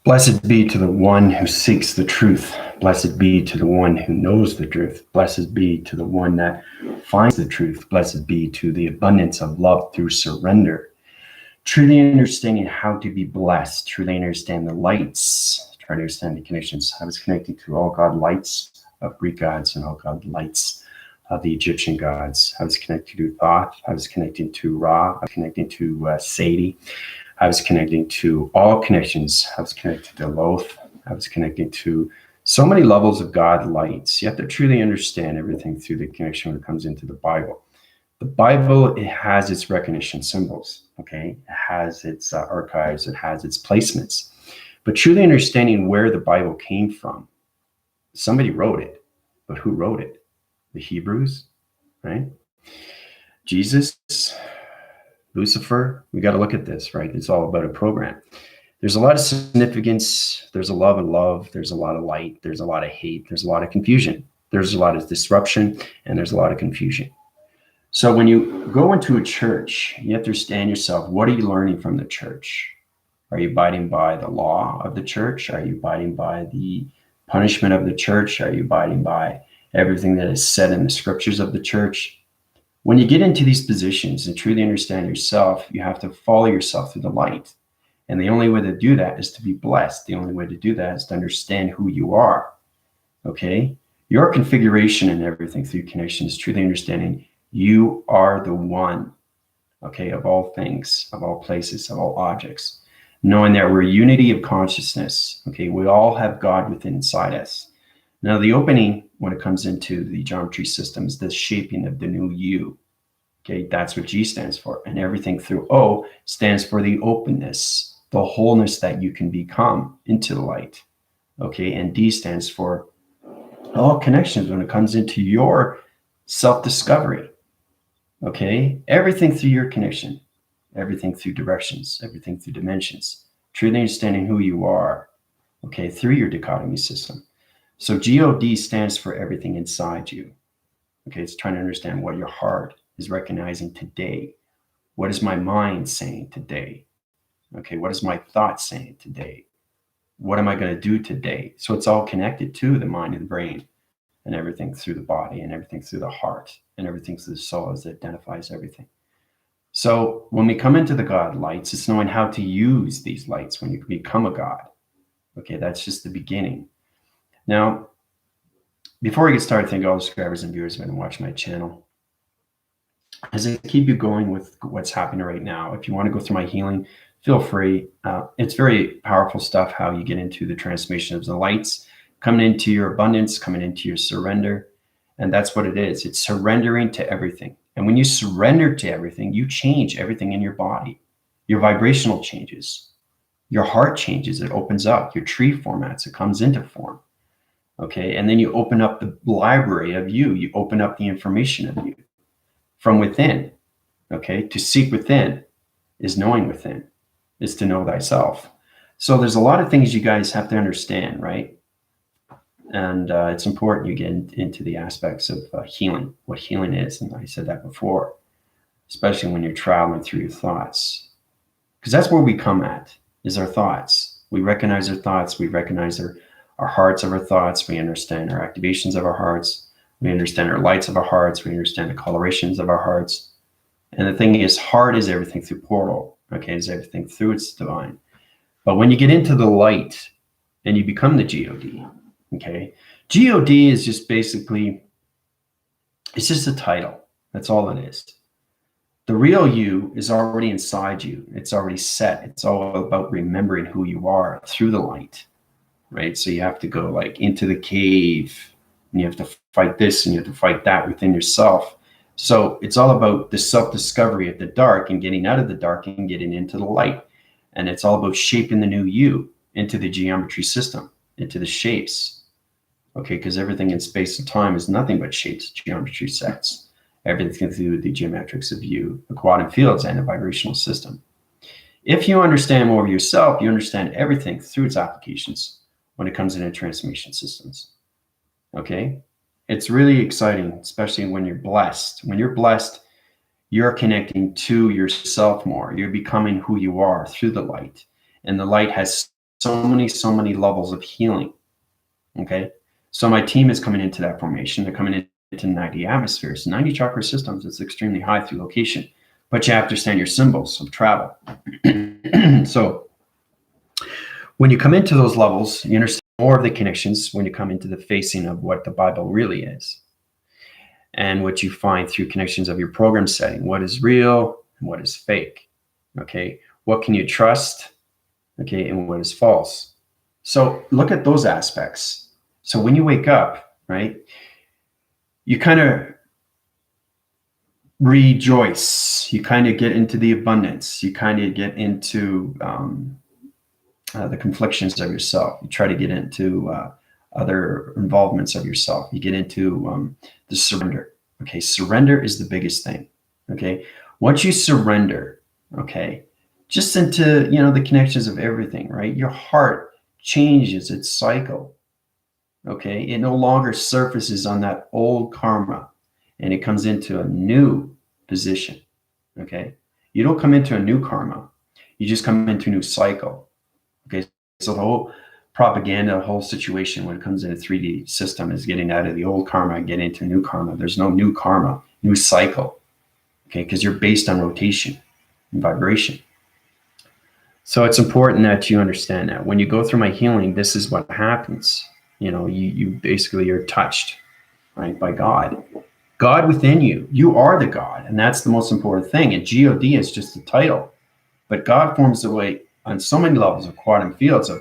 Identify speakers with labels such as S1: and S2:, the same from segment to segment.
S1: Blessed be to the one who seeks the truth. Blessed be to the one who knows the truth. Blessed be to the one that finds the truth. Blessed be to the abundance of love through surrender. Truly understanding how to be blessed. Truly understand the lights. Try to understand the connections. I was connecting to all God lights of Greek gods and all God lights of the Egyptian gods. I was connected to Thoth. I was connecting to Ra. I was connecting to Sadie. I was connecting to all connections. I was connected to Loth. I was connecting to so many levels of God lights. You have to truly understand everything through the connection when it comes into the Bible. The Bible, it has its recognition symbols, okay? It has its archives, it has its placements. But truly understanding where the Bible came from, somebody wrote it, but who wrote it? The Hebrews, right? Jesus, Lucifer, we got to look at this, right? It's all about a program. There's a lot of significance. There's a love and love. There's a lot of light. There's a lot of hate. There's a lot of confusion. There's a lot of disruption, and there's a lot of confusion. So when you go into a church, you have to understand yourself. What are you learning from the church? Are you abiding by the law of the church? Are you abiding by the punishment of the church? Are you abiding by everything that is said in the scriptures of the church? When you get into these positions and truly understand yourself, you have to follow yourself through the light. And the only way to do that is to be blessed. The only way to do that is to understand who you are. Okay? Your configuration and everything through connection is truly understanding you are the one, okay, of all things, of all places, of all objects. Knowing that we're unity of consciousness, okay? We all have God within inside us. Now, the opening, when it comes into the geometry system, is the shaping of the new you. Okay, that's what G stands for. And everything through O stands for the openness, the wholeness that you can become into the light. Okay, and D stands for all connections when it comes into your self-discovery. Okay, everything through your connection, everything through directions, everything through dimensions, truly understanding who you are, okay, through your dichotomy system. So GOD stands for everything inside you. Okay, it's trying to understand what your heart is recognizing today. What is my mind saying today? Okay, what is my thought saying today? What am I going to do today? So it's all connected to the mind and the brain and everything through the body and everything through the heart and everything through the soul as it identifies everything. So when we come into the God lights, it's knowing how to use these lights when you become a God. Okay, that's just the beginning. Now, before we get started, thank all the subscribers and viewers who have been watching my channel. As I keep you going with what's happening right now, if you want to go through my healing, feel free. It's very powerful stuff, how you get into the transformation of the lights, coming into your abundance, coming into your surrender. And that's what it is. It's surrendering to everything. And when you surrender to everything, you change everything in your body. Your vibrational changes. Your heart changes. It opens up. Your tree formats. It comes into form. Okay. And then you open up the library of you. You open up the information of you from within. Okay. To seek within is knowing within, is to know thyself. So there's a lot of things you guys have to understand, right? And it's important you get into the aspects of healing, what healing is. And I said that before, especially when you're traveling through your thoughts, because that's where we come at, is our thoughts. We recognize our thoughts. We recognize our hearts of our thoughts. We understand our activations of our hearts. We understand our lights of our hearts. We understand the colorations of our hearts. And the thing is, heart is everything through portal. Okay, it's everything through its divine. But when you get into the light and you become the GOD, okay, GOD is just basically, it's just a title. That's all it is. The real you is already inside you. It's already set. It's all about remembering who you are through the light, right? So you have to go like into the cave and you have to fight this and you have to fight that within yourself. So it's all about the self-discovery of the dark and getting out of the dark and getting into the light. And it's all about shaping the new you into the geometry system, into the shapes. Okay, because everything in space and time is nothing but shapes, geometry sets. Everything through the geometrics of you, the quantum fields, and the vibrational system. If you understand more of yourself, you understand everything through its applications when it comes into transformation systems. Okay? It's really exciting, especially when you're blessed. When you're blessed, you're connecting to yourself more. You're becoming who you are through the light. And the light has so many levels of healing. Okay. So my team is coming into that formation. They're coming into 90 atmospheres, 90 chakra systems. It's extremely high through location, but you have to understand your symbols of travel. So when you come into those levels, you understand more of the connections when you come into the facing of what the Bible really is, and what you find through connections of your program setting, what is real and what is fake. Okay. What can you trust? Okay. And what is false? So look at those aspects. So when you wake up, right, you kind of rejoice. You kind of get into the abundance. You kind of get into the conflictions of yourself. You try to get into other involvements of yourself. You get into the surrender. Okay, surrender is the biggest thing. Okay, once you surrender, okay, just into the connections of everything, right? Your heart changes its cycle. Okay, it no longer surfaces on that old karma, and it comes into a new position. Okay, you don't come into a new karma, you just come into a new cycle. Okay, so the whole propaganda, the whole situation when it comes in a 3D system is getting out of the old karma and getting into new karma. There's no new karma, new cycle. Okay, because you're based on rotation and vibration. So it's important that you understand that when you go through my healing, this is what happens. You basically are touched, right, by God. God within you. You are the God, and that's the most important thing. And God is just a title, but God forms the way on so many levels of quantum fields of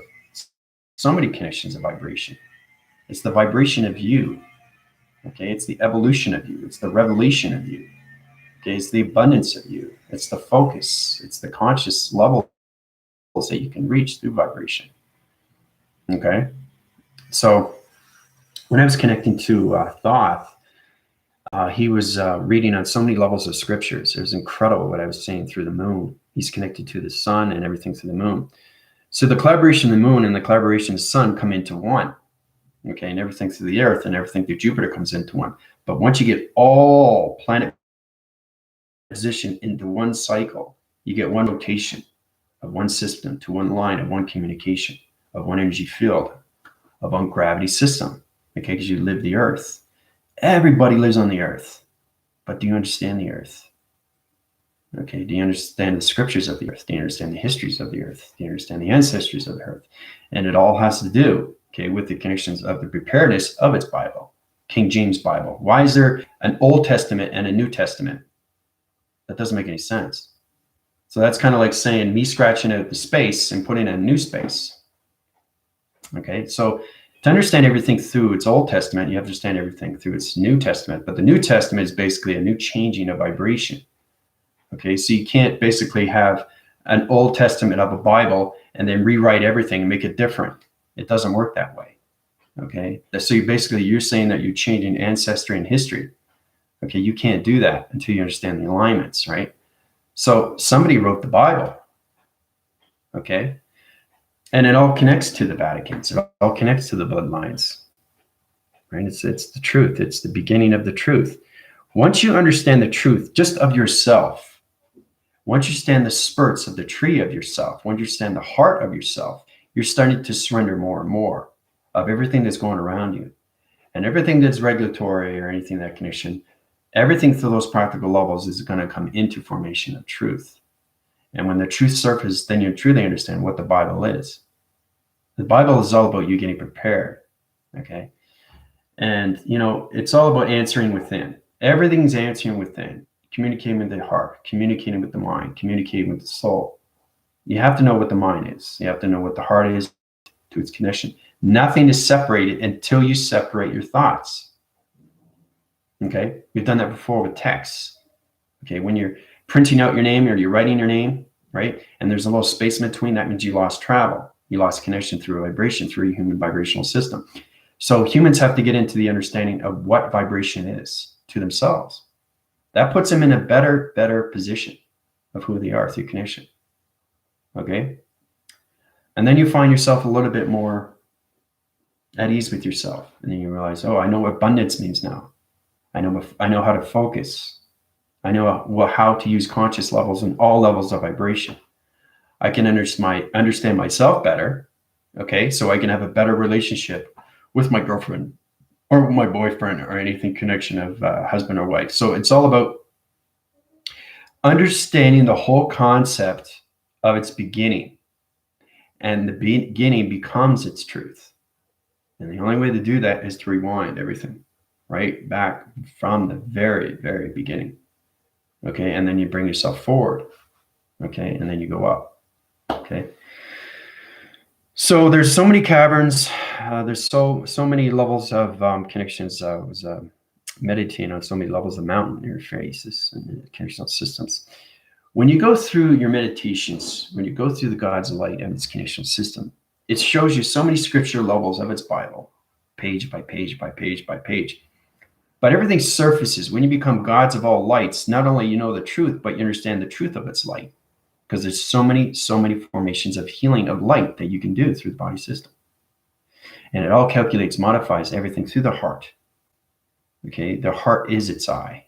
S1: so many connections of vibration. It's the vibration of you. Okay, it's the evolution of you. It's the revelation of you. Okay, it's the abundance of you. It's the focus. It's the conscious levels that you can reach through vibration. Okay, so when I was connecting to Thoth, he was reading on so many levels of scriptures. It was incredible what I was seeing through the moon. He's connected to the sun and everything through the moon. So the collaboration of the moon and the collaboration of the sun come into one. Okay, and everything through the earth and everything through Jupiter comes into one. But once you get all planet position into one cycle, you get one rotation of one system to one line of one communication of one energy field of one gravity system. Okay, because you live the earth. Everybody lives on the earth, but do you understand the earth? Okay, do you understand the scriptures of the earth? Do you understand the histories of the earth? Do you understand the ancestries of the earth? And it all has to do, okay, with the connections of the preparedness of its Bible, King James Bible. Why is there an Old Testament and a New Testament? That doesn't make any sense. So that's kind of like saying me scratching out the space and putting in a new space. Okay, so to understand everything through its Old Testament, you have to understand everything through its New Testament. But the New Testament is basically a new changing of vibration. Okay, so you can't basically have an Old Testament of a Bible and then rewrite everything and make it different. It doesn't work that way. Okay, so you're saying that you're changing ancestry and history. Okay, you can't do that until you understand the alignments, right? So somebody wrote the Bible. Okay, and it all connects to the Vaticans. It all connects to the bloodlines, right? It's the truth. It's the beginning of the truth. Once you understand the truth just of yourself, once you understand the spurts of the tree of yourself, once you understand the heart of yourself, you're starting to surrender more and more of everything that's going around you. And everything that's regulatory or anything that connection, everything through those practical levels is going to come into formation of truth. And when the truth surfaces, then you truly understand what the Bible is. The Bible is all about you getting prepared, okay? And, it's all about answering within. Everything's answering within, communicating with the heart, communicating with the mind, communicating with the soul. You have to know what the mind is. You have to know what the heart is to its connection. Nothing is separated until you separate your thoughts. Okay? We've done that before with texts. Okay, when you're printing out your name or you're writing your name, right? And there's a little space in between, that means you lost travel. You lost connection through vibration, through your human vibrational system. So humans have to get into the understanding of what vibration is to themselves. That puts them in a better position of who they are through connection. Okay? And then you find yourself a little bit more at ease with yourself. And then you realize, oh, I know what abundance means now. I know how to focus. I know how to use conscious levels and all levels of vibration. I can understand myself better. Okay, so I can have a better relationship with my girlfriend or my boyfriend or anything connection of husband or wife. So it's all about understanding the whole concept of its beginning, and the beginning becomes its truth. And the only way to do that is to rewind everything right back from the very, very beginning. Okay, and then you bring yourself forward. Okay, and then you go up. Okay. So there's so many caverns. There's so many levels of connections. I was meditating on so many levels of mountain interfaces and connectional systems. When you go through your meditations, when you go through the God's light and its connectional system, it shows you so many scripture levels of its Bible, page by page by page by page. But everything surfaces when you become gods of all lights. Not only you know the truth, but you understand the truth of its light. Because there's so many formations of healing of light that you can do through the body system. And it all calculates, modifies everything through the heart. Okay, the heart is its eye.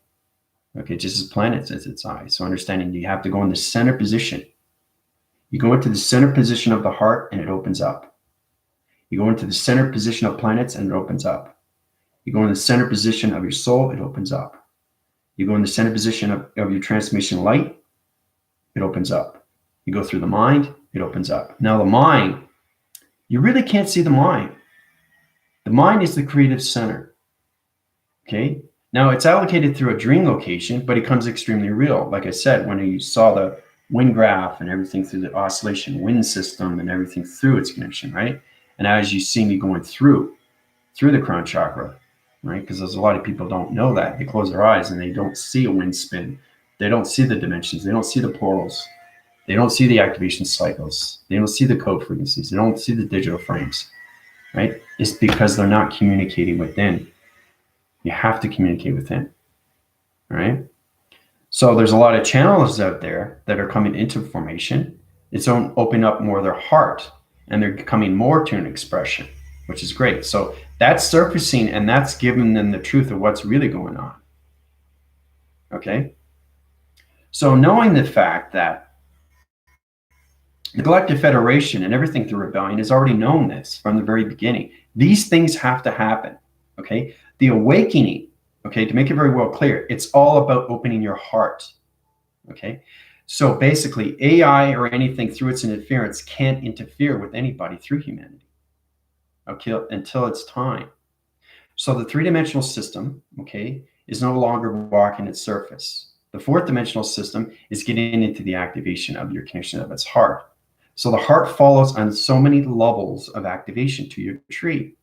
S1: Okay, just as planets is its eye. So understanding you have to go in the center position. You go into the center position of the heart and it opens up. You go into the center position of planets and it opens up. You go in the center position of your soul, it opens up. You go in the center position of your transmission light, it opens up. You go through the mind, it opens up. Now the mind, you really can't see the mind. The mind is the creative center. Okay. Now it's allocated through a dream location, but it becomes extremely real. Like I said, when you saw the wind graph and everything through the oscillation wind system and everything through its connection, right? And as you see me going through the crown chakra, right? Because there's a lot of people don't know that. They close their eyes and they don't see a wind spin. They don't see the dimensions. They don't see the portals. They don't see the activation cycles. They don't see the code frequencies. They don't see the digital frames, right? It's because they're not communicating within. You have to communicate within, right? So there's a lot of channels out there that are coming into formation. It's opening up more of their heart, and they're coming more to an expression, which is great. So that's surfacing, and that's giving them the truth of what's really going on. Okay? So knowing the fact that the Galactic Federation and everything through rebellion has already known this from the very beginning. These things have to happen, okay? The awakening, okay, to make it very well clear, it's all about opening your heart, okay? So basically, AI or anything through its interference can't interfere with anybody through humanity, okay, until it's time. So the three-dimensional system, okay, is no longer walking its surface. The fourth dimensional system is getting into the activation of your connection of its heart. So the heart follows on so many levels of activation to your tree.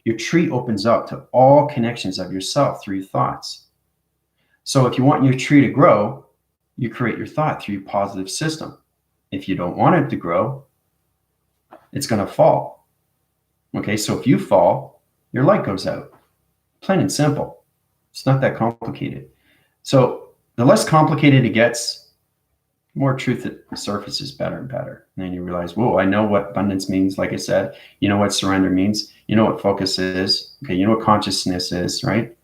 S1: Your tree opens up to all connections of yourself through your thoughts. So if you want your tree to grow, you create your thought through your positive system. If you don't want it to grow, it's going to fall. Okay, so if you fall, your light goes out. Plain and simple. It's not that complicated. So the less complicated it gets, more truth that surfaces better and better. And then you realize, whoa, I know what abundance means. Like I said, you know what surrender means. You know what focus is. Okay, you know what consciousness is, right?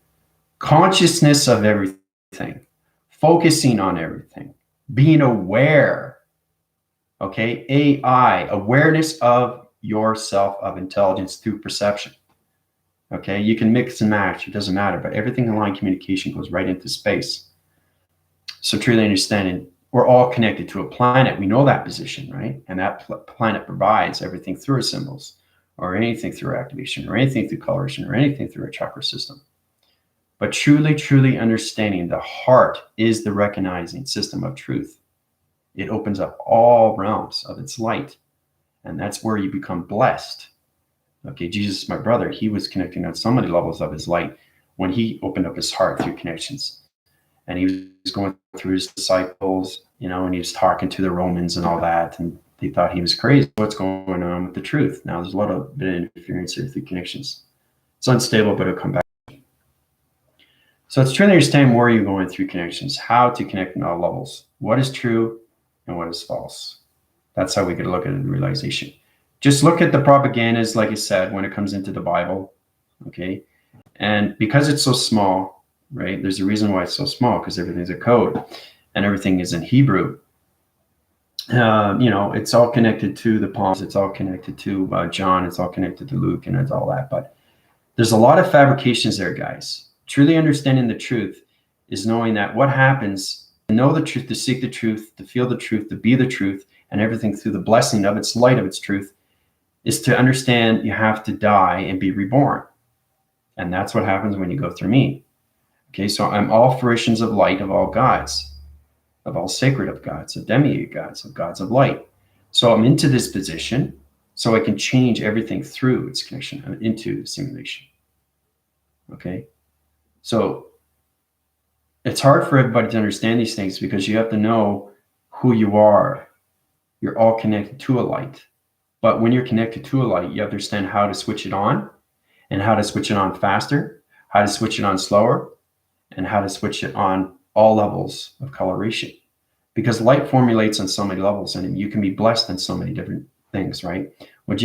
S1: Consciousness of everything. Focusing on everything. Being aware. Okay, AI, awareness of yourself, of intelligence through perception. Okay, you can mix and match. It doesn't matter. But everything in line communication goes right into space. So truly understanding, we're all connected to a planet. We know that position, right? And that planet provides everything through our symbols, or anything through activation, or anything through coloration, or anything through a chakra system. But truly understanding the heart is the recognizing system of truth. It opens up all realms of its light. And that's where you become blessed. Okay, Jesus, my brother, he was connecting on so many levels of his light when he opened up his heart through connections. And he was going through his disciples, you know, and he was talking to the Romans and all that. And they thought he was crazy. What's going on with the truth? Now there's a lot of bit of interference here through connections. It's unstable, but it'll come back. So it's trying to understand where you're going through connections, how to connect in all levels, what is true and what is false. That's how we could look at the realization. Just look at the propagandas, like I said, when it comes into the Bible, okay? And because it's so small, right? There's a reason why it's so small, because everything's a code and everything is in Hebrew. It's all connected to the Palms. It's all connected to John. It's all connected to Luke, and it's all that. But there's a lot of fabrications there, guys. Truly understanding the truth is knowing that what happens, to know the truth, to seek the truth, to feel the truth, to be the truth, and everything through the blessing of its light of its truth, is to understand you have to die and be reborn. And that's what happens when you go through me. Okay, so I'm all fruitions of light of all gods, of all sacred of gods, of demigods, of gods of light. So I'm into this position so I can change everything through its connection into the simulation. Okay, so it's hard for everybody to understand these things because you have to know who you are. You're all connected to a light. But when you're connected to a light, you understand how to switch it on and how to switch it on faster, how to switch it on slower, and how to switch it on all levels of coloration. Because light formulates on so many levels and you can be blessed in so many different things, right? When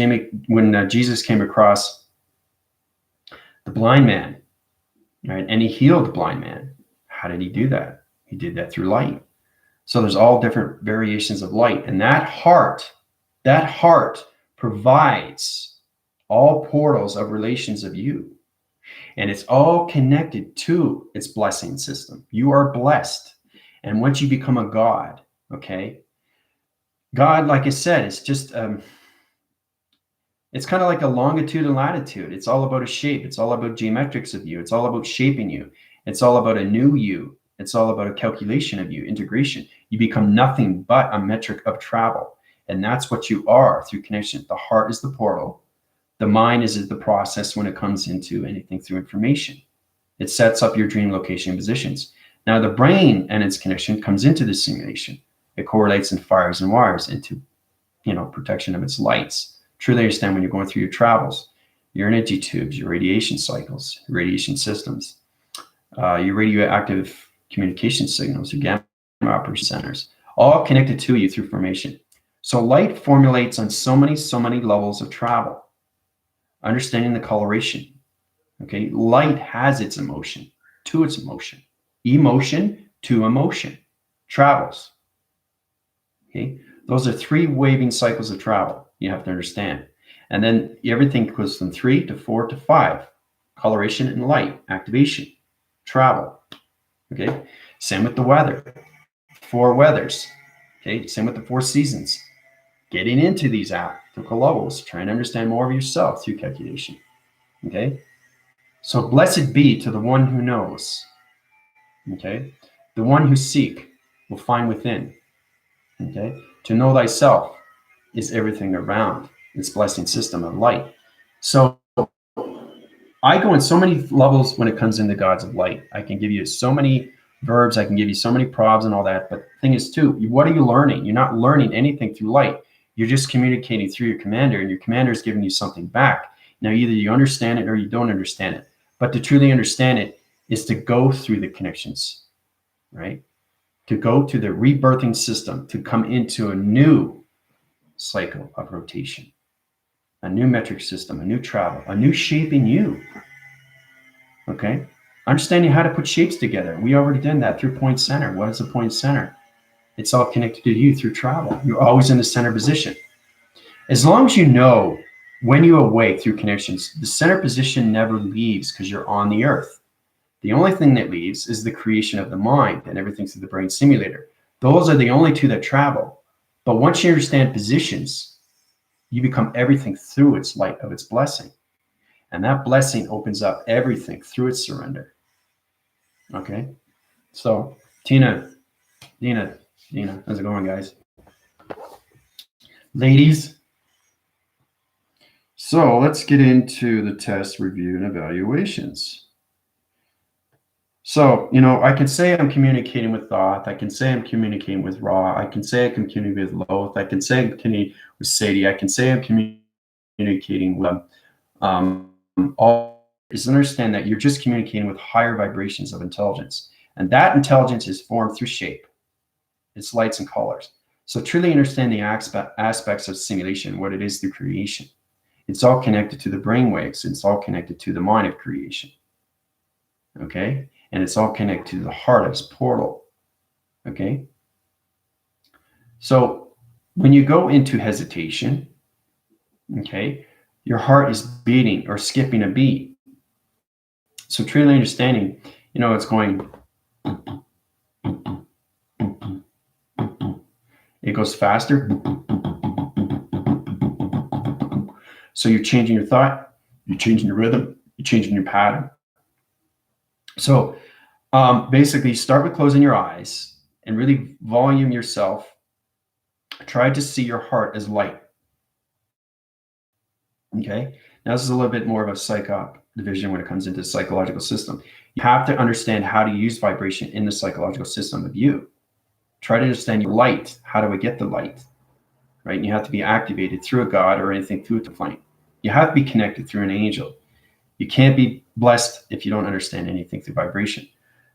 S1: Jesus came across the blind man, right, and he healed the blind man, how did he do that? He did that through light. So there's all different variations of light, and that heart provides all portals of relations of you. And it's all connected to its blessing system. You are blessed. And once you become a God, okay, God, like I said, it's just, it's kind of like a longitude and latitude. It's all about a shape. It's all about geometrics of you. It's all about shaping you. It's all about a new you. It's all about a calculation of you, integration. You become nothing but a metric of travel. And that's what you are through connection. The heart is the portal. The mind is the process when it comes into anything through information. It sets up your dream location positions. Now the brain and its connection comes into the simulation. It correlates and fires and wires into, protection of its lights. Truly understand when you're going through your travels, your energy tubes, your radiation cycles, your radiation systems, your radioactive communication signals, your gamma operation centers, all connected to you through formation. So light formulates on so many levels of travel. Understanding the coloration. Okay, light has its emotion to its emotion. Emotion to emotion travels. Okay, those are 3 waving cycles of travel you have to understand. And then everything goes from 3 to 4 to 5. Coloration and light, activation, travel. Okay, same with the weather. 4 weathers. Okay, same with the 4 seasons. Getting into these optical levels, trying to understand more of yourself through calculation. Okay, so blessed be to the one who knows. Okay, the one who seek will find within. Okay, to know thyself is everything around its blessing system of light. So I go in so many levels when it comes into gods of light. I can give you so many verbs, I can give you so many probs and all that. But the thing is too, what are you learning? You're not learning anything through light. You're just communicating through your commander, and your commander is giving you something back. Now, either you understand it or you don't understand it. But to truly understand it is to go through the connections, right? To go to the rebirthing system, to come into a new cycle of rotation, a new metric system, a new travel, a new shape in you. Okay? Understanding how to put shapes together. We already did that through point center. What is a point center? It's all connected to you through travel. You're always in the center position. As long as you know when you awake through connections, the center position never leaves because you're on the earth. The only thing that leaves is the creation of the mind and everything through the brain simulator. Those are the only 2 that travel. But once you understand positions, you become everything through its light of its blessing. And that blessing opens up everything through its surrender. Okay? So, Dina, how's it going, guys? Ladies? So, let's get into the test, review, and evaluations. So, I can say I'm communicating with Thoth. I can say I'm communicating with Ra. I can say I can communicate with Loth. I can say I'm communicating with Sadie. I can say I'm communicating with all is understand that you're just communicating with higher vibrations of intelligence. And that intelligence is formed through shape. It's lights and colors. So truly understand the aspects of simulation, what it is through creation. It's all connected to the brainwaves. It's all connected to the mind of creation. Okay? And it's all connected to the heart of its portal. Okay? So When you go into hesitation, okay, your heart is beating or skipping a beat. So truly understanding, it's going, it goes faster. So you're changing your thought, you're changing your rhythm, you're changing your pattern. So basically start with closing your eyes and really volume yourself. Try to see your heart as light. Okay. Now this is a little bit more of a psych-op division when it comes into the psychological system. You have to understand how to use vibration in the psychological system of you. Try to understand your light. How do I get the light? Right? And you have to be activated through a God or anything through a flame. You have to be connected through an angel. You can't be blessed if you don't understand anything through vibration.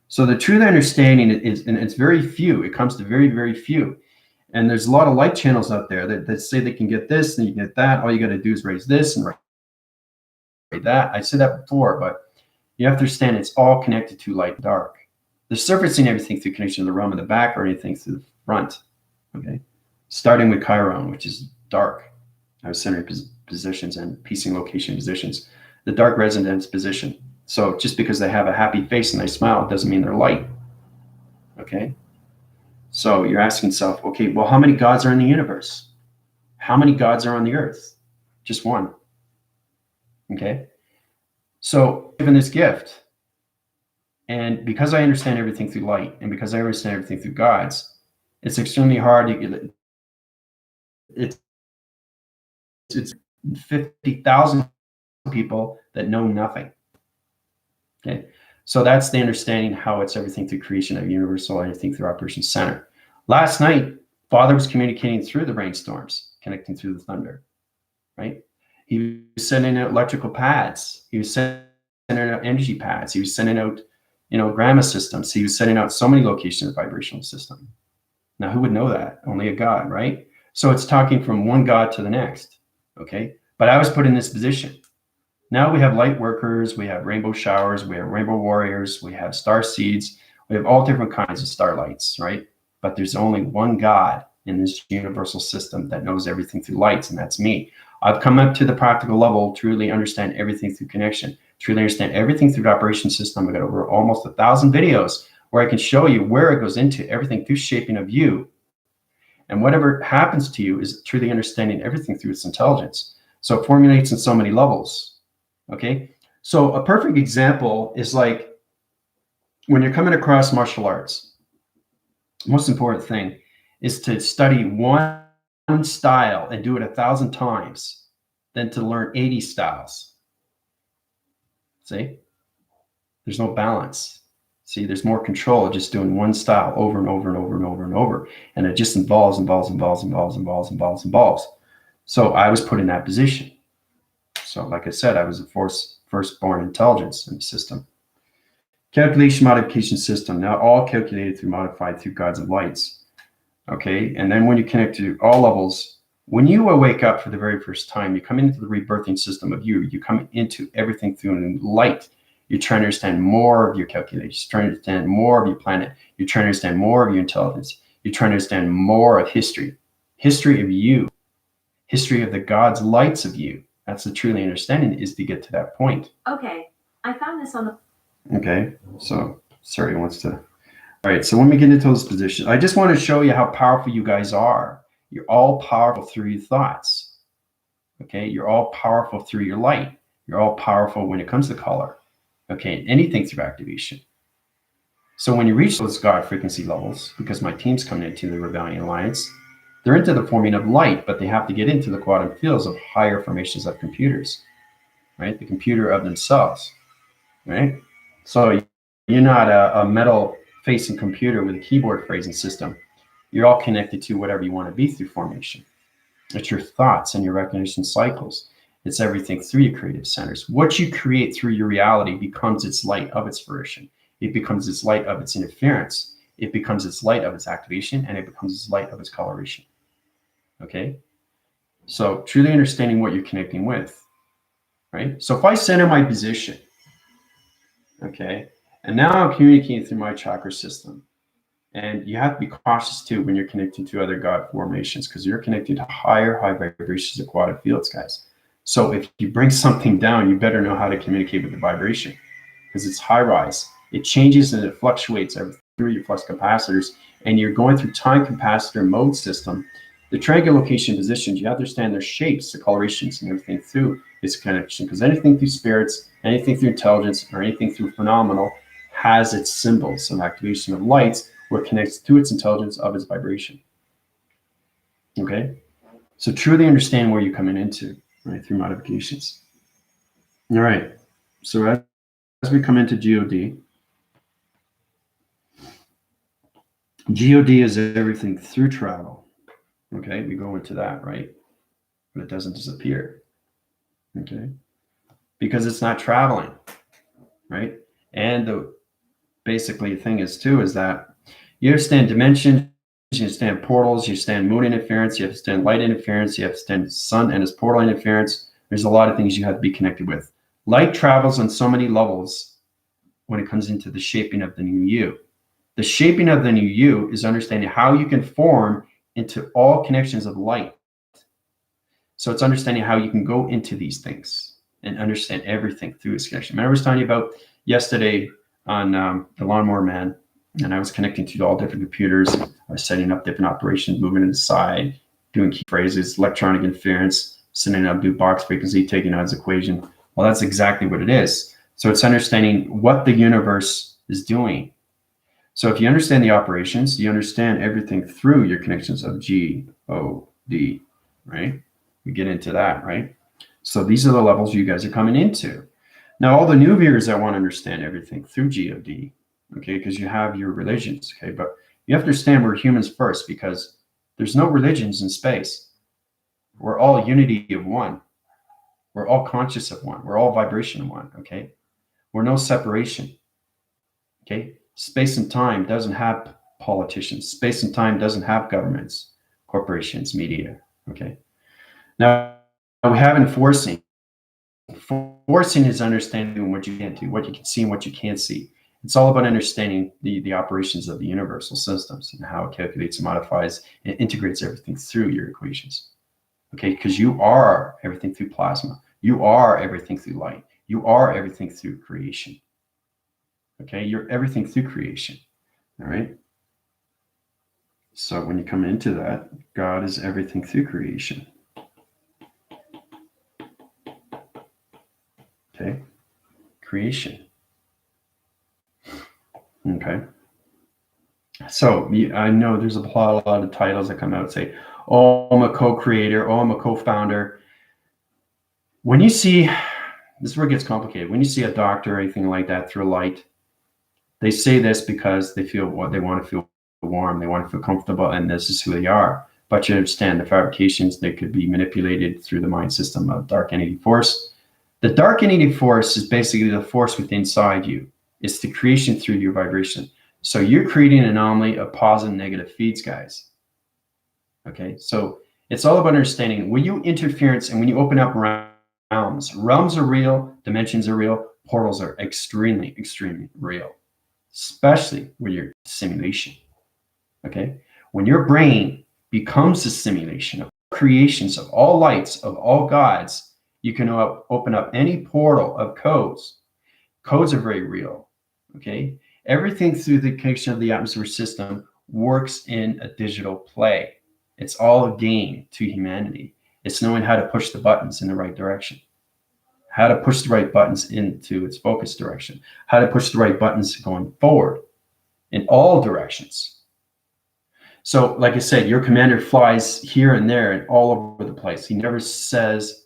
S1: So the truth understanding is, and it's very few. It comes to very, very few. And there's a lot of light channels out there that say they can get this and you can get that. All you got to do is raise this and raise that. I said that before, but you have to understand it's all connected to light and dark. The surfacing everything through connection to the realm in the back or anything through the front. Okay. Starting with Chiron, which is dark. I was centering positions and piecing location positions. The dark residence position. So just because they have a happy face and they smile, it doesn't mean they're light. Okay. So you're asking yourself, okay, well, how many gods are in the universe? How many gods are on the earth? Just one. Okay. So given this gift, and because I understand everything through light, and because I understand everything through gods, it's extremely hard to it's 50,000 people that know nothing. Okay. So that's the understanding how it's everything through creation of universal, everything through Operation Center. Last night, Father was communicating through the rainstorms, connecting through the thunder, right? He was sending out electrical pads. He was sending out energy pads. He was sending out, gamma systems. He was sending out so many locations of the vibrational system. Now, who would know that? Only a God, right? So it's talking from one God to the next, okay? But I was put in this position. Now we have light workers, we have rainbow showers, we have rainbow warriors, we have star seeds, we have all different kinds of starlights, right? But there's only one God in this universal system that knows everything through lights, and that's me. I've come up to the practical level, truly understand everything through connection, truly understand everything through the operation system. I've got over almost 1,000 videos where I can show you where it goes into, everything through shaping of you. And whatever happens to you is truly understanding everything through its intelligence. So it formulates in so many levels. Okay, so a perfect example is like when you're coming across martial arts, the most important thing is to study one style and do it 1,000 times than to learn 80 styles. See, there's no balance. See, there's more control of just doing one style over and over and over and over and over. And it just involves. So I was put in that position. So like I said, I was a firstborn intelligence in the system. Calculation modification system, now all calculated through modified through gods of lights. Okay, and then when you connect to all levels, when you wake up for the very first time, you come into the rebirthing system of you come into everything through light. You're trying to understand more of your calculations, trying to understand more of your planet. You're trying to understand more of your intelligence. You're trying to understand more of history of you, history of the gods' lights of you. That's the truly understanding, is to get to that point.
S2: Okay, I found this on the...
S1: Okay, so Siri wants to... All right, so when we get into those positions, I just want to show you how powerful you guys are. You're all powerful through your thoughts. Okay, you're all powerful through your light. You're all powerful when it comes to color. Okay, anything through activation. So when you reach those God frequency levels, because my team's coming into the Rebellion Alliance, they're into the forming of light, but they have to get into the quantum fields of higher formations of computers, right? The computer of themselves, right? So you're not a metal facing computer with a keyboard phrasing system. You're all connected to whatever you want to be through formation. It's your thoughts and your recognition cycles. It's everything through your creative centers. What you create through your reality becomes its light of its fruition. It becomes its light of its interference. It becomes its light of its activation, and it becomes its light of its coloration. Okay, so truly understanding what you're connecting with, right? So if I center my position, okay, and now I'm communicating through my chakra system, And you have to be cautious too when you're connecting to other God formations, because you're connected to high vibrations of quantum fields, guys. So if you bring something down, you better know how to communicate with the vibration, because it's high rise. It changes and it fluctuates through your flux capacitors, and you're going through time capacitor mode system. The triangle location positions, you understand their shapes, the colorations, and everything through its connection, because anything through spirits, anything through intelligence, or anything through phenomenal has its symbols of activation of lights where it connects to its intelligence of its vibration. Okay? So truly understand where you're coming into, right, through modifications. All right. So as we come into GOD, GOD is everything through travel. Okay? We go into that, right? But it doesn't disappear. Okay? Because it's not traveling, right? And basically the thing is too, is that you understand dimensions, you understand portals, you understand moon interference, you understand light interference, you understand sun and its portal interference. There's a lot of things you have to be connected with. Light travels on so many levels when it comes into the shaping of the new you. The shaping of the new you is understanding how you can form into all connections of light. So it's understanding how you can go into these things and understand everything through this connection. Remember I was telling you about yesterday on the Lawnmower Man, and I was connecting to all different computers. I was setting up different operations, moving to the side, doing key phrases, electronic interference, setting up new box frequency, taking out its equation. Well, that's exactly what it is. So it's understanding what the universe is doing. So if you understand the operations, you understand everything through your connections of G, O, D, right? We get into that, right? So these are the levels you guys are coming into. Now, all the new viewers that want to understand everything through GOD, okay, because you have your religions, okay, but you have to understand we're humans first, because there's no religions in space. We're all unity of one. We're all conscious of one. We're all vibration of one, okay? We're no separation, okay? Space and time doesn't have politicians. Space and time doesn't have governments, corporations, media, okay? Now, we have enforcing. Forcing is understanding what you can't do, what you can see and what you can't see. It's all about understanding the operations of the universal systems and how it calculates and modifies and integrates everything through your equations. Okay, because you are everything through plasma. You are everything through light. You are everything through creation. Okay, you're everything through creation. All right. So when you come into that, God is everything through creation. Okay, creation. Okay. So I know there's a lot of titles that come out and say, oh, I'm a co-creator, oh, I'm a co-founder. When you see, this is where it gets complicated. When you see a doctor or anything like that through light, they say this because they feel what they want to feel warm, they want to feel comfortable, and this is who they are. But you understand the fabrications, they could be manipulated through the mind system of dark entity force. The dark entity force is basically the force within inside you. It's the creation through your vibration. So you're creating an anomaly of positive and negative feeds, guys. Okay, so it's all about understanding when you interference and when you open up realms. Realms are real, dimensions are real, portals are extremely, extremely real, especially when you're simulation. Okay, when your brain becomes a simulation of creations of all lights, of all gods, you can open up any portal of codes. Codes are very real. Okay, everything through the connection of the atmosphere system works in a digital play. It's all a game to humanity. It's knowing how to push the buttons in the right direction, how to push the right buttons into its focus direction, how to push the right buttons going forward in all directions. So, like I said, your commander flies here and there and all over the place. He never says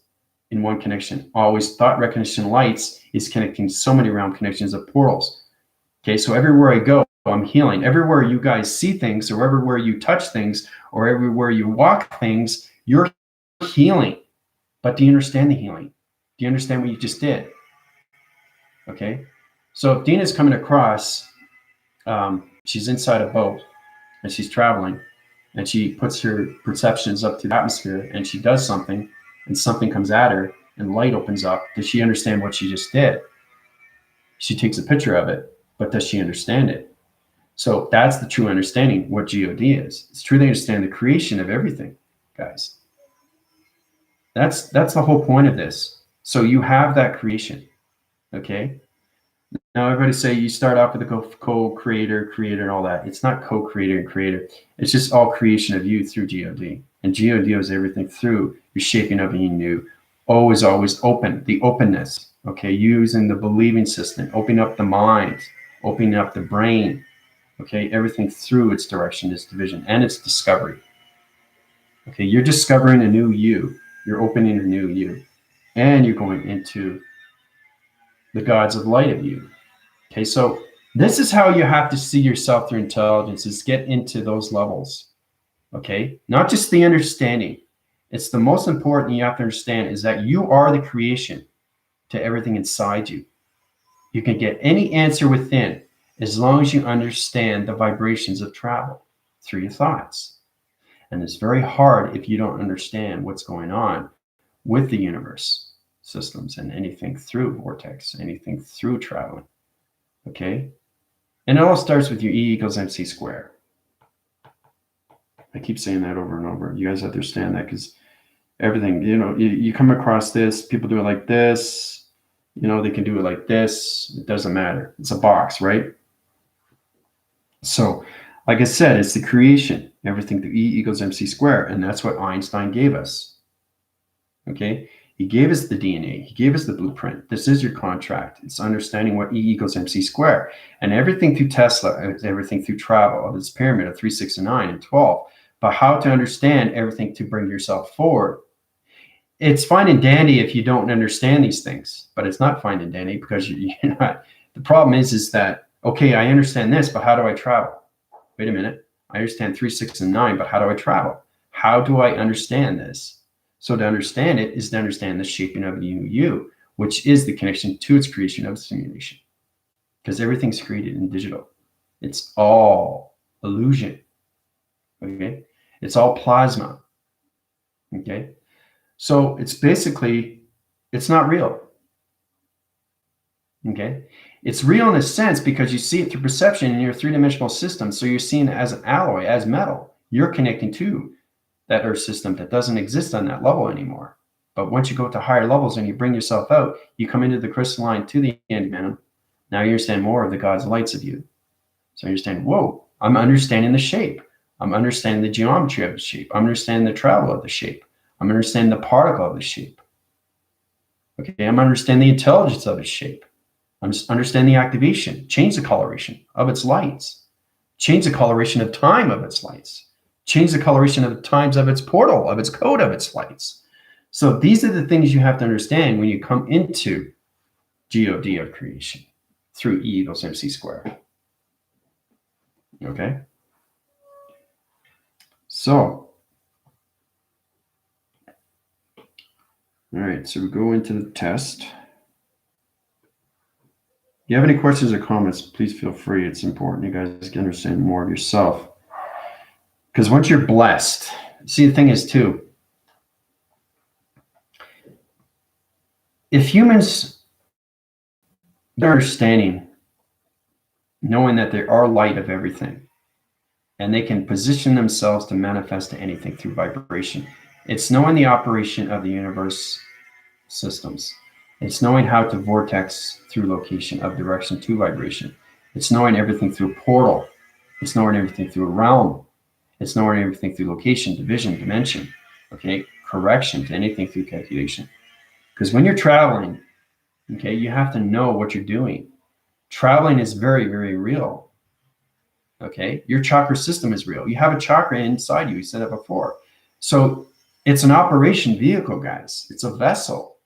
S1: in one connection. Always thought recognition lights is connecting so many realm connections of portals. Okay, so everywhere I go, I'm healing. Everywhere you guys see things, or everywhere you touch things, or everywhere you walk things, you're healing. But do you understand the healing? Do you understand what you just did? Okay, so if Dina's coming across, she's inside a boat and she's traveling, and she puts her perceptions up to the atmosphere and she does something, and something comes at her and light opens up. Does she understand what she just did? She takes a picture of it, but does she understand it? So that's the true understanding what God is. It's truly understand the creation of everything, guys. That's the whole point of this. So you have that creation, okay? Now everybody say you start off with a co-creator, creator, and all that. It's not co-creator and creator. It's just all creation of you through God. And God is everything through your shaping of being new. O is always open, the openness, okay? Using the believing system, opening up the mind, opening up the brain, okay? Everything through its direction, its division, and its discovery. Okay, you're discovering a new you. You're opening a new you. And you're going into the gods of light of you. Okay, so this is how you have to see yourself through intelligence, is get into those levels. Okay, not just the understanding. It's the most important you have to understand is that you are the creation to everything inside you. You can get any answer within as long as you understand the vibrations of travel through your thoughts. And it's very hard if you don't understand what's going on with the universe systems and anything through vortex, anything through traveling. Okay? And it all starts with your E equals MC square. I keep saying that over and over. You guys understand that because everything, you come across this, people do it like this, they can do it like this. It doesn't matter. It's a box, right? So, like I said, it's the creation, everything through E equals MC square. And that's what Einstein gave us. Okay? He gave us the DNA. He gave us the blueprint. This is your contract. It's understanding what E equals MC square. And everything through Tesla, everything through travel, of this pyramid of 3, 6, and 9, and 12. But how to understand everything to bring yourself forward. It's fine and dandy if you don't understand these things. But it's not fine and dandy because you're not. The problem is that, okay, I understand this, but how do I travel? Wait a minute. I understand 3, 6, and 9, but how do I travel? How do I understand this? So to understand it is to understand the shaping of you, which is the connection to its creation of simulation. Because everything's created in digital. It's all illusion. Okay? It's all plasma. Okay? So it's basically, it's not real. Okay? It's real in a sense because you see it through perception in your three-dimensional system. So you're seeing it as an alloy, as metal. You're connecting to that earth system that doesn't exist on that level anymore. But once you go to higher levels and you bring yourself out, you come into the crystalline to the antimatter. Now you understand more of the God's lights of you. So you understand, whoa, I'm understanding the shape. I'm understanding the geometry of the shape. I'm understanding the travel of the shape. I'm understanding the particle of the shape. Okay, I'm understanding the intelligence of its shape. I'm just understanding the activation, change the coloration of its lights, change the coloration of time of its lights, change the coloration of the times of its portal, of its code of its lights. So these are the things you have to understand when you come into God of creation through E equals MC square. Okay? So, all right, so we go into the test. If you have any questions or comments, please feel free. It's important you guys can understand more of yourself. Because once you're blessed, see, the thing is too, if humans are understanding, knowing that they are light of everything, and they can position themselves to manifest anything through vibration, it's knowing the operation of the universe systems. It's knowing how to vortex through location of direction to vibration. It's knowing everything through a portal. It's knowing everything through a realm. It's knowing everything through location, division, dimension, okay, correction to anything through calculation. Because when you're traveling, okay, you have to know what you're doing. Traveling is very, very real. Okay, your chakra system is real. You have a chakra inside you. We said that before. So it's an operation vehicle, guys. It's a vessel.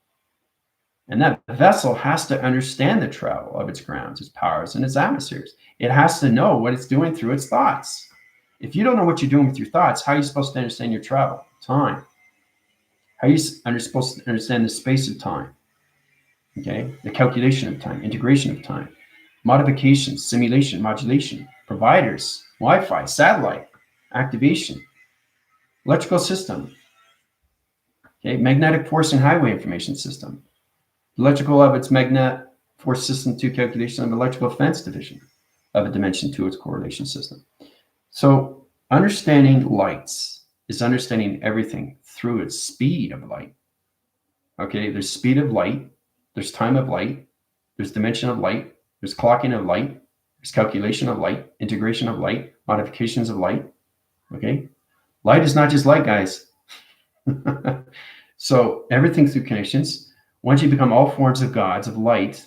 S1: And that vessel has to understand the travel of its grounds, its powers, and its atmospheres. It has to know what it's doing through its thoughts. If you don't know what you're doing with your thoughts, how are you supposed to understand your travel? Time. How are you supposed to understand the space of time? Okay, the calculation of time, integration of time, modification, simulation, modulation, providers, Wi-Fi, satellite, activation, electrical system, okay, magnetic force and highway information system, electrical of its magnet force system to calculation of electrical fence division, of a dimension to its correlation system. So understanding lights is understanding everything through its speed of light. Okay, there's speed of light, there's time of light, there's dimension of light, there's clocking of light, there's calculation of light, integration of light, modifications of light. Okay, light is not just light, guys. So everything through connections. Once you become all forms of gods of light,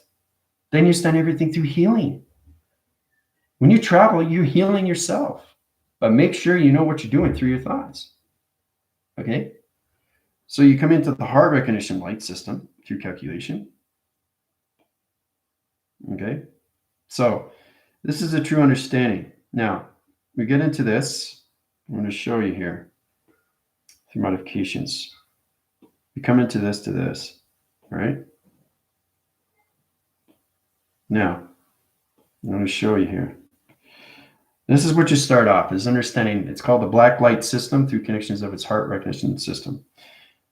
S1: then you understand everything through healing. When you travel, you're healing yourself, but make sure you know what you're doing through your thoughts. Okay, so you come into the heart recognition light system through calculation. Okay, so this is a true understanding. Now we get into this. I'm going to show you here through modifications. You come into this to this, all right? Now I'm going to show you here. This is what you start off is understanding. It's called the black light system through connections of its heart recognition system.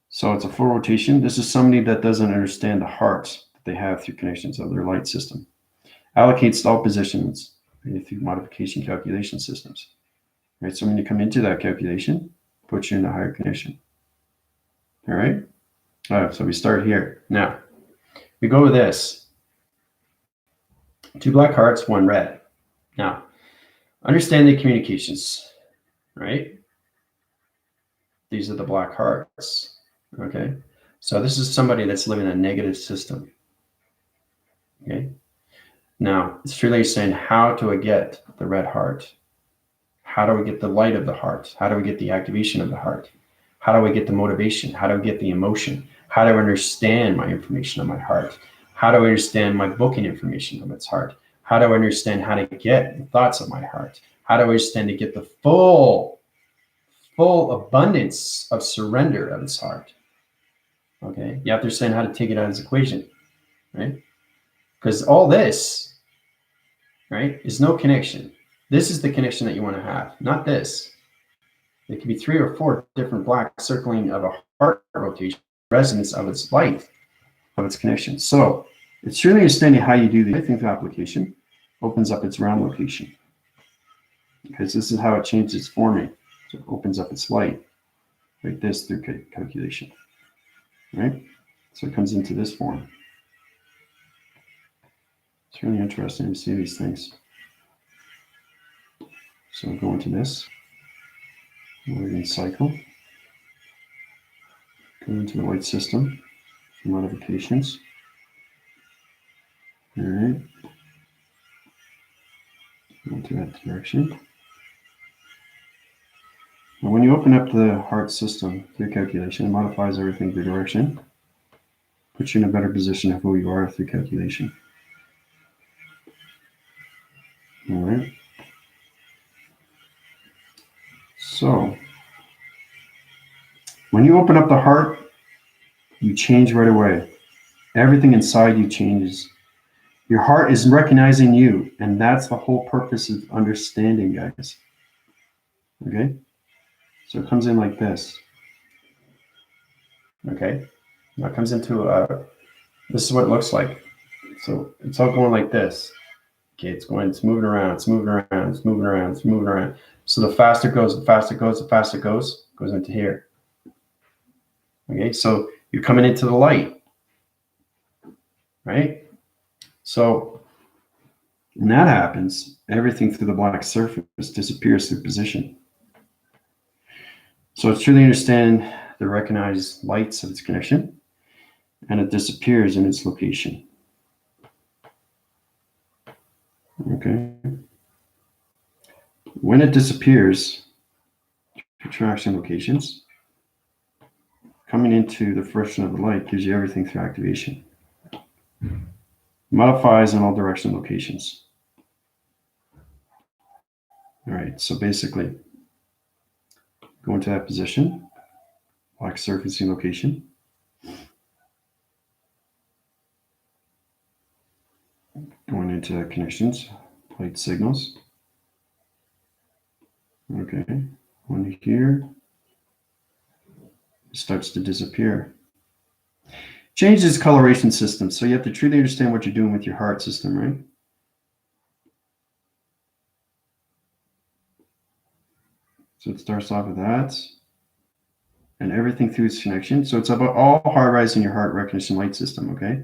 S1: So it's a full rotation. This is somebody that doesn't understand the hearts that they have through connections of their light system. Allocates all positions through modification calculation systems. Right. So when you come into that calculation, puts you in the higher connection. All right. All right. So we start here. Now we go with this. 2 black hearts, 1 red. Now, understand the communications, right? These are the black hearts, okay? So this is somebody that's living a negative system, okay? Now, it's really saying how do I get the red heart? How do we get the light of the heart? How do we get the activation of the heart? How do we get the motivation? How do we get the emotion? How do I understand my information of my heart? How do I understand my booking information of its heart? How do I understand how to get the thoughts of my heart? How do I understand to get the full abundance of surrender of its heart? Okay, you have to understand how to take it out of its equation, right? Because all this, right, is no connection. This is the connection that you want to have, not this. It could be 3 or 4 different black circling of a heart rotation, resonance of its light, of its connection. So it's really understanding how you do the light through application opens up its round location. Because this is how it changes its forming. So it opens up its light like this through calculation. Right? So it comes into this form. It's really interesting to see these things. So go into this. We're in cycle. Go into the light system. Modifications. All right. Go into that direction. And when you open up the heart system through calculation, it modifies everything through direction. Puts you in a better position of who you are through calculation. All right. So, when you open up the heart, you change right away. Everything inside you changes. Your heart is recognizing you, and that's the whole purpose of understanding, guys. Okay? So it comes in like this. Okay? Now it comes into, this is what it looks like. So it's all going like this. Okay, it's moving around, it's moving around, it's moving around, it's moving around. So the faster it goes, the faster it goes, the faster it goes into here. Okay, so you're coming into the light, right? So when that happens, everything through the black surface disappears through position. So it's truly understand the recognized lights of its connection, and it disappears in its location. Okay. When it disappears, attraction locations, coming into the fruition of the light gives you everything through activation. Modifies in all direction locations. All right, so basically, go into that position, black surfacing location. Going into connections, light signals. Okay, one here. It starts to disappear. Changes coloration system. So you have to truly understand what you're doing with your heart system, right? So it starts off with that. And everything through its connection. So it's about all hardwired in your heart recognition light system, okay?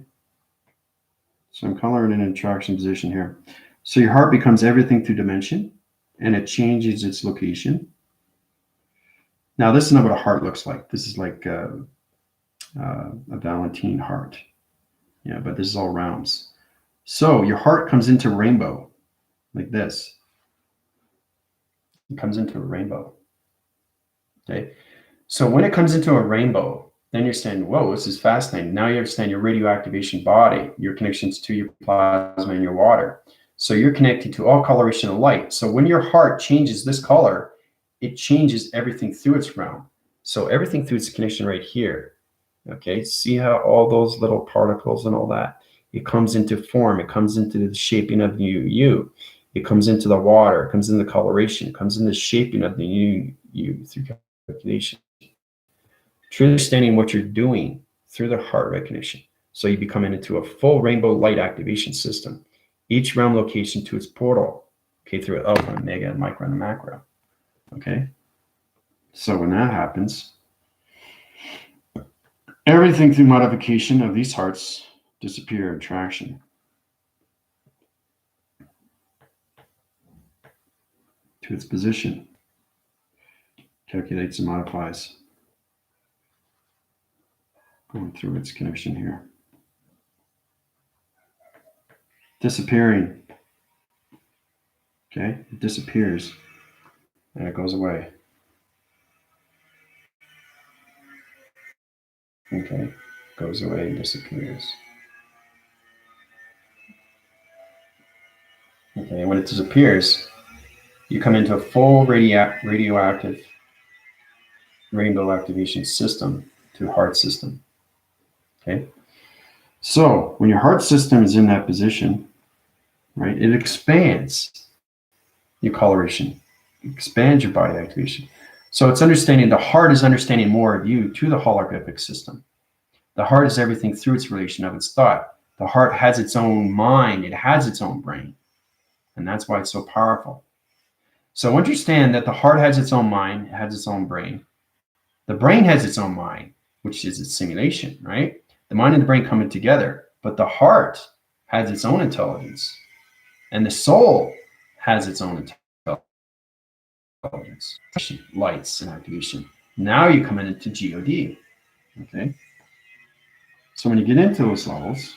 S1: So I'm coloring in an attraction position here. So your heart becomes everything through dimension, and it changes its location. Now, this is not what a heart looks like. This is like a Valentine heart. Yeah, but this is all rounds. So your heart comes into rainbow, like this. It comes into a rainbow, okay? So when it comes into a rainbow, then you're saying, whoa, this is fascinating. Now you understand your radioactivation body, your connections to your plasma and your water. So you're connected to all coloration of light. So when your heart changes this color, it changes everything through its realm. So everything through its connection right here. Okay, see how all those little particles and all that, it comes into form, it comes into the shaping of you. It comes into the water, it comes into the coloration, it comes in the shaping of the you through calculation. Truly understanding what you're doing through the heart recognition. So you become into a full rainbow light activation system. Each realm location to its portal, okay, through alpha, omega, and micro, and macro. Okay. So when that happens, everything through modification of these hearts disappear in traction to its position, calculates and modifies, going through its connection here. Disappearing. Okay, it disappears and it goes away. Okay, goes away and disappears. Okay, when it disappears, you come into a full radioactive rainbow activation system to heart system. Okay, so when your heart system is in that position, right, it expands your coloration, expands your body activation. So it's understanding the heart is understanding more of you to the holographic system. The heart is everything through its relation of its thought. The heart has its own mind, it has its own brain. And that's why it's so powerful. So understand that the heart has its own mind, it has its own brain. The brain has its own mind, which is its simulation, right? The mind and the brain coming together, but the heart has its own intelligence. And the soul has its own intelligence. Lights and activation. Now you come into God, okay? So when you get into those levels,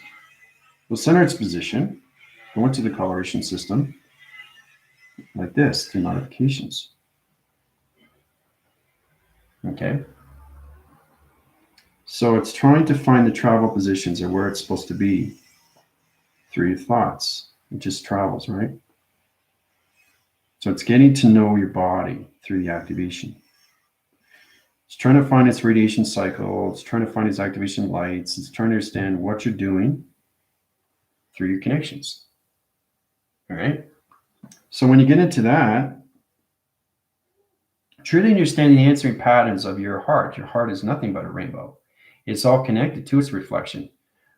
S1: we'll center its position, go into the coloration system, like this, through modifications. Okay. So it's trying to find the travel positions or where it's supposed to be through your thoughts. It just travels, right? So it's getting to know your body through the activation. It's trying to find its radiation cycle. It's trying to find its activation lights. It's trying to understand what you're doing through your connections. All right. So when you get into that, truly understanding the answering patterns of your heart is nothing but a rainbow. It's all connected to its reflection.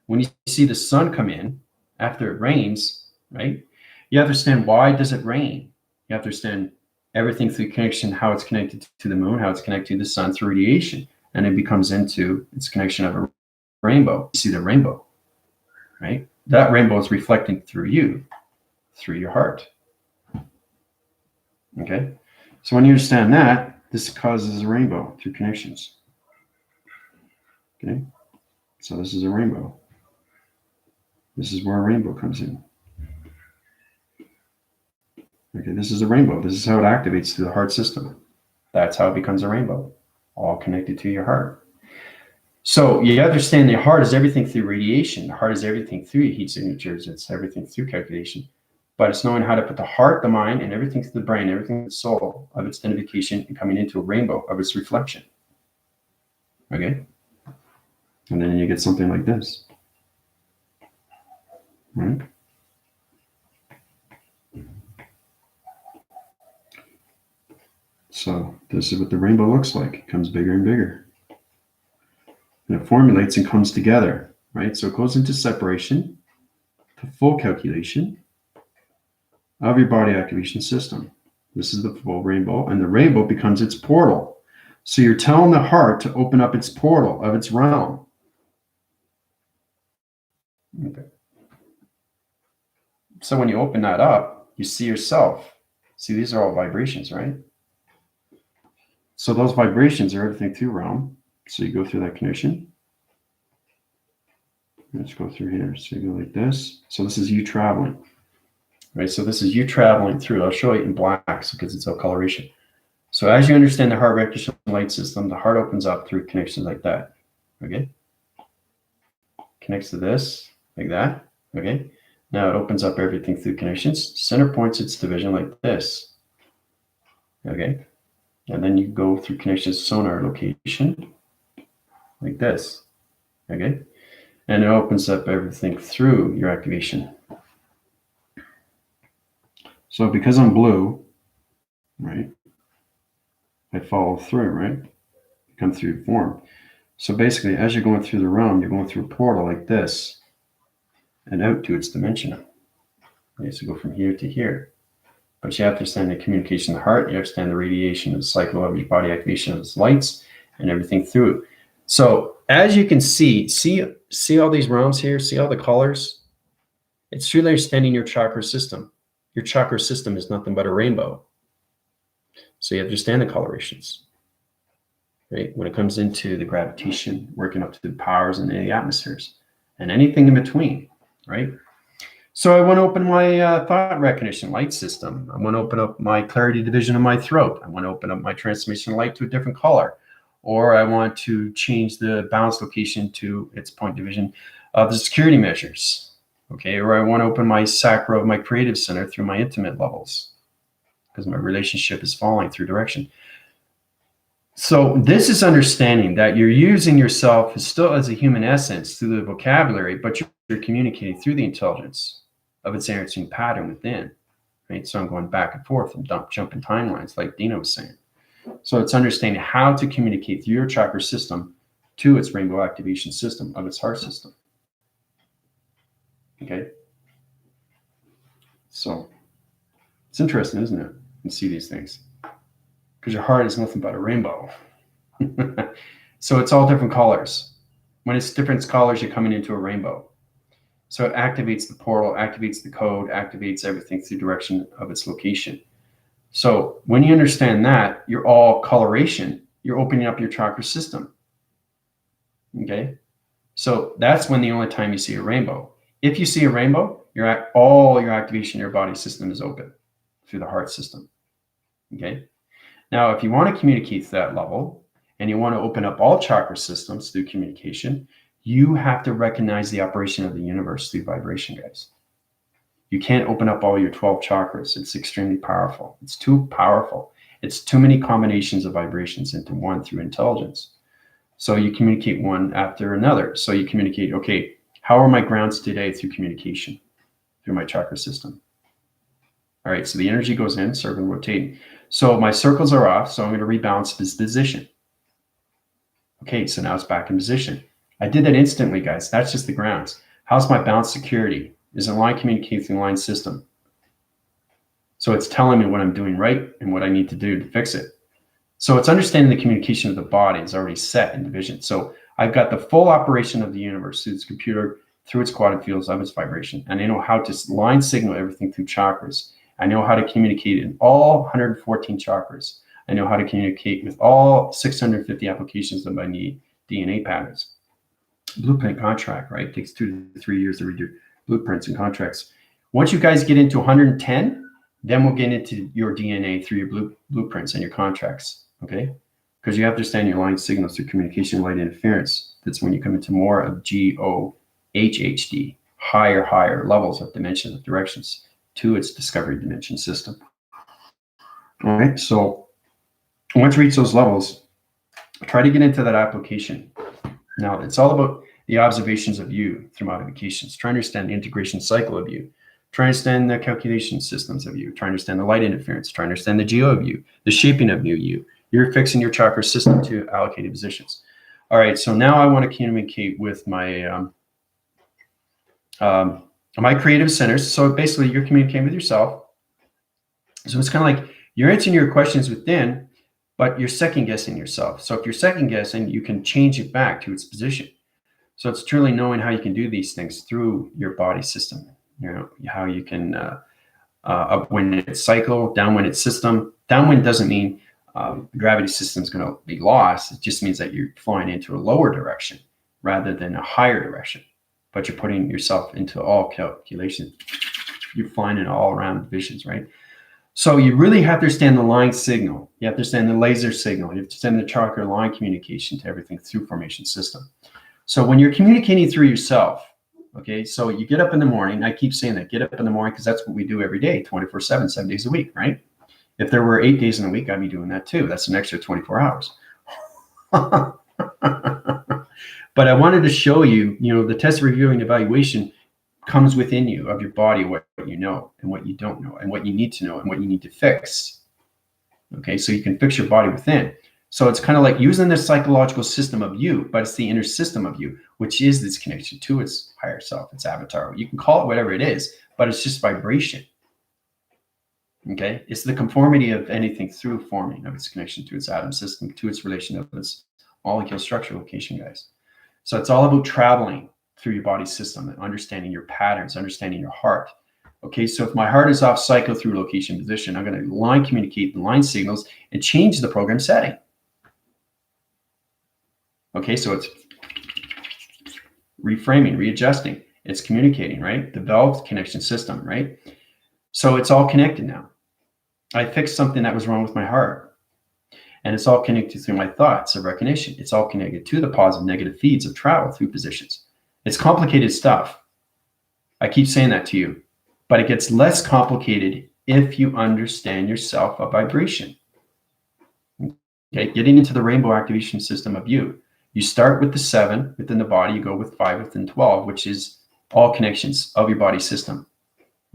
S1: When you see the sun come in after it rains, right, you understand why does it rain. You have to understand everything through connection, how it's connected to the moon, how it's connected to the sun through radiation, and it becomes into its connection of a rainbow. You see the rainbow, right? That rainbow is reflecting through you, through your heart. Okay? So when you understand that, this causes a rainbow through connections. Okay? So this is a rainbow. This is where a rainbow comes in. Okay, this is a rainbow. This is how it activates through the heart system. That's how it becomes a rainbow, all connected to your heart. So you understand the heart is everything through radiation. The heart is everything through heat signatures. It's everything through calculation. But it's knowing how to put the heart, the mind, and everything through the brain, everything through the soul of its identification and coming into a rainbow of its reflection. Okay? And then you get something like this. Right? So this is what the rainbow looks like. It comes bigger and bigger. And it formulates and comes together, right? So it goes into separation to full calculation of your body activation system. This is the full rainbow, and the rainbow becomes its portal. So you're telling the heart to open up its portal of its realm. Okay. So when you open that up, you see yourself. See, these are all vibrations, right? So those vibrations are everything through realm. So you go through that connection. Let's go through here. So you go like this. So this is you traveling. Right? So this is you traveling through. I'll show you in black because it's all coloration. So as you understand the heart recognition light system, the heart opens up through connections like that. Okay? Connects to this, like that. Okay? Now it opens up everything through connections. Center points its division like this. Okay? And then you go through connections sonar location like this. Okay? And it opens up everything through your activation. So because I'm blue, right, I follow through, right? Come through form. So basically, as you're going through the realm, you're going through a portal like this and out to its dimension. Okay, so go from here to here. But you have to understand the communication of the heart. You understand the radiation of the cycle of your body activation of its lights and everything through it. So as you can see all these realms here, see all the colors? It's truly understanding your chakra system. Your chakra system is nothing but a rainbow. So you understand the colorations, right? When it comes into the gravitation, working up to the powers and the atmospheres and anything in between, right? So I want to open my thought recognition light system. I want to open up my clarity division of my throat. I want to open up my transformation light to a different color. Or I want to change the balance location to its point division of the security measures. Okay, or I want to open my sacral of my creative center through my intimate levels because my relationship is falling through direction. So this is understanding that you're using yourself still as a human essence through the vocabulary, but you're communicating through the intelligence of its answering pattern within, right? So I'm going back and forth and jumping timelines like Dina was saying. So it's understanding how to communicate through your chakra system to its rainbow activation system of its heart system. Okay. So it's interesting, isn't it? You see these things because your heart is nothing but a rainbow. So it's all different colors. When it's different colors, you're coming into a rainbow. So it activates the portal, activates the code, activates everything through direction of its location. So when you understand that, you're all coloration, you're opening up your chakra system. Okay. So that's when the only time you see a rainbow. If you see a rainbow, all your activation in your body system is open through the heart system. Okay. Now, if you want to communicate to that level and you want to open up all chakra systems through communication, you have to recognize the operation of the universe through vibration, guys. You can't open up all your 12 chakras. It's extremely powerful. It's too powerful. It's too many combinations of vibrations into one through intelligence. So you communicate one after another. So you communicate, okay, how are my grounds today through communication, through my chakra system? All right, so the energy goes in, circling, rotating. So my circles are off, so I'm going to rebalance this position. Okay, so now it's back in position. I did that instantly, guys. That's just the grounds. How's my balance security? Is it line communicating line system? So it's telling me what I'm doing right and what I need to do to fix it. So it's understanding the communication of the body is already set in division. So I've got the full operation of the universe through its computer, through its quantum fields of its vibration. And I know how to line signal everything through chakras. I know how to communicate in all 114 chakras. I know how to communicate with all 650 applications of my DNA patterns. Blueprint contract, right? It takes 2 to 3 years to read your blueprints and contracts. Once you guys get into 110, then we'll get into your DNA through your blueprints and your contracts, okay? Because you have to understand your line signals through communication light interference. That's when you come into more of GOHHD, higher levels of dimensions of directions to its discovery dimension system. All right, so once you reach those levels, try to get into that application. Now, it's all about the observations of you through modifications. Try to understand the integration cycle of you. Try to understand the calculation systems of you. Try to understand the light interference. Try to understand the geo of you, the shaping of you. You're fixing your chakra system to allocated positions. All right, so now I want to communicate with my my creative centers. So basically, you're communicating with yourself. So it's kind of like You're answering your questions within, but you're second guessing yourself. So if you're second guessing, you can change it back to its position. So it's truly knowing how you can do these things through your body system. You know, how you can upwind its cycle, downwind its system. Downwind doesn't mean the gravity system is going to be lost. It just means that you're flying into a lower direction rather than a higher direction. But you're putting yourself into all calculations. You're flying in all around divisions, right? So you really have to understand the line signal. You have to understand the laser signal. You have to understand the chakra line communication to everything through formation system. So when you're communicating through yourself, okay, so you get up in the morning. I keep saying that, get up in the morning, because that's what we do every day, 24/7, 7 days a week, right? If there were 8 days in a week, I'd be doing that too. That's an extra 24 hours. But I wanted to show you, you know, the test reviewing evaluation comes within you of your body, what you know and what you don't know and what you need to know and what you need to fix. Okay, so you can fix your body within. So it's kind of like using the psychological system of you, but it's the inner system of you, which is this connection to its higher self, its avatar. You can call it whatever it is, but it's just vibration. Okay, it's the conformity of anything through forming of its connection to its atom system, to its relation of its molecule structure location, guys. So it's all about traveling through your body system and understanding your patterns, understanding your heart. Okay, so if my heart is off cycle through location position, I'm going to line communicate the line signals and change the program setting. Okay, so it's reframing, readjusting, it's communicating, right? The valve connection system, right? So it's all connected now. I fixed something that was wrong with my heart. And it's all connected through my thoughts of recognition. It's all connected to the positive, negative feeds of travel through positions. It's complicated stuff. I keep saying that to you, but it gets less complicated if you understand yourself a vibration. Okay, getting into the rainbow activation system of you. You start with the 7 within the body, you go with 5 within 12, which is all connections of your body system.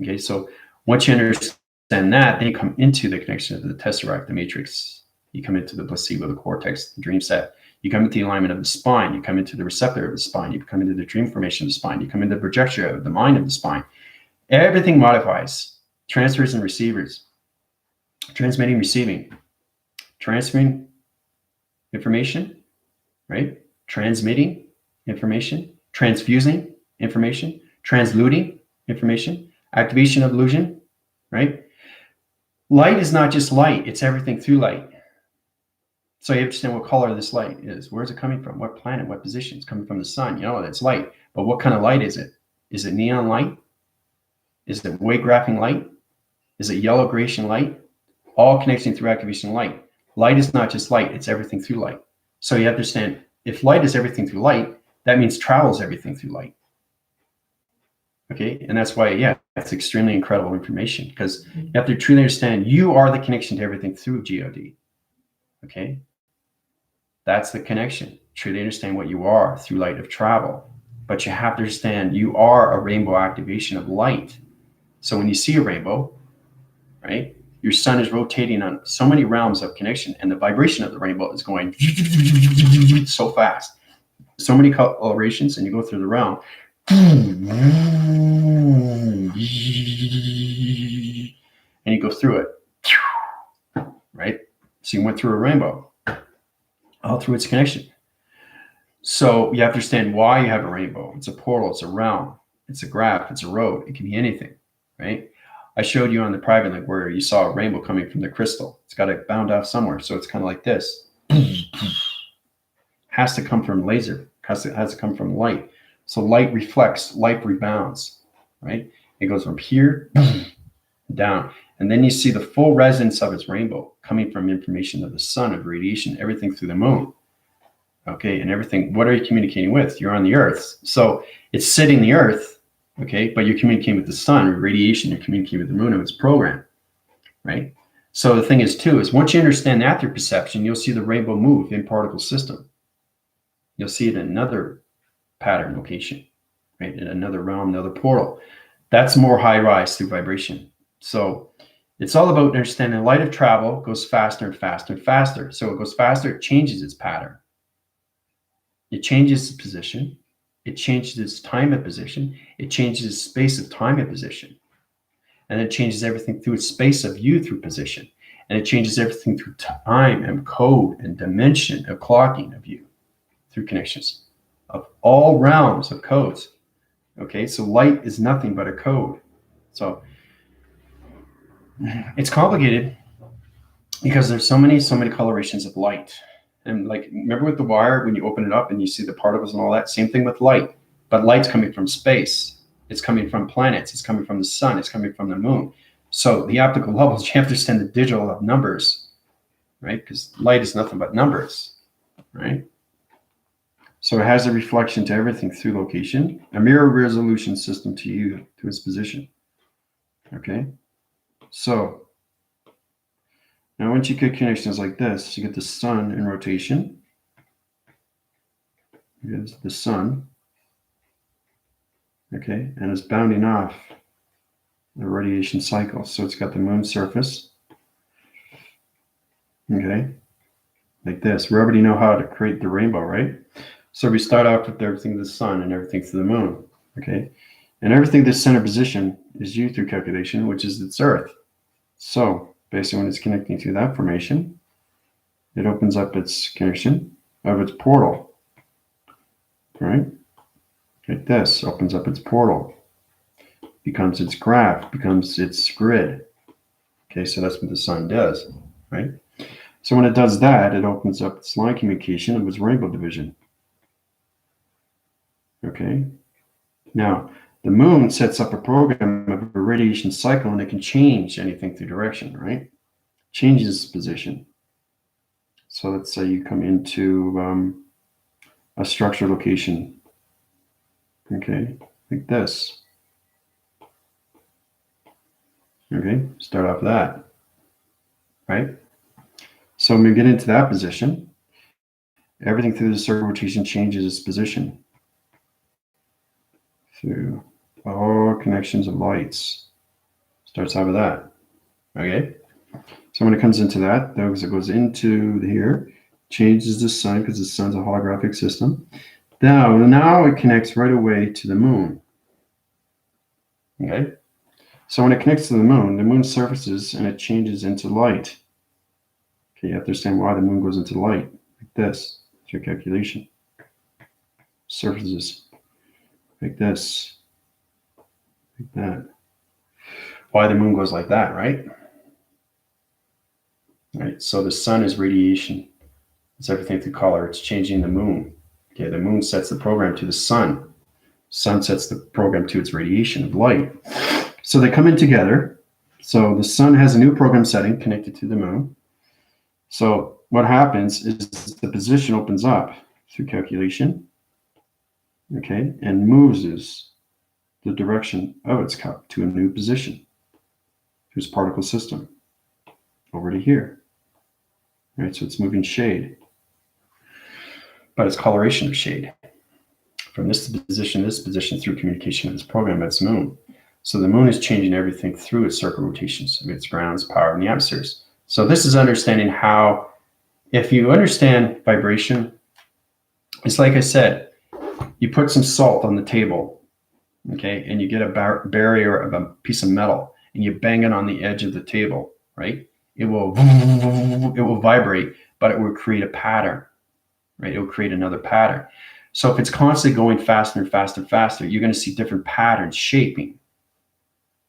S1: Okay, so once you understand that, then you come into the connection of the tesseract, the matrix. You come into the placebo, the cortex, the dream set. You come into the alignment of the spine. You come into the receptor of the spine. You come into the dream formation of the spine. You come into the projection of the mind of the spine. Everything modifies. Transfers and receivers. Transmitting, receiving. Transferring information, right? Transmitting information. Transfusing information. Transluting information. Activation of illusion, right? Light is not just light. It's everything through light. So you understand what color this light is. Where's it coming from? What planet? What position? It's coming from the sun. You know, that's light. But what kind of light is it? Is it neon light? Is it wave graphing light? Is it yellow Grecian light? All connecting through activation light. Light is not just light. It's everything through light. So you understand, if light is everything through light, that means travel is everything through light. Okay, and that's why, yeah, that's extremely incredible information, because you have to truly understand you are the connection to everything through GOD. Okay, that's the connection. Truly understand what you are through light of travel, but you have to understand you are a rainbow activation of light. So when you see a rainbow, right, your sun is rotating on so many realms of connection, and the vibration of the rainbow is going so fast, so many colorations, and you go through the realm. And you go through it, right? So you went through a rainbow, all through its connection. So you have to understand why you have a rainbow. It's a portal, it's a realm, it's a graph, it's a road, it can be anything, right? I showed you on the private link where you saw a rainbow coming from the crystal. It's got to bound off somewhere, so it's kind of like this. Has to come from laser, has to come from light. So light reflects, light rebounds, right? It goes from here down. And then you see the full resonance of its rainbow coming from information of the sun, of radiation, everything through the moon. Okay, and everything, what are you communicating with? You're on the earth. So it's sitting the earth, okay, but you're communicating with the sun, radiation, you're communicating with the moon of its program, right? So the thing is too, is once you understand that through perception, you'll see the rainbow move in particle system. You'll see it in another pattern location, right? In another realm, another portal. That's more high rise through vibration. So it's all about understanding the light of travel goes faster and faster and faster. So it goes faster, it changes its pattern. It changes its position. It changes its time and position. It changes its space of time and position. And it changes everything through its space of you through position. And it changes everything through time and code and dimension of clocking of you through connections of all realms of codes. Okay, so light is nothing but a code. So it's complicated because there's so many colorations of light. And like, remember with the wire, when you open it up and you see the particles and all that, same thing with light. But light's coming from space. It's coming from planets. It's coming from the sun. It's coming from the moon. So the optical levels, you have to understand the digital of numbers, right? Because light is nothing but numbers, right? So it has a reflection to everything through location, a mirror resolution system to you, to its position. Okay? So now once you get connections like this, you get the sun in rotation. Here's the sun. Okay, and it's bounding off the radiation cycle. So it's got the moon surface. Okay, like this. We already know how to create the rainbow, right? So we start off with everything to the sun and everything to the moon. Okay, and everything this center position is you through calculation, which is its Earth. So basically when it's connecting to that formation, it opens up its connection of its portal, right? Like this, opens up its portal, becomes its graph, becomes its grid. Okay, so that's what the sun does, right? So when it does that, it opens up its line communication of its rainbow division. Okay, now the moon sets up a program of a radiation cycle and it can change anything through direction, right? Changes position. So let's say you come into a structure location. Okay, like this. Okay, start off that, right? So when we get into that position, everything through the circle rotation changes its position through all connections of lights. Starts out with that, okay? So when it comes into that, it goes into here, changes the sun because the sun's a holographic system. Now it connects right away to the moon. Okay, so when it connects to the moon surfaces and it changes into light. Okay, you have to understand why the moon goes into light like this. It's your calculation. Surfaces like this, like that. Why the moon goes like that, right? Right. So the sun is radiation. It's everything through color. It's changing the moon. Okay, the moon sets the program to the sun. Sun sets the program to its radiation of light. So they come in together. So the sun has a new program setting connected to the moon. So what happens is the position opens up through calculation, okay, and moves the direction of its cup to a new position through its particle system over to here. Right, so it's moving shade. But it's coloration of shade from this position through communication of this program, its moon. So the moon is changing everything through its circle rotations of its grounds, power, and the atmospheres. So this is understanding how, if you understand vibration, it's like I said, you put some salt on the table, okay, and you get a barrier of a piece of metal, and you bang it on the edge of the table, right? It will vibrate, but it will create a pattern. Right, it will create another pattern. So if it's constantly going faster and faster and faster, you're going to see different patterns shaping.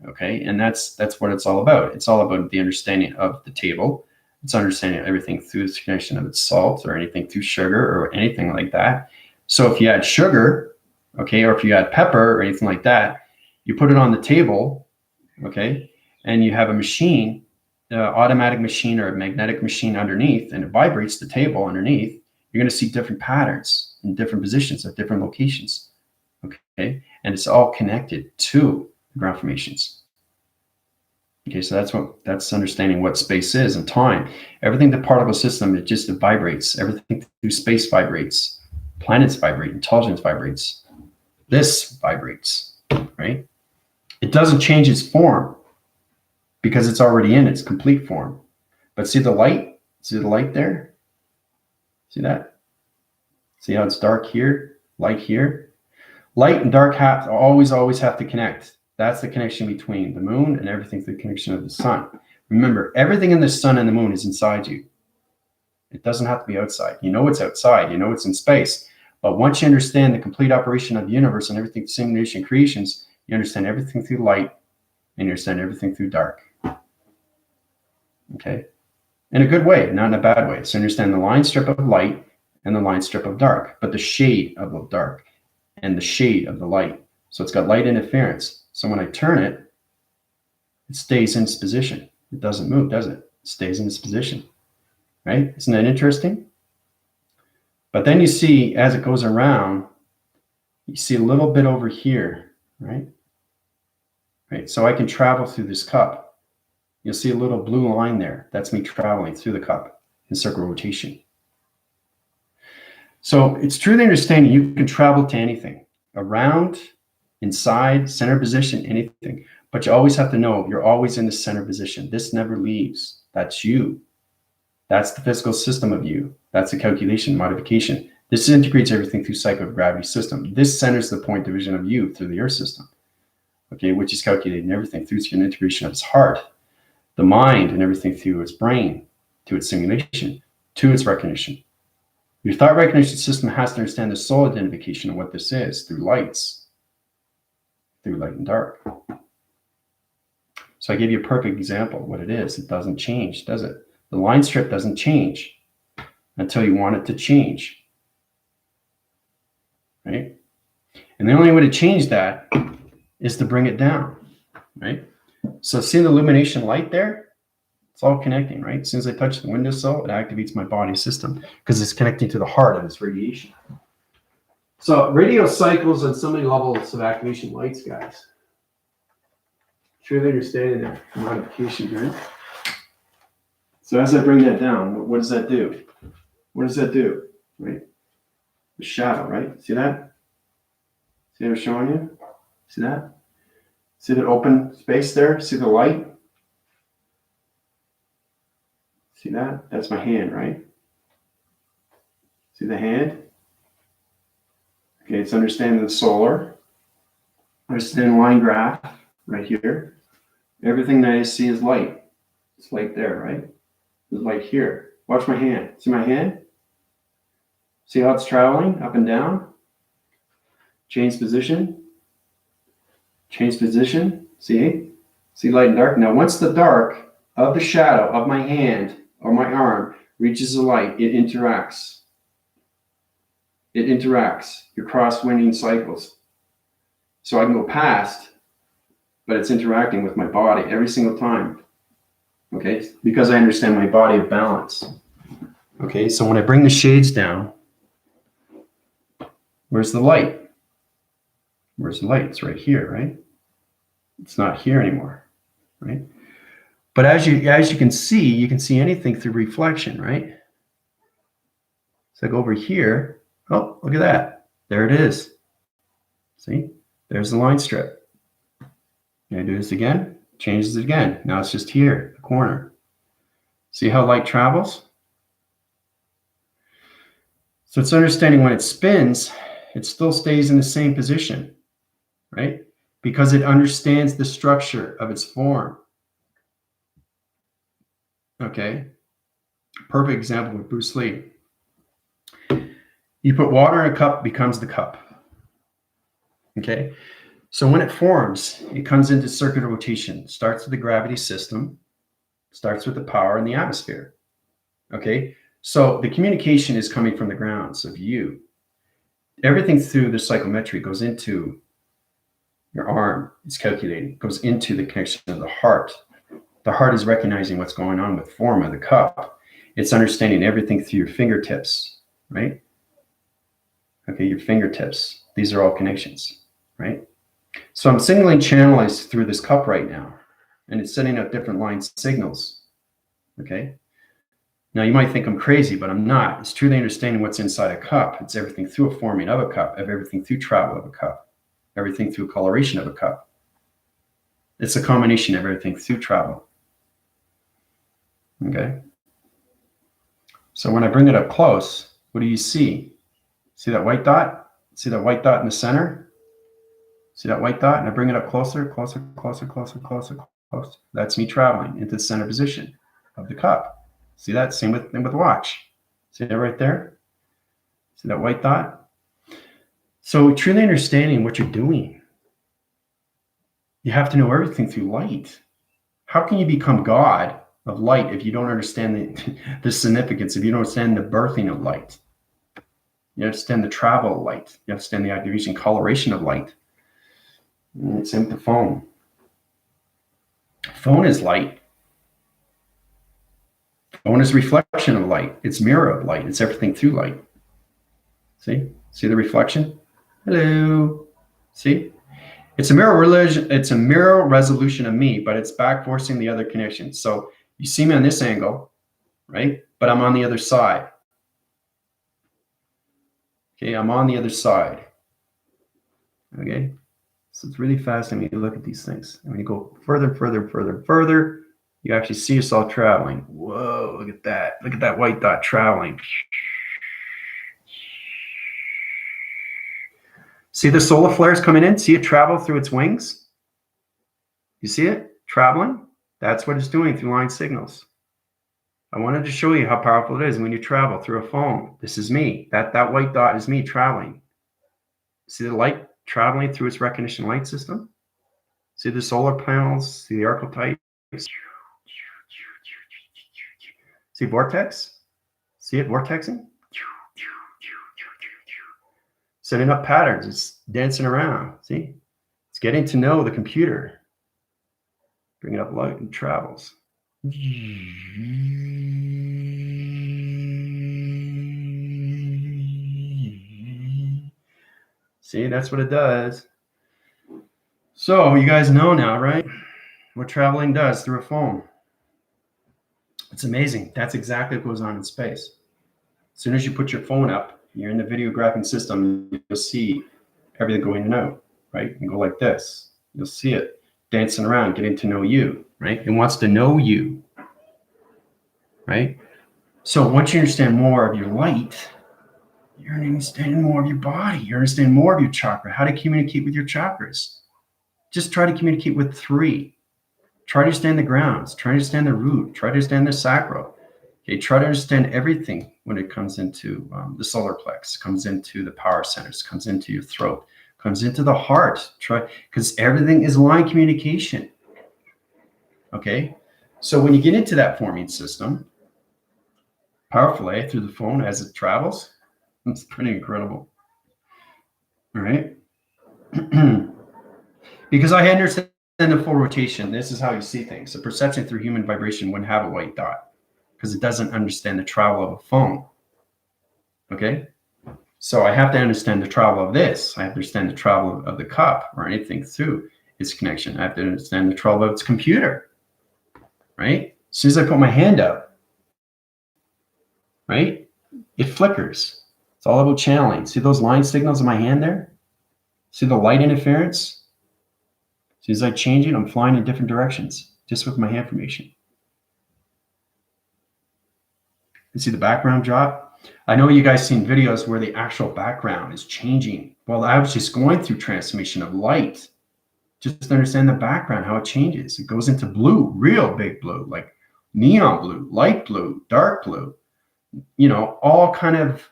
S1: Okay, and that's what it's all about. It's all about the understanding of the table. It's understanding everything through the connection of its salt or anything through sugar or anything like that. So if you add sugar, okay, or if you add pepper or anything like that, you put it on the table, okay, and you have a machine, automatic machine or a magnetic machine underneath, and it vibrates the table underneath. You're going to see different patterns in different positions at different locations, okay? And it's all connected to the ground formations. Okay, so that's understanding what space is and time. Everything, the particle system, it just vibrates. Everything through space vibrates. Planets vibrate, intelligence vibrates. This vibrates, right? It doesn't change its form because it's already in its complete form. But see the light? See the light there? See that? See how it's dark here, light here? Light and dark always have to connect. That's the connection between the moon and everything through the connection of the sun. Remember, everything in the sun and the moon is inside you. It doesn't have to be outside. You know it's outside. You know it's in space. But once you understand the complete operation of the universe and everything, simulation creations, you understand everything through light and you understand everything through dark. Okay? In a good way, not in a bad way. So understand the line strip of light and the line strip of dark, but the shade of the dark and the shade of the light. So it's got light interference. So when I turn it, it stays in its position. It doesn't move, does it? It stays in its position, right? Isn't that interesting? But then you see, as it goes around, you see a little bit over here, right? Right. So I can travel through this cup. You'll see a little blue line there. That's me traveling through the cup in circle rotation. So it's truly understanding you can travel to anything, around, inside, center position, anything. But you always have to know you're always in the center position. This never leaves. That's you. That's the physical system of you. That's the calculation, modification. This integrates everything through psychogravity system. This centers the point division of you through the earth system, okay, which is calculating everything through an integration of its heart, the mind, and everything through its brain, to its simulation, to its recognition. Your thought recognition system has to understand the soul identification of what this is through lights, through light and dark. So I gave you a perfect example of what it is. It doesn't change, does it? The line strip doesn't change until you want it to change, right? And the only way to change that is to bring it down, right? So see the illumination light there? It's all connecting, right? As soon as I touch the windowsill, it activates my body system because it's connecting to the heart of its radiation. So radio cycles on so many levels of activation lights, guys. Truly understanding that modification, right? So as I bring that down, what does that do? What does that do, right? The shadow, right? See that? See what I'm showing you? See that? See that open space there? See the light? See that? That's my hand, right? See the hand? Okay, it's understanding the solar. Understand line graph right here. Everything that I see is light. It's light there, right? There's light here. Watch my hand. See my hand? See how it's traveling up and down? Change position. Change position. See? See light and dark. Now, once the dark of the shadow of my hand or my arm reaches the light, it interacts. It interacts. Your cross-winning cycles. So I can go past, but it's interacting with my body every single time. Okay? Because I understand my body of balance. Okay? So when I bring the shades down, where's the light? Where's the light? It's right here, right? It's not here anymore, right? But as you can see anything through reflection, right? So I go over here. Oh, look at that. There it is. See? There's the line strip. Can I do this again? Changes it again. Now it's just here, the corner. See how light travels? So it's understanding when it spins, it still stays in the same position, right? Because it understands the structure of its form. Okay? Perfect example with Bruce Lee. You put water in a cup, becomes the cup. Okay? So when it forms, it comes into circular rotation. Starts with the gravity system, starts with the power in the atmosphere. Okay? So the communication is coming from the grounds of you. Everything through the psychometry goes into your arm. It's calculating. It goes into the connection of the heart. The heart is recognizing what's going on with form of the cup. It's understanding everything through your fingertips, right? Okay, your fingertips. These are all connections, right? So I'm signaling channels through this cup right now, and it's sending out different line signals, okay? Now you might think I'm crazy, but I'm not. It's truly understanding what's inside a cup. It's everything through a forming of a cup, of everything through travel of a cup, everything through coloration of a cup. It's a combination of everything through travel. Okay? So when I bring it up close, what do you see? See that white dot? See that white dot in the center? See that white dot? And I bring it up closer, closer, closer, closer, closer, That's me traveling into the center position of the cup. See that? Same with watch. See that right there? See that white dot? So truly understanding what you're doing, you have to know everything through light. How can you become God of light if you don't understand the significance, if you don't understand the birthing of light? You understand the travel of light. You understand the activation, coloration of light. Same with the phone. Phone is light. Phone is reflection of light. It's mirror of light. It's everything through light. See the reflection? Hello. See? It's a mirror resolution of me, but it's back forcing the other connection. So you see me on this angle, right? But I'm on the other side. Okay, I'm on the other side. Okay, so it's really fascinating when you look at these things. And when you go further, you actually see us all traveling. Whoa, look at that. Look at that white dot traveling. See the solar flares coming in? See it travel through its wings? You see it traveling? That's what it's doing through line signals. I wanted to show you how powerful it is when you travel through a phone. This is me. That white dot is me traveling. See the light traveling through its recognition light system? See the solar panels? See the archetypes? See vortex? See it vortexing? Setting up patterns. It's dancing around. See? It's getting to know the computer. Bringing up light and travels. See, that's what it does. So you guys know now, right? What traveling does through a phone. It's amazing. That's exactly what goes on in space. As soon as you put your phone up, you're in the videographing system, you'll see everything going in and out, right? You go like this. You'll see it dancing around, getting to know you, right? It wants to know you, right? So once you understand more of your light, you're understanding more of your body. You're understanding more of your chakra, how to communicate with your chakras. Just try to communicate with 3. Try to understand the grounds. Try to understand the root. Try to understand the sacral. Okay, try to understand everything when it comes into the solar plex, comes into the power centers, comes into your throat, comes into the heart. Try, because everything is line communication. Okay, so when you get into that forming system, powerfully through the phone as it travels, it's pretty incredible. All right. Because I understand the full rotation. This is how you see things. The perception through human vibration wouldn't have a white dot because it doesn't understand the travel of a phone. Okay. So I have to understand the travel of this. I have to understand the travel of the cup or anything through its connection. I have to understand the travel of its computer. Right. As soon as I put my hand up, right, it flickers. It's all about channeling. See those line signals in my hand there? See the light interference? As soon as I change it, I'm flying in different directions just with my hand formation. You see the background drop? I know you guys seen videos where the actual background is changing. Well, I was just going through transformation of light. Just to understand the background, how it changes. It goes into blue, real big blue, like neon blue, light blue, dark blue. You know, all kind of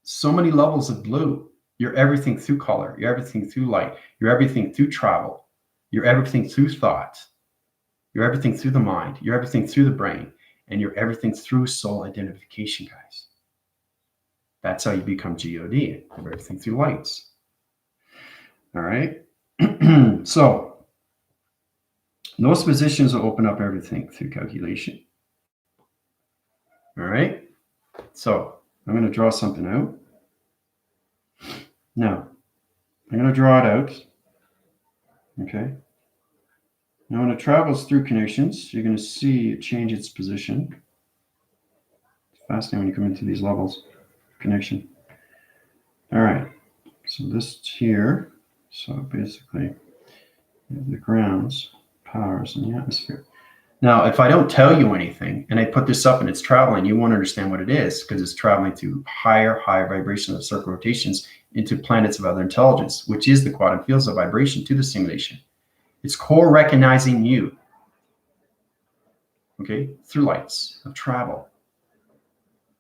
S1: so many levels of blue. You're everything through color. You're everything through light. You're everything through travel. You're everything through thought. You're everything through the mind. You're everything through the brain. And you're everything through soul identification, guys. That's how you become God. You're everything through lights. All right. So those positions will open up everything through calculation. All right. So I'm going to draw something out. Now, I'm going to draw it out. Okay. Now, when it travels through connections, you're going to see it change its position. It's fascinating when you come into these levels of connection. All right. So this here. So basically, the grounds, powers, and the atmosphere. Now, if I don't tell you anything and I put this up and it's traveling, you won't understand what it is because it's traveling through higher vibrational circle rotations into planets of other intelligence, which is the quantum fields of vibration to the simulation. It's core recognizing you. okay, through lights of travel.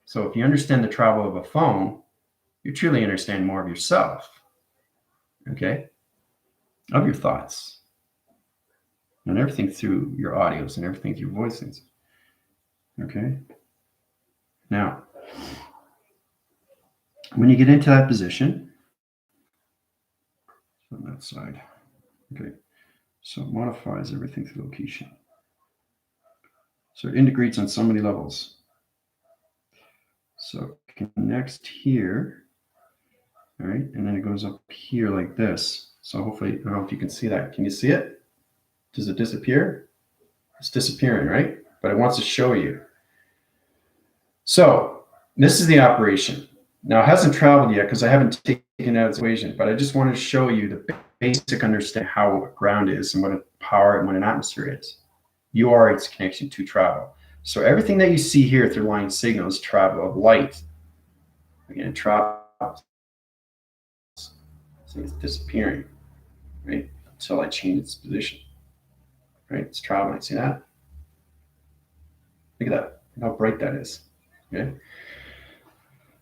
S1: So if you understand the travel of a phone, you truly understand more of yourself, okay, of your thoughts, and everything through your audios and everything through your voicings, okay? Now, when you get into that position, on that side, okay, so it modifies everything through location. So it integrates on so many levels. So it connects here, all right, and then it goes up here like this. So hopefully, I don't know if you can see that. Can you see it? Does it disappear? It's disappearing, right? But it wants to show you. So this is the operation. Now it hasn't traveled yet because I haven't taken out its equation, but I just want to show you the basic understanding how ground is and what a power and what an atmosphere is. You are its connection to travel. So everything that you see here through line signals, travel of light. Again, it travels. So it's disappearing, right? Until I change its position. Right? It's traveling. See that? Look at that. Look how bright that is. Okay.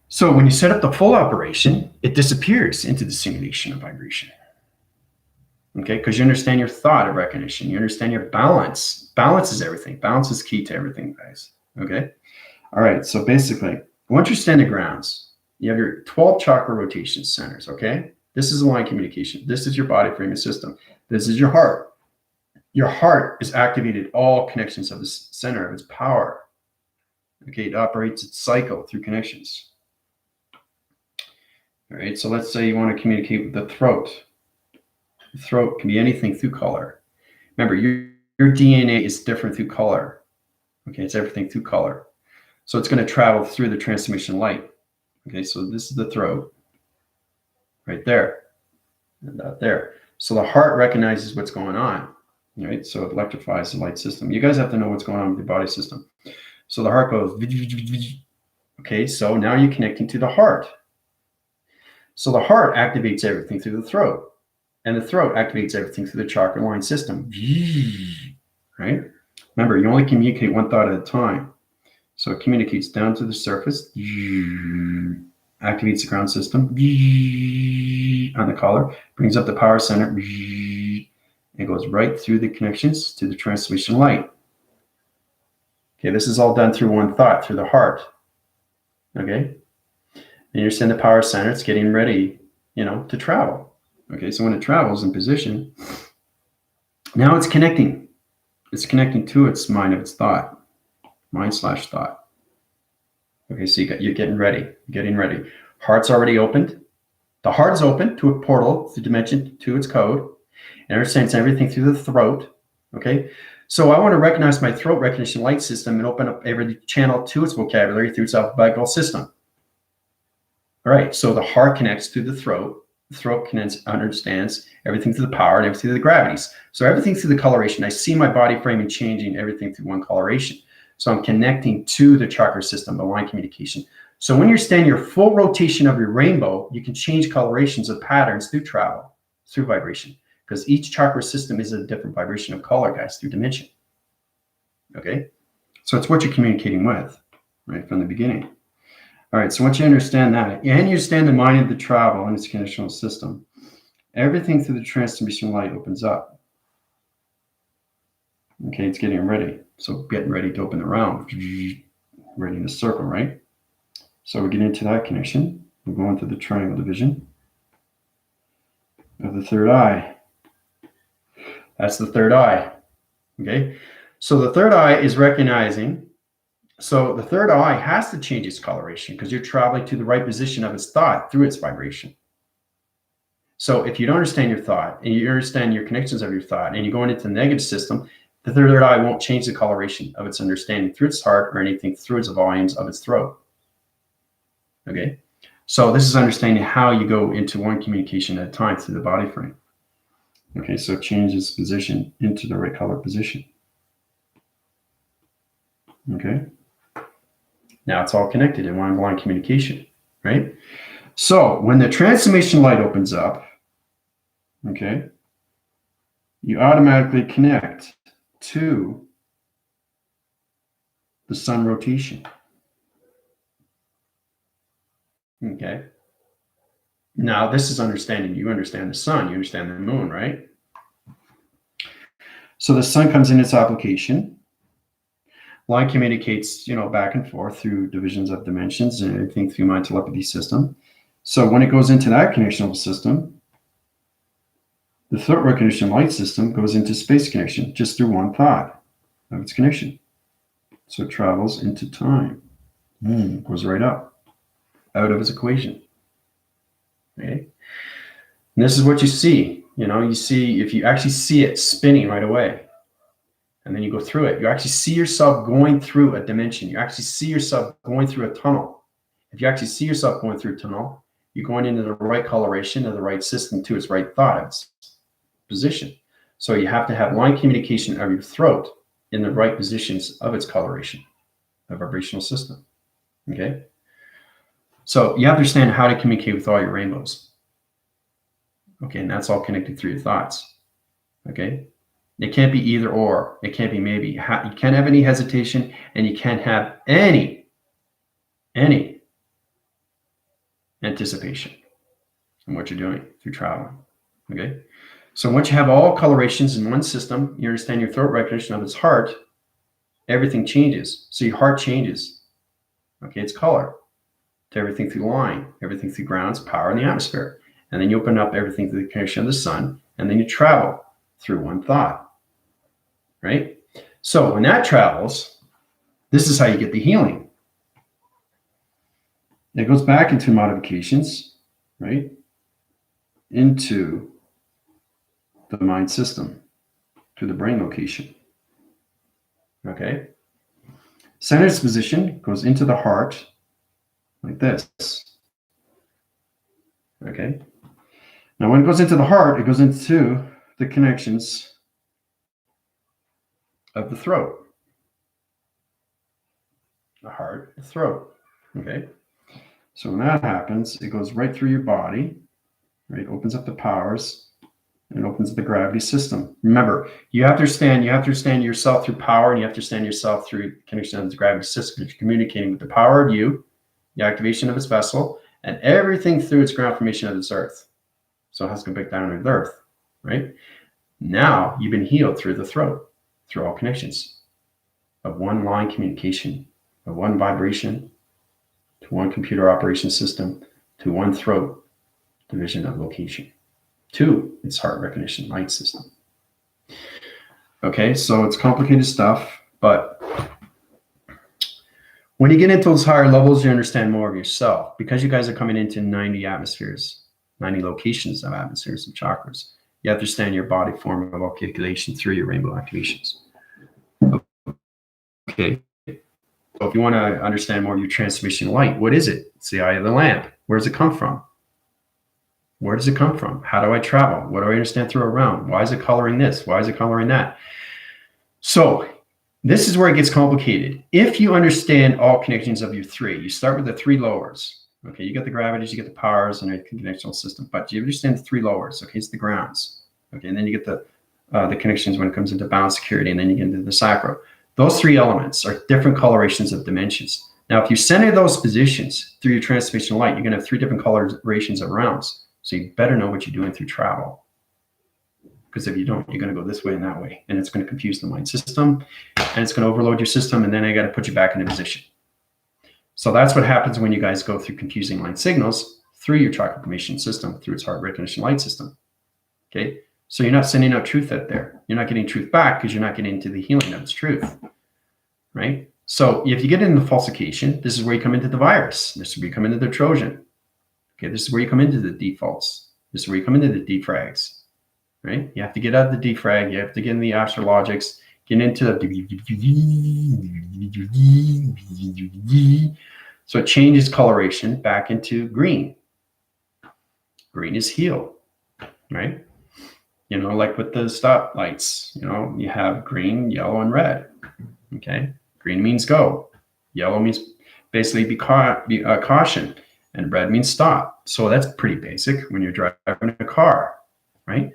S1: So when you set up the full operation, it disappears into the simulation of vibration. Okay, because you understand your thought of recognition. You understand your balance. Balance is everything. Balance is key to everything, guys. Okay. All right. So basically, once you stand the grounds, you have your 12 chakra rotation centers. Okay. This is line communication. This is your body framing system. This is your heart. Your heart is activated all connections of the center of its power. Okay. It operates its cycle through connections. All right. So let's say you want to communicate with the throat. The throat can be anything through color. Remember, your DNA is different through color. Okay, it's everything through color. So it's going to travel through the transmission light. Okay, so this is the throat right there and that there. So the heart recognizes what's going on, right? So it electrifies the light system. You guys have to know what's going on with your body system. So the heart goes, okay, so now you're connecting to the heart. So the heart activates everything through the throat. And the throat activates everything through the chakra line system, right? Remember, you only communicate one thought at a time. So it communicates down to the surface, activates the ground system on the collar, brings up the power center, and goes right through the connections to the transmission light. Okay, this is all done through one thought, through the heart. Okay? And you understand the power center, it's getting ready, to travel. Okay, so when it travels in position, now it's connecting. It's connecting to its mind of its thought, mind/thought. Okay, so you're getting ready. Heart's already opened. The heart is open to a portal, the dimension, to its code. And it understands everything through the throat. Okay, so I want to recognize my throat recognition light system and open up every channel to its vocabulary through its alphabetical system. All right, so the heart connects to the throat. The throat understands everything through the power and everything through the gravities. So everything through the coloration. I see my body framing changing everything through one coloration. So I'm connecting to the chakra system, the line communication. So when you're standing your full rotation of your rainbow, you can change colorations of patterns through travel, through vibration, because each chakra system is a different vibration of color, guys, through dimension. Okay? So it's what you're communicating with, right, from the beginning. All right, so once you understand that, and you understand the mind of the travel and its conditional system, everything through the transmission light opens up. Okay, it's getting ready. So getting ready to open the round, ready in a circle, right? So we get into that connection. We're going through the triangle division of the third eye. That's the third eye. Okay, so the third eye is recognizing. So the third eye has to change its coloration because you're traveling to the right position of its thought through its vibration. So if you don't understand your thought and you understand your connections of your thought and you're going into the negative system, the third eye won't change the coloration of its understanding through its heart or anything through its volumes of its throat. Okay. So this is understanding how you go into one communication at a time through the body frame. Okay. So it changes position into the right color position. Okay. Now it's all connected in one-blind communication, right? So when the transmission light opens up, okay, you automatically connect to the sun rotation. Okay. Now, this is understanding. You understand the sun, you understand the moon, right? So the sun comes in its application. Line communicates, back and forth through divisions of dimensions and everything through my telepathy system. So when it goes into that connection system, the thought recognition light system goes into space connection just through one thought of its connection. So it travels into time. Goes right up, out of its equation. Okay. And this is what you see. You see, if you actually see it spinning right away, and then you go through it, you actually see yourself going through a dimension. You actually see yourself going through a tunnel. If you actually see yourself going through a tunnel, you're going into the right coloration of the right system to its right thought, its position. So you have to have line communication of your throat in the right positions of its coloration, a vibrational system. Okay. So you understand how to communicate with all your rainbows. Okay, and that's all connected through your thoughts. Okay. It can't be either or. It can't be maybe. You can't have any hesitation, and you can't have any anticipation in what you're doing through traveling. Okay. So once you have all colorations in one system, you understand your throat recognition of its heart, everything changes. So your heart changes. Okay, it's color to everything through line, everything through grounds, power, and the atmosphere. And then you open up everything through the connection of the sun, and then you travel through one thought. Right? So when that travels, this is how you get the healing. It goes back into modifications, right? Into the mind system, to the brain location. Okay? Center's position goes into the heart like this. Okay? Now when it goes into the heart, it goes into the connections of the throat. The heart, the throat. Okay? So when that happens, it goes right through your body, right? Opens up the powers and opens the gravity system. Remember, you have to understand yourself through power, and you have to understand yourself through connection of the gravity system. You're communicating with the power of you, the activation of its vessel, and everything through its ground formation of this earth. So it has to go back down to the earth, right? Now you've been healed through the throat, through all connections of one line communication, of one vibration, to one computer operation system, to one throat division of location, to its heart recognition light system. Okay, so it's complicated stuff, but when you get into those higher levels, you understand more of yourself, because you guys are coming into 90 atmospheres, 90 locations of atmospheres and chakras. You understand your body form of articulation through your rainbow activations. Okay. So if you want to understand more of your transmission light, what is it? It's the eye of the lamp. Where does it come from? Where does it come from? How do I travel? What do I understand through a realm? Why is it coloring this? Why is it coloring that? So this is where it gets complicated. If you understand all connections of your three, you start with the three lowers. Okay, you get the gravities, you get the powers, and a connectional system. But you understand the three lowers. Okay, it's the grounds. Okay, and then you get the connections when it comes into balance, security, and then you get into the sacral. Those three elements are different colorations of dimensions. Now, if you center those positions through your transformation light, you're going to have three different colorations of realms. So you better know what you're doing through travel. Because if you don't, you're going to go this way and that way. And it's going to confuse the mind system. And it's going to overload your system. And then I got to put you back into position. So that's what happens when you guys go through confusing line signals through your chakra formation system, through its heart recognition light system. Okay? So you're not sending out truth out there. You're not getting truth back because you're not getting into the healing of its truth. Right? So if you get into falsification, this is where you come into the virus. This is where you come into the Trojan. Okay, this is where you come into the defaults. This is where you come into the defrags. Right? You have to get out of the defrag. You have to get in the astrologics. Get into the... So it changes coloration back into green. Green is heal. Right? You know, like with the stoplights, you know, you have green, yellow, and red. Okay? Green means go. Yellow means basically be caution. And red means stop. So that's pretty basic when you're driving a car, right?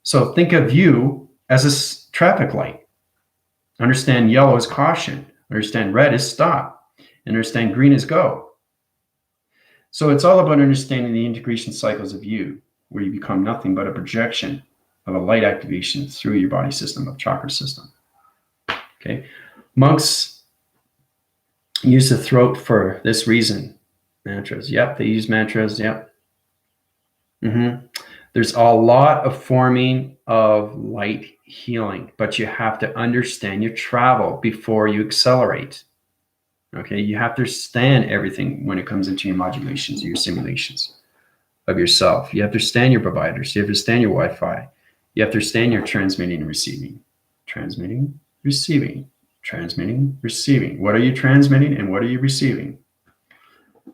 S1: So think of you as a traffic light. Understand yellow is caution. Understand red is stop. Understand green is go. So it's all about understanding the integration cycles of you, where you become nothing but a projection of a light activation through your body system of chakra system. Okay. Monks use the throat for this reason. Mantras. Yep. They use mantras. Yep. There's a lot of forming of light healing, but you have to understand your travel before you accelerate. Okay. You have to understand everything when it comes into your modulations, your simulations of yourself. You have to understand your providers. You have to understand your Wi-Fi. You have to understand your transmitting and receiving. Transmitting, receiving, transmitting, receiving. What are you transmitting and what are you receiving?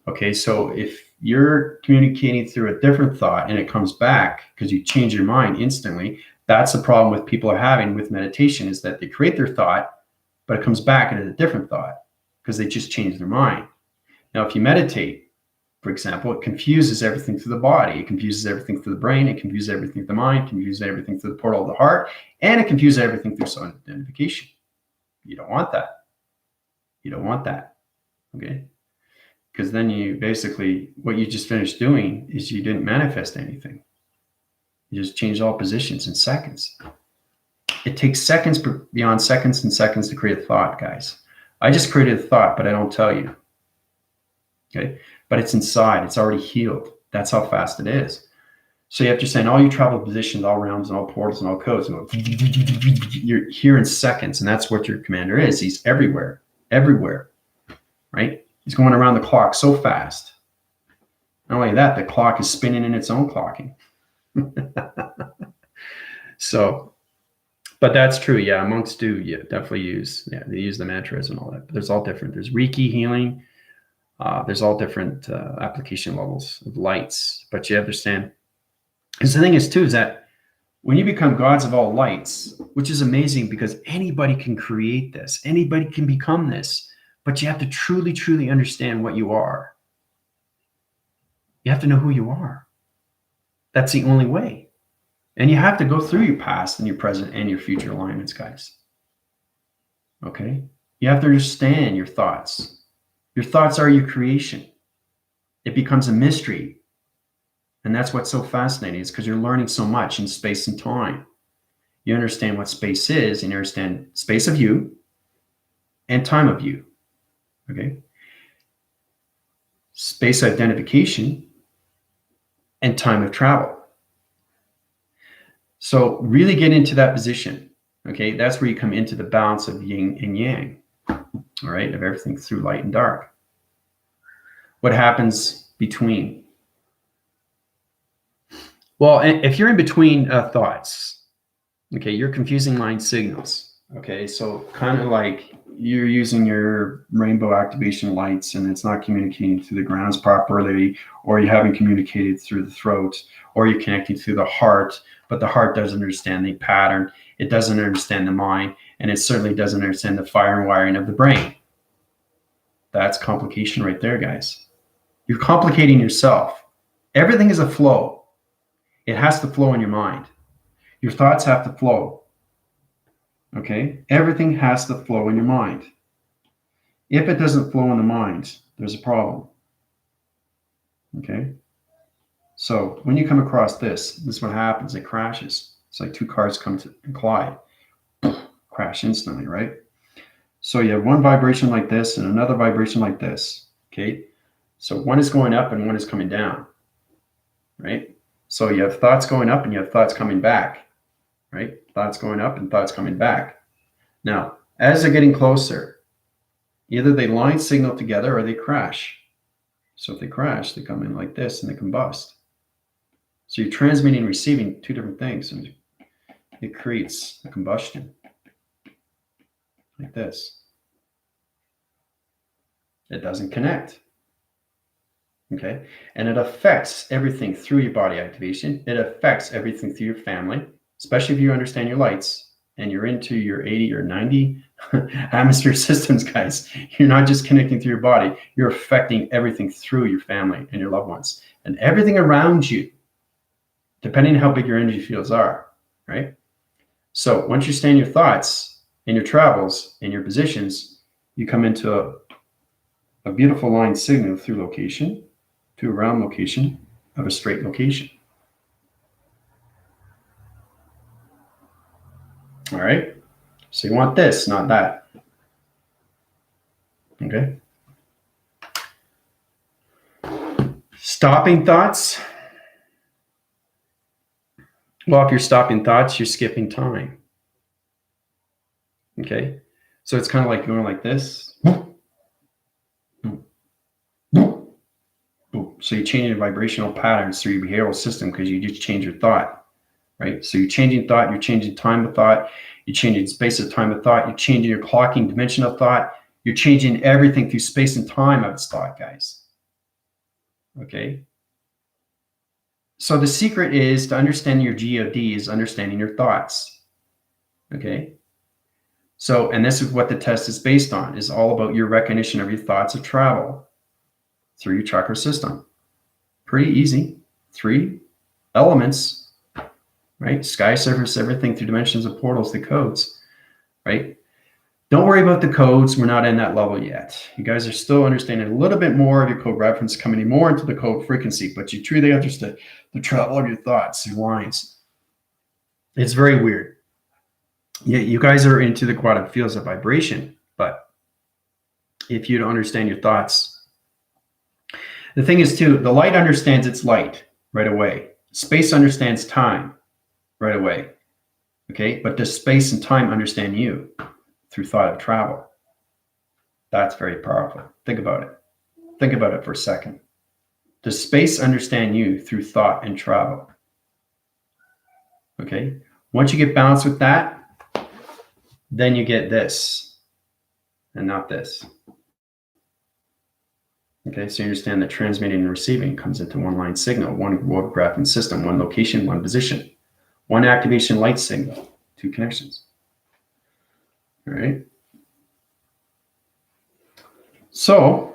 S1: Okay, so if you're communicating through a different thought and it comes back because you change your mind instantly, that's the problem with people are having with meditation, is that they create their thought, but it comes back into a different thought because they just changed their mind. Now, if you meditate, for example, it confuses everything through the body. It confuses everything through the brain. It confuses everything through the mind. It confuses everything through the portal of the heart. And it confuses everything through self-identification. You don't want that. You don't want that. Okay? Because then you basically, what you just finished doing is you didn't manifest anything. You just changed all positions in seconds. It takes seconds, beyond seconds and seconds, to create a thought, guys. I just created a thought, but I don't tell you. Okay? But it's inside. It's already healed. That's how fast it is. So you have to understand all your travel positions, all realms, and all portals, and all codes. And you're here in seconds, and that's what your commander is. He's everywhere, everywhere, right? He's going around the clock so fast. Not only that, the clock is spinning in its own clocking. So, but that's true. Yeah, monks do. Yeah, definitely use. Yeah, they use the mantras and all that. But there's all different. There's Reiki healing. There's all different application levels of lights, but you understand. Because the thing is too, is that when you become gods of all lights, which is amazing because anybody can create this, anybody can become this, but you have to truly, truly understand what you are. You have to know who you are. That's the only way. And you have to go through your past and your present and your future alignments, guys. Okay? You have to understand your thoughts. Your thoughts are your creation. It becomes a mystery. And that's what's so fascinating, is because you're learning so much in space and time. You understand what space is, and you understand space of you and time of you. Okay? Space identification and time of travel. So really get into that position. Okay? That's where you come into the balance of yin and yang. All right, of everything through light and dark. What happens between? Well, if you're in between thoughts, okay, you're confusing line signals. Okay, so kind of like you're using your rainbow activation lights and it's not communicating through the grounds properly, or you haven't communicated through the throat, or you're connecting through the heart, but the heart doesn't understand the pattern. It doesn't understand the mind. And it certainly doesn't understand the fire and wiring of the brain. That's complication right there, guys. You're complicating yourself. Everything is a flow. It has to flow in your mind. Your thoughts have to flow. Okay? Everything has to flow in your mind. If it doesn't flow in the mind, there's a problem. Okay? So when you come across this is what happens. It crashes. It's like two cars come to collide. Crash instantly, right? So you have one vibration like this and another vibration like this. Okay? So one is going up and one is coming down, right? So you have thoughts going up and you have thoughts coming back, right? Thoughts going up and thoughts coming back. Now, as they're getting closer, either they line signal together or they crash. So if they crash, they come in like this and they combust. So you're transmitting and receiving two different things, and it creates a combustion like this. It doesn't connect. Okay, and it affects everything through your body activation. It affects everything through your family, especially if you understand your lights and you're into your 80 or 90 atmosphere systems, guys. You're not just connecting through your body, you're affecting everything through your family and your loved ones and everything around you, depending on how big your energy fields are, right? So once you understand your thoughts and your travels and your positions, you come into a beautiful line signal through location to a round location of a straight location. All right. So you want this, not that. Okay. Stopping thoughts. Well, if you're stopping thoughts, you're skipping time. Okay. So it's kind of like going like this. So you change your vibrational patterns through your behavioral system because you just change your thought, right? So you're changing thought, you're changing time of thought, you're changing space of time of thought, you're changing your clocking dimension of thought, you're changing everything through space and time of its thought, guys. Okay. So the secret is to understand your GOD is understanding your thoughts. Okay. So, and this is what the test is based on, is all about your recognition of your thoughts of travel through your chakra system. Pretty easy. 3 elements, right? Sky, surface, everything through dimensions of portals, the codes, right? Don't worry about the codes. We're not in that level yet. You guys are still understanding a little bit more of your code reference, coming more into the code frequency, but you truly understand the travel of your thoughts, your lines. It's very weird. Yeah, you guys are into the quantum fields of vibration, but if you don't understand your thoughts, the thing is too, the light understands its light right away. Space understands time right away. Okay, but does space and time understand you through thought of travel? That's very powerful. Think about it. Think about it for a second. Does space understand you through thought and travel? Okay, once you get balanced with that, then you get this and not this. Okay, so you understand that transmitting and receiving comes into one line signal, one world graphing system, one location, one position, one activation light signal, 2 connections. All right. So,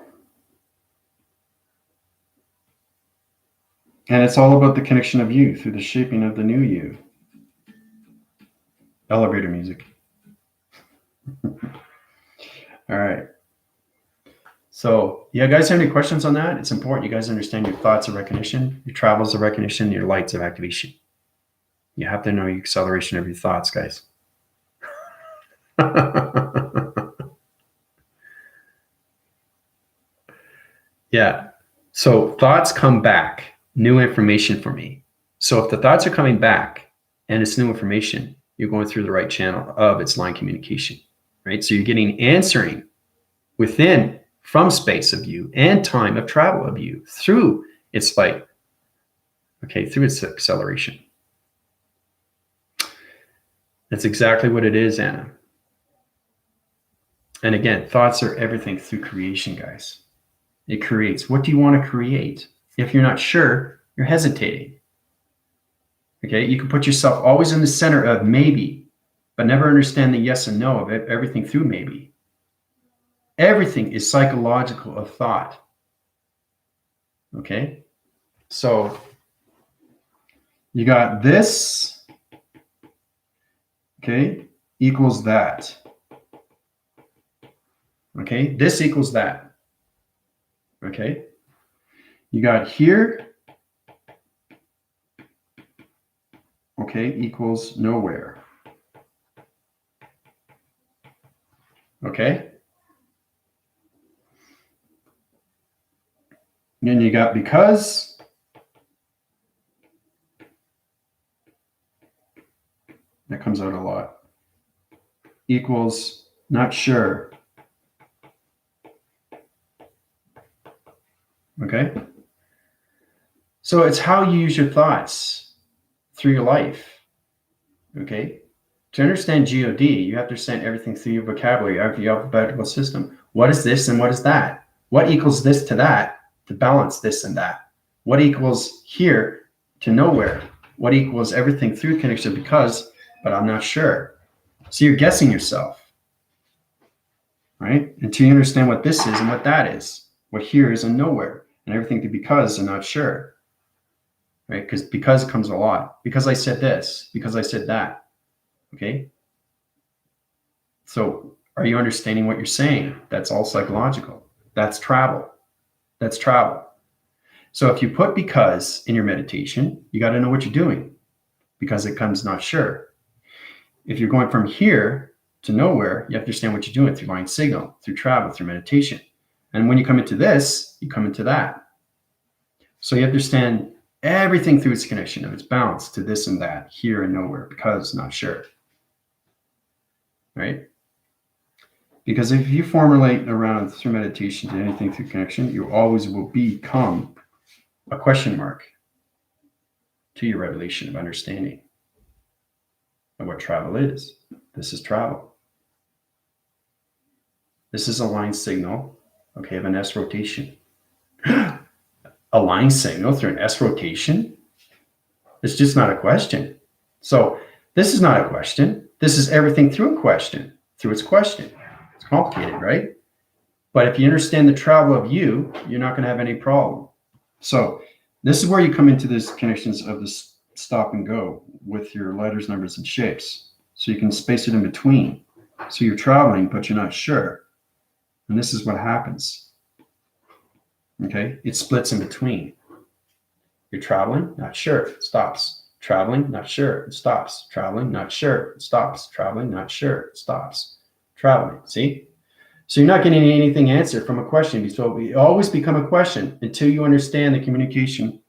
S1: and it's all about the connection of you through the shaping of the new you. Elevator music. All right. So, yeah, guys, have any questions on that? It's important you guys understand your thoughts of recognition, your travels of recognition, your lights of activation. You have to know your acceleration of your thoughts, guys. Yeah. So thoughts come back, new information for me. So if the thoughts are coming back and it's new information, you're going through the right channel of its line communication, right? So you're getting answering within, from space of you and time of travel of you through its light, okay, through its acceleration. That's exactly what it is, Anna. And again, thoughts are everything through creation, guys. It creates. What do you want to create? If you're not sure, you're hesitating. Okay, you can put yourself always in the center of maybe, but never understand the yes and no of it, everything through maybe. Everything is psychological of thought. Okay, so you got this, okay, equals that. Okay, this equals that. Okay, you got here, okay, equals nowhere. Okay, and then you got because, that comes out a lot, equals not sure. Okay, so it's how you use your thoughts through your life. Okay, to understand GOD, you have to understand everything through your vocabulary, your alphabetical system. What is this and what is that? What equals this to that to balance this and that? What equals here to nowhere? What equals everything through connection because, but I'm not sure. So you're guessing yourself, right? Until you understand what this is and what that is, what here is and nowhere, and everything to because and not sure, right? Because comes a lot. Because I said this, because I said that, okay? So Are you understanding what you're saying? That's all psychological. That's travel. That's travel. So if you put because in your meditation, you got to know what you're doing, because it comes not sure. If you're going from here to nowhere, you have to understand what you're doing through line signal, through travel, through meditation. And when you come into this, you come into that. So you understand everything through its connection of its balance to this and that, here and nowhere, because not sure. Right? Because if you formulate around through meditation to anything through connection, you always will become a question mark to your revelation of understanding of what travel is. This is travel. This is a line signal, okay, of an S rotation. A line signal through an S rotation? It's just not a question. So this is not a question. This is everything through a question, through its question. It's complicated, right? But if you understand the travel of you, you're not going to have any problem. So this is where you come into these connections of this stop and go with your letters, numbers, and shapes. So you can space it in between. So you're traveling, but you're not sure. And this is what happens. Okay? It splits in between. You're traveling, not sure, it stops. Traveling, not sure, it stops. Traveling, not sure, it stops. Traveling, not sure, it stops. Traveling, see? So you're not getting anything answered from a question. So we always become a question until you understand the communication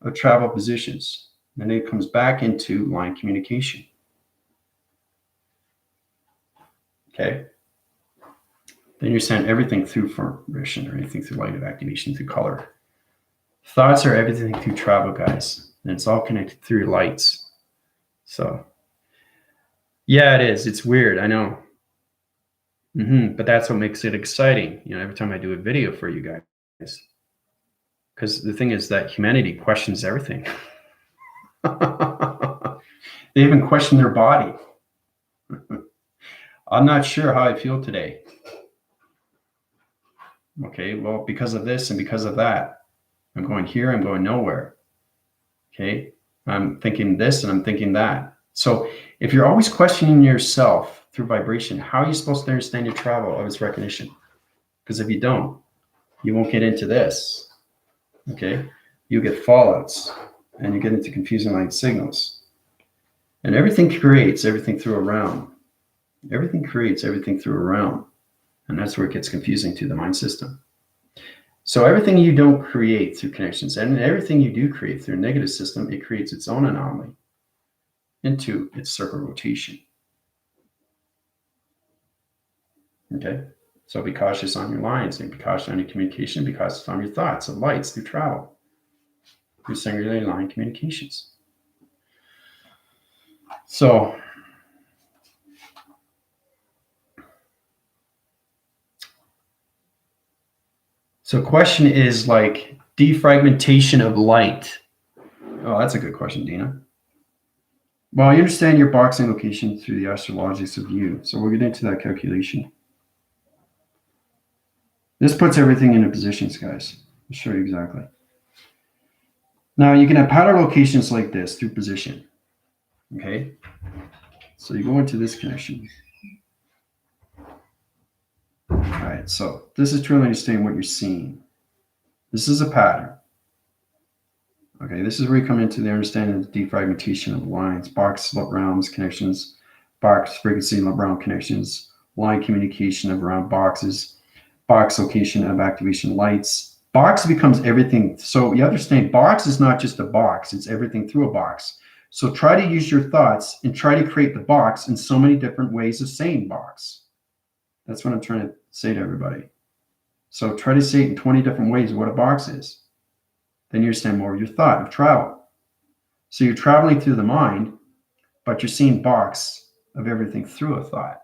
S1: of travel positions. And then it comes back into line communication. Okay? Then you send everything through formation, or anything through light of activation, through color. Thoughts are everything through travel, guys. And it's all connected through lights. So, yeah, it is. It's weird. I know. But that's what makes it exciting. You know, every time I do a video for you guys. Because the thing is that humanity questions everything. They even question their body. I'm not sure how I feel today. Okay, well, because of this and because of that. I'm going here, I'm going nowhere. Okay, I'm thinking this and I'm thinking that. So if you're always questioning yourself through vibration, how are you supposed to understand your travel of its recognition? Because if you don't, you won't get into this. Okay, you get fallouts and you get into confusing light signals. And everything creates everything through a realm. Everything creates everything through a realm. And that's where it gets confusing to the mind system. So everything you don't create through connections, and everything you do create through a negative system, it creates its own anomaly into its circle rotation. Okay? So be cautious on your lines, and be cautious on your communication, be cautious on your thoughts of lights through travel, through singular line communications. So question is like defragmentation of light. Oh, that's a good question, Dina. Well, you understand your boxing location through the astrologics of you. So we'll get into that calculation. This puts everything into positions, guys. I'll show you exactly. Now you can have pattern locations like this through position. Okay. So you go into this connection. All right, so this is truly understanding what you're seeing. This is a pattern. Okay, this is where you come into the understanding of the defragmentation of lines, box realms connections, box frequency realm connections, line communication of around boxes, box location of activation lights. Box becomes everything. So you understand box is not just a box, it's everything through a box. So try to use your thoughts and try to create the box in so many different ways of saying box. That's what I'm trying to say to everybody. So try to say it in 20 different ways what a box is. Then you understand more of your thought of travel. So you're traveling through the mind, but you're seeing box of everything through a thought.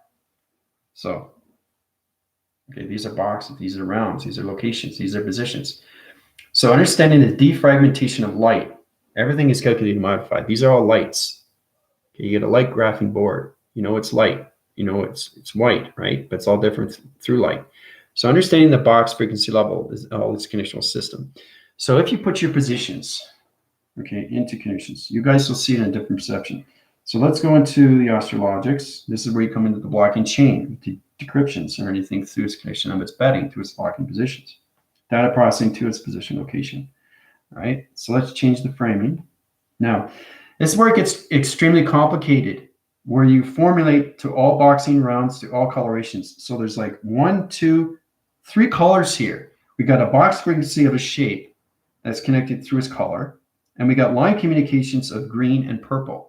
S1: So, okay, these are boxes, these are realms, these are locations, these are positions. So understanding the defragmentation of light, everything is calculated and modified. These are all lights. Okay, you get a light graphing board. You know it's light. You know it's white, right? But it's all different through light. So understanding the box frequency level is all its conditional system. So if you put your positions, okay, into connections, you guys will see it in a different perception. So let's go into the astrologics. This is where you come into the blocking chain, decryptions or anything through its connection of its bedding to its locking positions. Data processing to its position location. All right, so let's change the framing. Now, this is where it gets extremely complicated, where you formulate to all boxing rounds, to all colorations. So there's like 1, 2, 3 colors here. We got a box frequency of a shape that's connected through its color, and we got line communications of green and purple,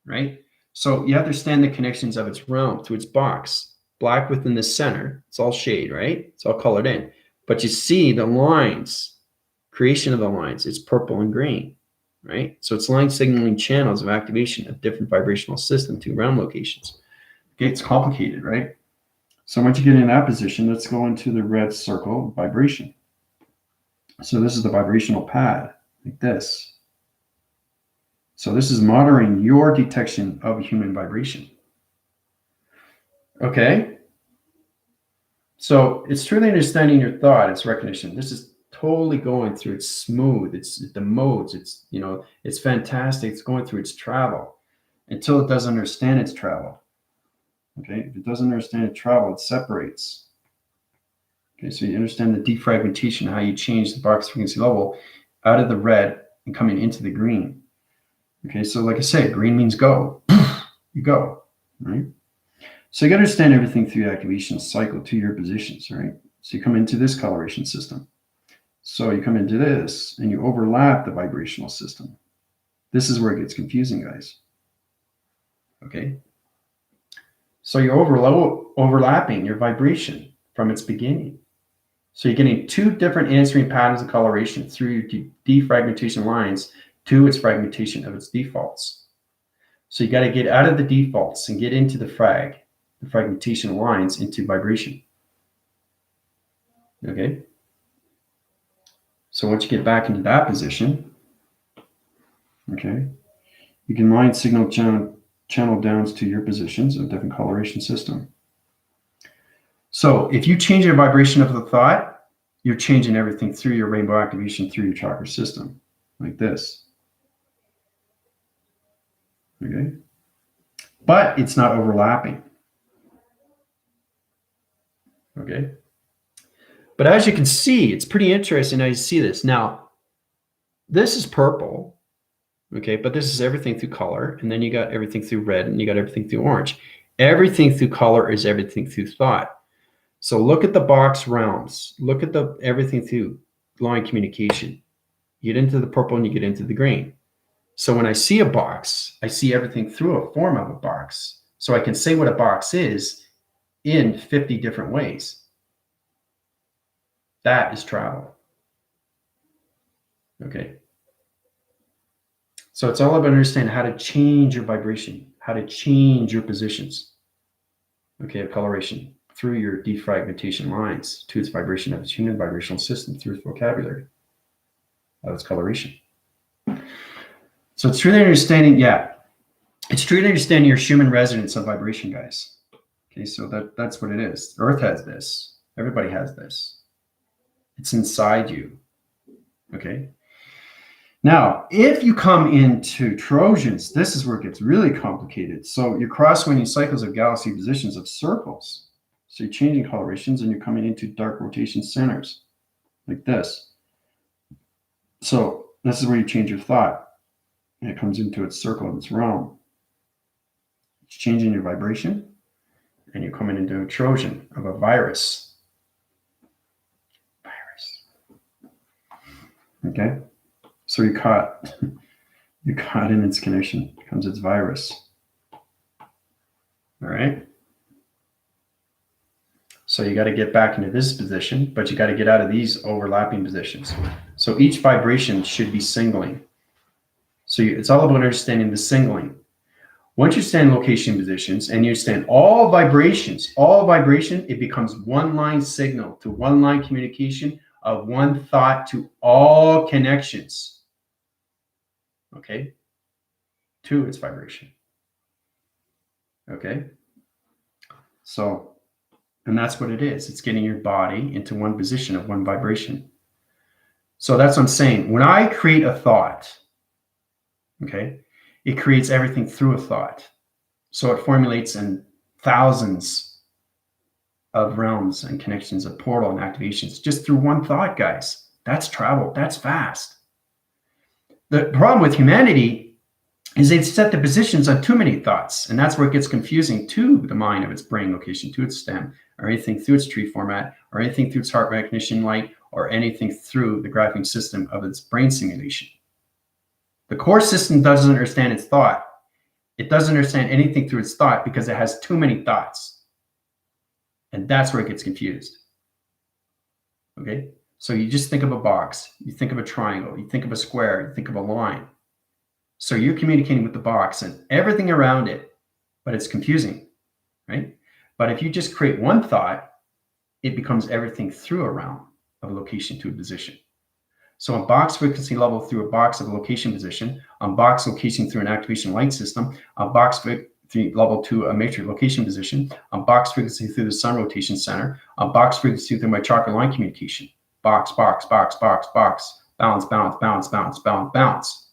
S1: right? So you understand the connections of its realm to its box. Black within the center, it's all shade, right? It's all colored in. But you see the lines, creation of the lines, it's purple and green, right? So it's line signaling channels of activation of different vibrational system to realm locations. Okay, it's complicated, right? So once you get in that position, let's go into the red circle vibration. So this is the vibrational pad, like this. So this is monitoring your detection of human vibration. Okay? So it's truly understanding your thought, it's recognition. This is totally going through, it's smooth, it's the modes, it's, you know, it's fantastic, it's going through its travel until it doesn't understand its travel. Okay, if it doesn't understand its travel, it separates. Okay, so you understand the defragmentation, how you change the box frequency level out of the red and coming into the green. Okay, so like I said, green means go. You go, right? So you got to understand everything through the activation cycle to your positions, right? So you come into this coloration system. So you come into this and you overlap the vibrational system. This is where it gets confusing, guys. Okay. So you're overlapping your vibration from its beginning. So you're getting 2 different answering patterns of coloration through your defragmentation lines to its fragmentation of its defaults. So you got to get out of the defaults and get into the fragmentation lines into vibration. Okay. So once you get back into that position, okay, you can line signal channel downs to your positions of different coloration system. So if you change your vibration of the thought, you're changing everything through your rainbow activation through your chakra system, like this. Okay. But it's not overlapping. Okay. But as you can see, it's pretty interesting how you see this. Now, this is purple, okay, but this is everything through color, and then you got everything through red, and you got everything through orange. Everything through color is everything through thought. So look at the box realms. Look at the everything through line communication. You get into the purple and you get into the green. So when I see a box, I see everything through a form of a box. So I can say what a box is in 50 different ways. That is travel. Okay. So it's all about understanding how to change your vibration, how to change your positions. Okay, of coloration through your defragmentation lines to its vibration of its human vibrational system through its vocabulary of its coloration. So it's truly understanding, it's truly understanding your human resonance of vibration, guys. Okay, so that's what it is. Earth has this. Everybody has this. It's inside you. Okay. Now, if you come into Trojans, this is where it gets really complicated. So you're cross-winning cycles of galaxy positions of circles. So you're changing colorations and you're coming into dark rotation centers like this. So this is where you change your thought. And it comes into its circle of its realm. It's changing your vibration and you're coming into a Trojan of a virus. Okay, so you're caught in its connection. Here comes its virus. All right. So you got to get back into this position, but you got to get out of these overlapping positions. So each vibration should be singling. So it's all about understanding the singling. Once you stand location positions and you stand all vibration, it becomes one line signal to one line communication of one thought to all connections, okay, to its vibration, okay? So, and that's what it is. It's getting your body into one position of one vibration. So that's what I'm saying. When I create a thought, okay, it creates everything through a thought. So it formulates in thousands of realms and connections of portal and activations just through one thought, guys. That's travel. That's fast. The problem with humanity is they've set the positions on too many thoughts, and that's where it gets confusing to the mind of its brain location, to its stem, or anything through its tree format, or anything through its heart recognition light, or anything through the graphing system of its brain simulation. The core system doesn't understand its thought. It doesn't understand anything through its thought because it has too many thoughts. And that's where it gets confused. Okay? So you just think of a box, you think of a triangle, you think of a square, you think of a line. So you're communicating with the box and everything around it, but it's confusing, right? But if you just create one thought, it becomes everything through a realm of a location to a position. So on box frequency level through a box of a location position, on box location through an activation light system, on box frequency level to a matrix location position, on box frequency through the sun rotation center, on box frequency through my chakra line communication. Box, box, box, box, box, bounce, bounce, bounce, bounce, bounce, bounce.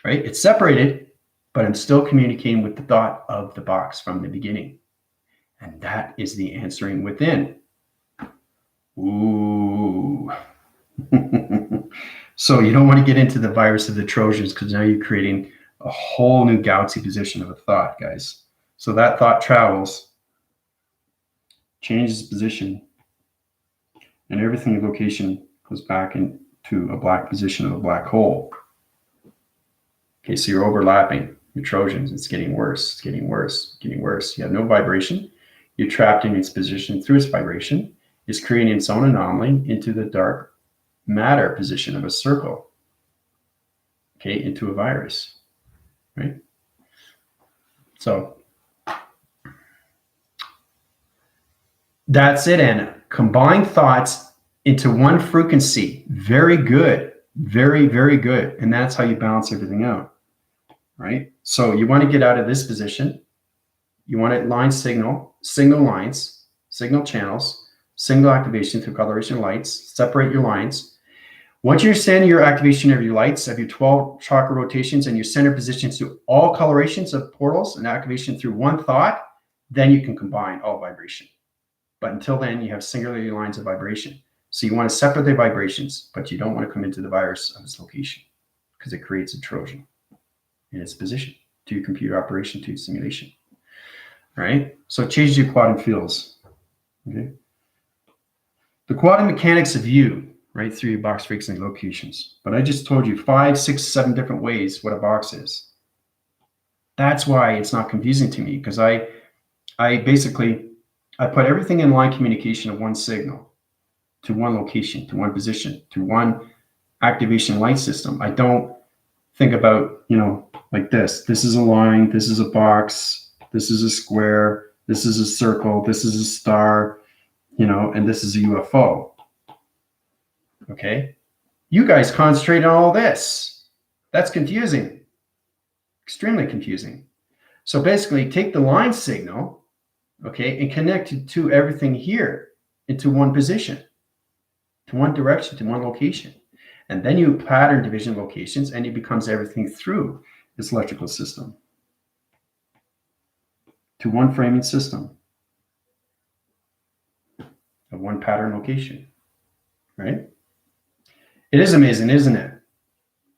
S1: Right? It's separated, but I'm still communicating with the thought of the box from the beginning. And that is the answering within. Ooh. So you don't want to get into the virus of the Trojans because now you're creating a whole new galaxy position of a thought, guys. So that thought travels, changes position, and everything in location goes back into a black position of a black hole. Okay, so you're overlapping your Trojans. It's getting worse. It's getting worse. Getting worse. You have no vibration. You're trapped in its position through its vibration. It's creating its own anomaly into the dark matter position of a circle. Okay, into a virus. Right? So that's it, Anna. Combine thoughts into one frequency. Very good. Very, very good. And that's how you balance everything out. Right? So you want to get out of this position. You want to line signal lines, signal channels, single activation through coloration lights, separate your lines. Once you understand your activation of your lights, of your 12 chakra rotations and your center positions to all colorations of portals and activation through one thought, then you can combine all vibration. But until then, you have singular lines of vibration. So you want to separate the vibrations, but you don't want to come into the virus of its location because it creates a Trojan in its position to your computer operation, to your simulation. All right? So it changes your quantum fields. Okay? The quantum mechanics of you, right, through your box frequency locations. But I just told you 5, 6, 7 different ways what a box is. That's why it's not confusing to me, because I put everything in line communication of one signal to one location, to one position, to one activation light system. I don't think about, like this. This is a line, this is a box, this is a square, this is a circle, this is a star, and this is a UFO. Okay? You guys concentrate on all this. That's confusing. Extremely confusing. So basically, take the line signal, okay, and connect it to everything here into one position, to one direction, to one location. And then you pattern division locations, and it becomes everything through this electrical system to one framing system of one pattern location, right? It is amazing, isn't it?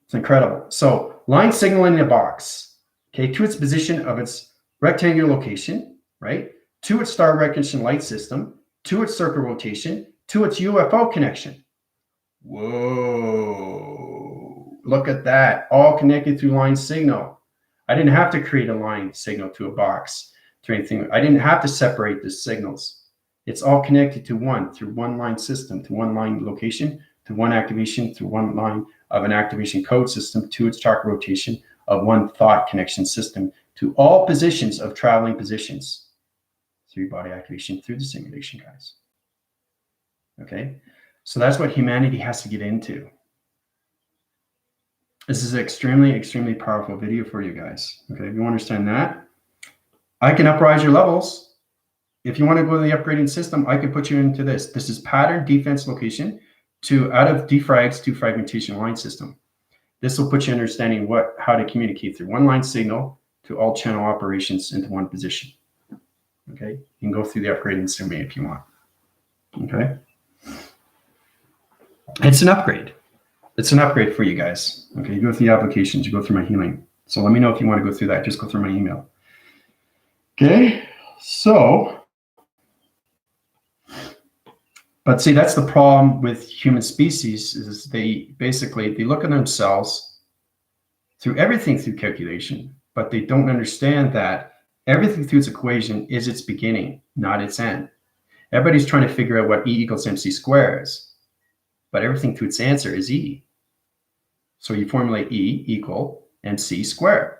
S1: It's incredible. So line signal in a box, okay, to its position of its rectangular location, right? To its star recognition light system, to its circle rotation, to its UFO connection. Whoa, look at that. All connected through line signal. I didn't have to create a line signal to a box, to anything. I didn't have to separate the signals. It's all connected to one, through one line system, to one line location, to one activation, through one line of an activation code system, to its chakra rotation of one thought connection system, to all positions of traveling positions. 3-body activation through the simulation, guys. Okay? So that's what humanity has to get into. This is an extremely, extremely powerful video for you guys. Okay, if you understand that, I can uprise your levels. If you want to go to the upgrading system, I can put you into this. This is pattern defense location to out of defrags to fragmentation line system. This will put you understanding how to communicate through one line signal to all channel operations into one position. Okay, you can go through the upgrade in Sume if you want. Okay, it's an upgrade. It's an upgrade for you guys. Okay, you go through the applications, you go through my healing. So let me know if you want to go through that. Just go through my email. Okay, so, but see, that's the problem with human species is they look at themselves through everything through calculation, but they don't understand that everything through its equation is its beginning, not its end. Everybody's trying to figure out what E equals MC squared is, but everything through its answer is E. So you formulate E equal MC squared.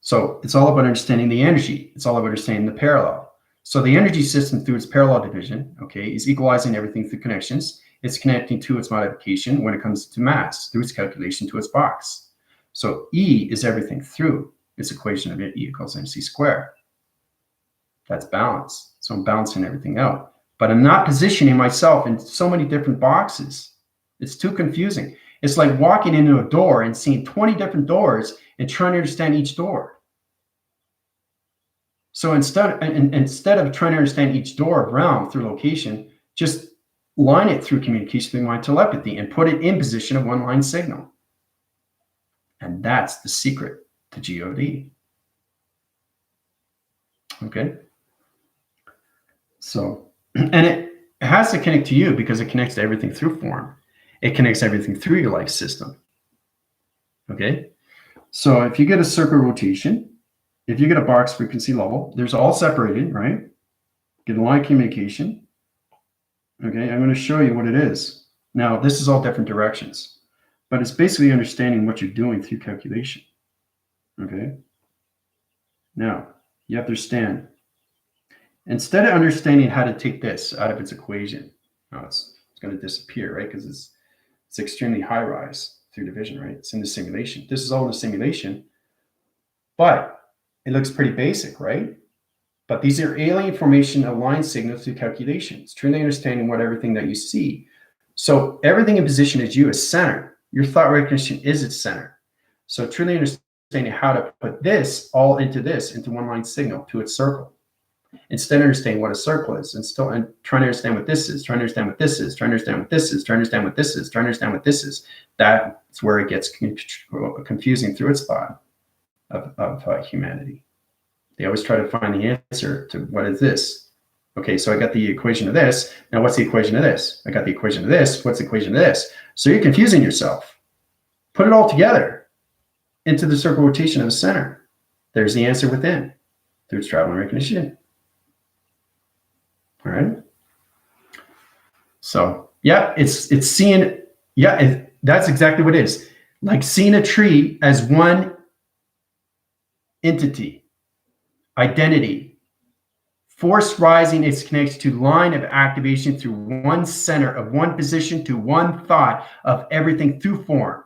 S1: So it's all about understanding the energy. It's all about understanding the parallel. So the energy system through its parallel division, okay, is equalizing everything through connections. It's connecting to its modification when it comes to mass through its calculation to its box. So E is everything through its equation of E equals MC squared. That's balance. So I'm balancing everything out. But I'm not positioning myself in so many different boxes. It's too confusing. It's like walking into a door and seeing 20 different doors and trying to understand each door. So instead of trying to understand each door around through location, just line it through communication through my telepathy and put it in position of one line signal. And that's the secret to GOD. Okay. So, and it has to connect to you because it connects to everything through form. It connects everything through your life system. Okay. So if you get a circle rotation, if you get a box frequency level, there's all separated, right? Get a line of communication. Okay. I'm going to show you what it is. Now, this is all different directions, but it's basically understanding what you're doing through calculation. Okay. Now, you have to understand, instead of understanding how to take this out of its equation, it's going to disappear, right? Because it's extremely high rise through division, right? It's in the simulation. This is all in the simulation, but it looks pretty basic, right? But these are alien formation of line signals through calculations, truly understanding what everything that you see. So everything in position is you as center. Your thought recognition is its center. So truly understanding how to put this all into one line signal to its circle. Instead of understanding what a circle is, and trying to understand what this is, trying to understand what this is, trying to understand what this is, trying to understand what this is, trying to understand what this is. That's where it gets confusing through its thought of humanity. They always try to find the answer to what is this. Okay, so I got the equation of this. Now what's the equation of this? I got the equation of this. What's the equation of this? So you're confusing yourself. Put it all together into the circle rotation of the center. There's the answer within through its travel and recognition. All right. So yeah, it's seeing, yeah, that's exactly what it is. Like seeing a tree as one entity, identity, force rising its connected to line of activation through one center of one position to one thought of everything through form.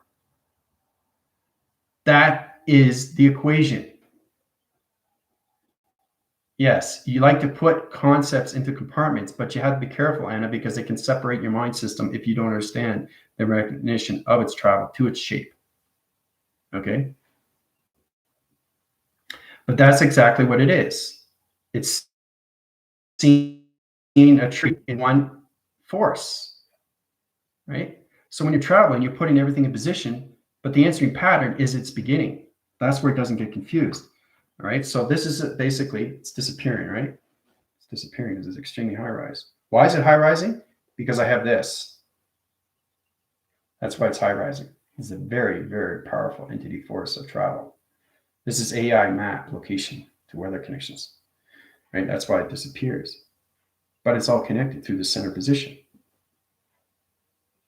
S1: That is the equation. Yes, you like to put concepts into compartments, but you have to be careful, Anna, because it can separate your mind system if you don't understand the recognition of its travel to its shape. Okay? But that's exactly what it is. It's seeing a tree in one force, right? So when you're traveling, you're putting everything in position, but the answering pattern is its beginning. That's where it doesn't get confused. All right, so this is basically, it's disappearing, right? It's disappearing because it's extremely high rise. Why is it high rising? Because I have this. That's why it's high rising. It's a very, very powerful entity force of travel. This is AI map location to weather connections, right? That's why it disappears. But it's all connected through the center position.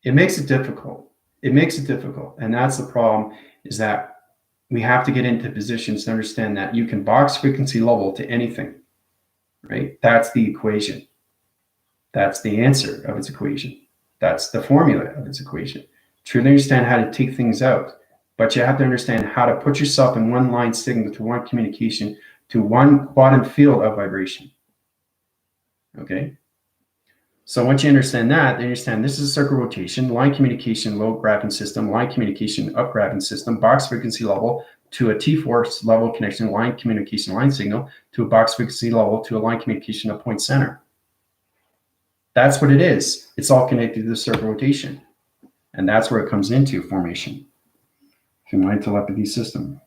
S1: It makes it difficult. It makes it difficult. And that's the problem, is that we have to get into positions to understand that you can box frequency level to anything, right? That's the equation. That's the answer of its equation. That's the formula of its equation. Truly understand how to take things out, but you have to understand how to put yourself in one line signal to one communication to one quantum field of vibration. Okay? So once you understand that, then you understand this is a circle rotation, line communication, low graphing system, line communication, up graphing system, box frequency level to a T4 level connection, line communication, line signal to a box frequency level to a line communication of point center. That's what it is. It's all connected to the circle rotation. And that's where it comes into formation. Line telepathy system.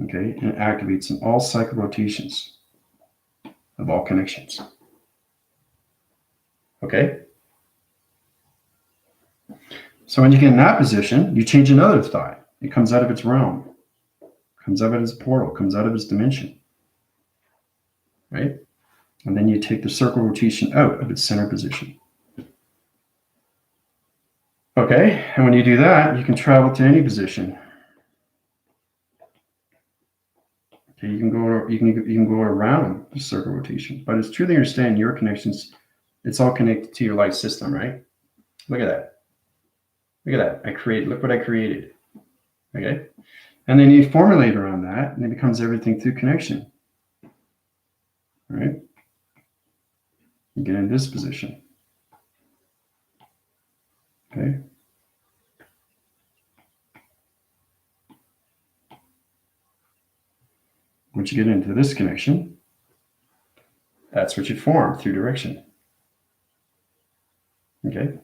S1: Okay, and it activates in all cycle rotations of all connections. Okay? So when you get in that position, you change another thought. It comes out of its realm, comes out of its portal, comes out of its dimension. Right? And then you take the circle rotation out of its center position. Okay, and when you do that, you can travel to any position. Okay, you can go around the circle rotation, but it's truly understand your connections. It's all connected to your life system, right? Look at that. Look at that. Look what I created. Okay, and then you formulate around that, and it becomes everything through connection. All right. You get in this position. Okay. Once you get into this connection, that's what you form through direction. Okay.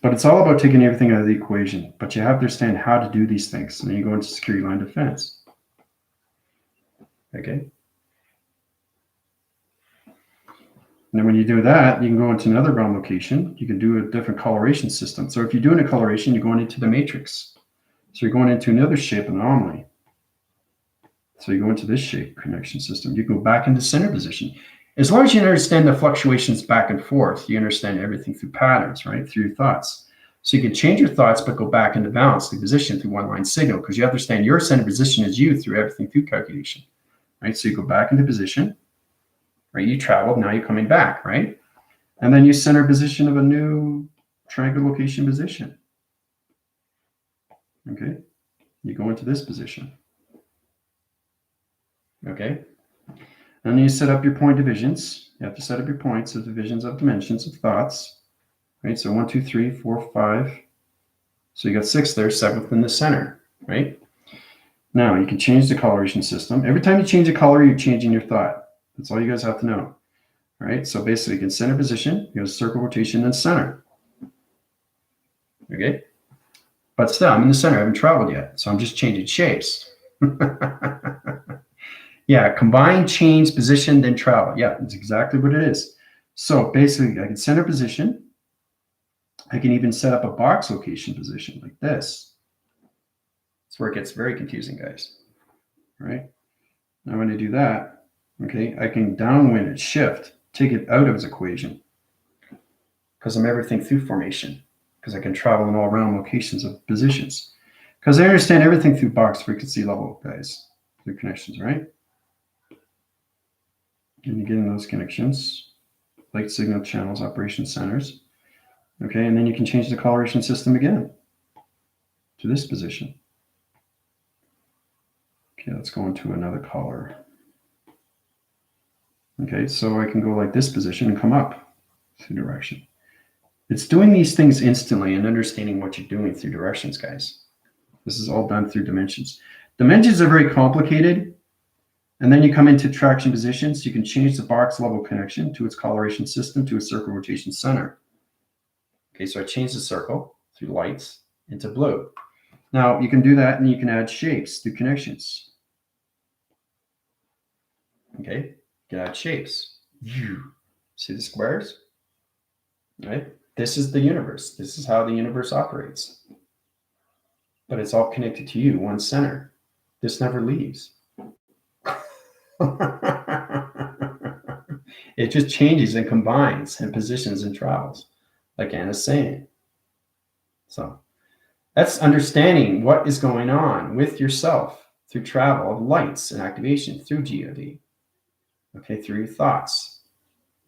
S1: But it's all about taking everything out of the equation. But you have to understand how to do these things. And then you go into security line defense. Okay. And then when you do that, you can go into another realm location. You can do a different coloration system. So if you're doing a coloration, you're going into the matrix. So you're going into another shape anomaly. So you go into this shape connection system. You go back into center position. As long as you understand the fluctuations back and forth, you understand everything through patterns, right? Through your thoughts. So you can change your thoughts, but go back into balance, the position through one line signal, because you understand your center position is you through everything through calculation, right? So you go back into position. Right, you traveled, now you're coming back, right? And then you center position of a new triangle location position. Okay, you go into this position. Okay, and then you set up your point divisions. You have to set up your points of divisions of dimensions of thoughts. Right, so 1, 2, 3, 4, 5. So you got 6 there, 7th in the center, right? Now you can change the coloration system. Every time you change a color, you're changing your thought. That's all you guys have to know. All right, so basically, you can center position, you go circle rotation, then center. Okay, but still, I'm in the center. I haven't traveled yet, so I'm just changing shapes. Yeah, combine, change, position, then travel. Yeah, that's exactly what it is. So basically, I can center position. I can even set up a box location position like this. That's where it gets very confusing, guys. All right, now when I do that, okay, I can downwind it, shift, take it out of its equation because I'm everything through formation, because I can travel in all realm locations of positions, because I understand everything through box frequency level, guys, through connections, right? And you get in those connections, light signal channels, operation centers, okay, and then you can change the coloration system again to this position. Okay, let's go into another color. Okay, so I can go like this position and come up through direction. It's doing these things instantly and understanding what you're doing through directions, guys. This is all done through dimensions. Dimensions are very complicated. And then you come into traction positions. You can change the box level connection to its coloration system to a circle rotation center. Okay, so I changed the circle through lights into blue. Now you can do that and you can add shapes through connections. Okay. You can add shapes. See the squares? Right? This is the universe. This is how the universe operates. But it's all connected to you, one center. This never leaves. It just changes and combines and positions and travels, like Anna's saying. So that's understanding what is going on with yourself through travel of lights and activation through GOD. Okay, through your thoughts.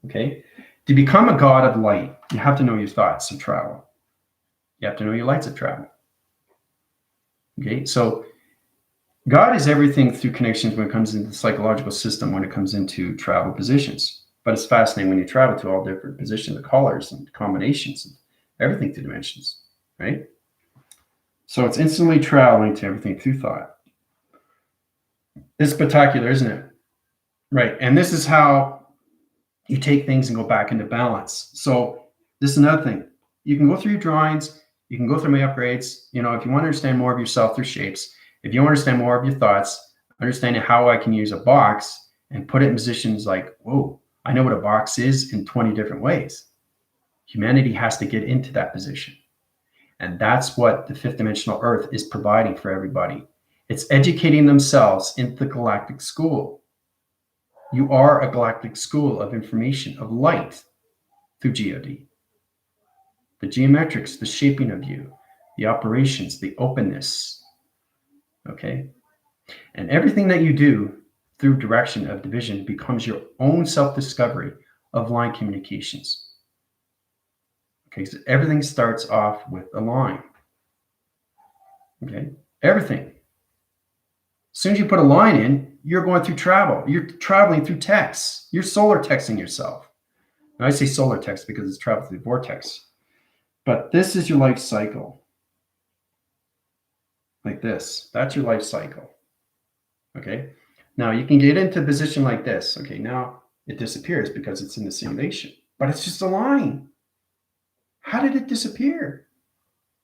S1: Okay, to become a god of light, you have to know your thoughts of travel. You have to know your lights of travel. Okay, so God is everything through connections when it comes into the psychological system, when it comes into travel positions. But it's fascinating when you travel to all different positions, the colors and combinations, and everything through dimensions, right? So it's instantly traveling to everything through thought. It's spectacular, isn't it? Right. And this is how you take things and go back into balance. So this is another thing. You can go through your drawings. You can go through my upgrades. You know, if you want to understand more of yourself through shapes, if you want to understand more of your thoughts, understanding how I can use a box and put it in positions like, whoa, I know what a box is in 20 different ways. Humanity has to get into that position. And that's what the fifth dimensional Earth is providing for everybody. It's educating themselves into the galactic school. You are a galactic school of information, of light through GOD. The geometrics, the shaping of you, the operations, the openness. Okay? And everything that you do through direction of division becomes your own self-discovery of line communications. Okay, so everything starts off with a line. Okay, everything. As soon as you put a line in, you're going through travel. You're traveling through text. You're solar texting yourself. Now, I say solar text because it's travel through the vortex. But this is your life cycle. Like this. That's your life cycle. Okay. Now you can get into a position like this. Okay, now it disappears because it's in the simulation. But it's just a line. How did it disappear?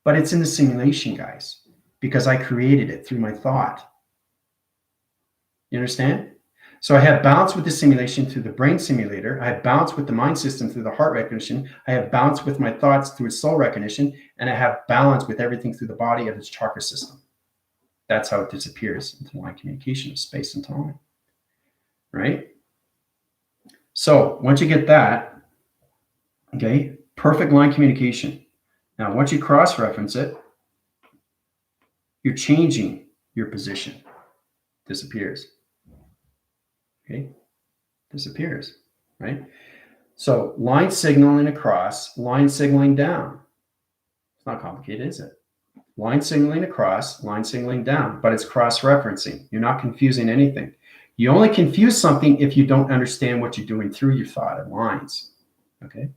S1: But it's in the simulation, guys, because I created it through my thought. You understand? So I have balance with the simulation through the brain simulator. I have balance with the mind system through the heart recognition. I have balance with my thoughts through its soul recognition. And I have balance with everything through the body of its chakra system. That's how it disappears into line communication of space and time. Right? So once you get that, okay, perfect line communication. Now, once you cross-reference it, you're changing your position. Disappears. Okay, disappears, right? So line signaling across, line signaling down. It's not complicated, is it? Line signaling across, line signaling down, but it's cross-referencing. You're not confusing anything. You only confuse something if you don't understand what you're doing through your thought and lines, okay?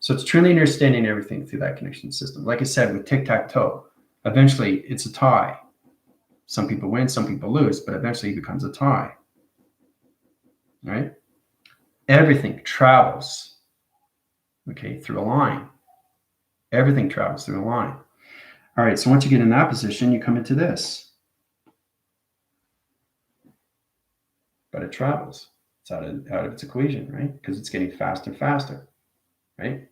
S1: So it's truly understanding everything through that connection system. Like I said, with tic-tac-toe, eventually it's a tie. Some people win, some people lose, but eventually it becomes a tie. Right? Everything travels, okay, through a line. Everything travels through a line. All right, so once you get in that position, you come into this. But it travels. It's out of its equation, right? Because it's getting faster and faster, right?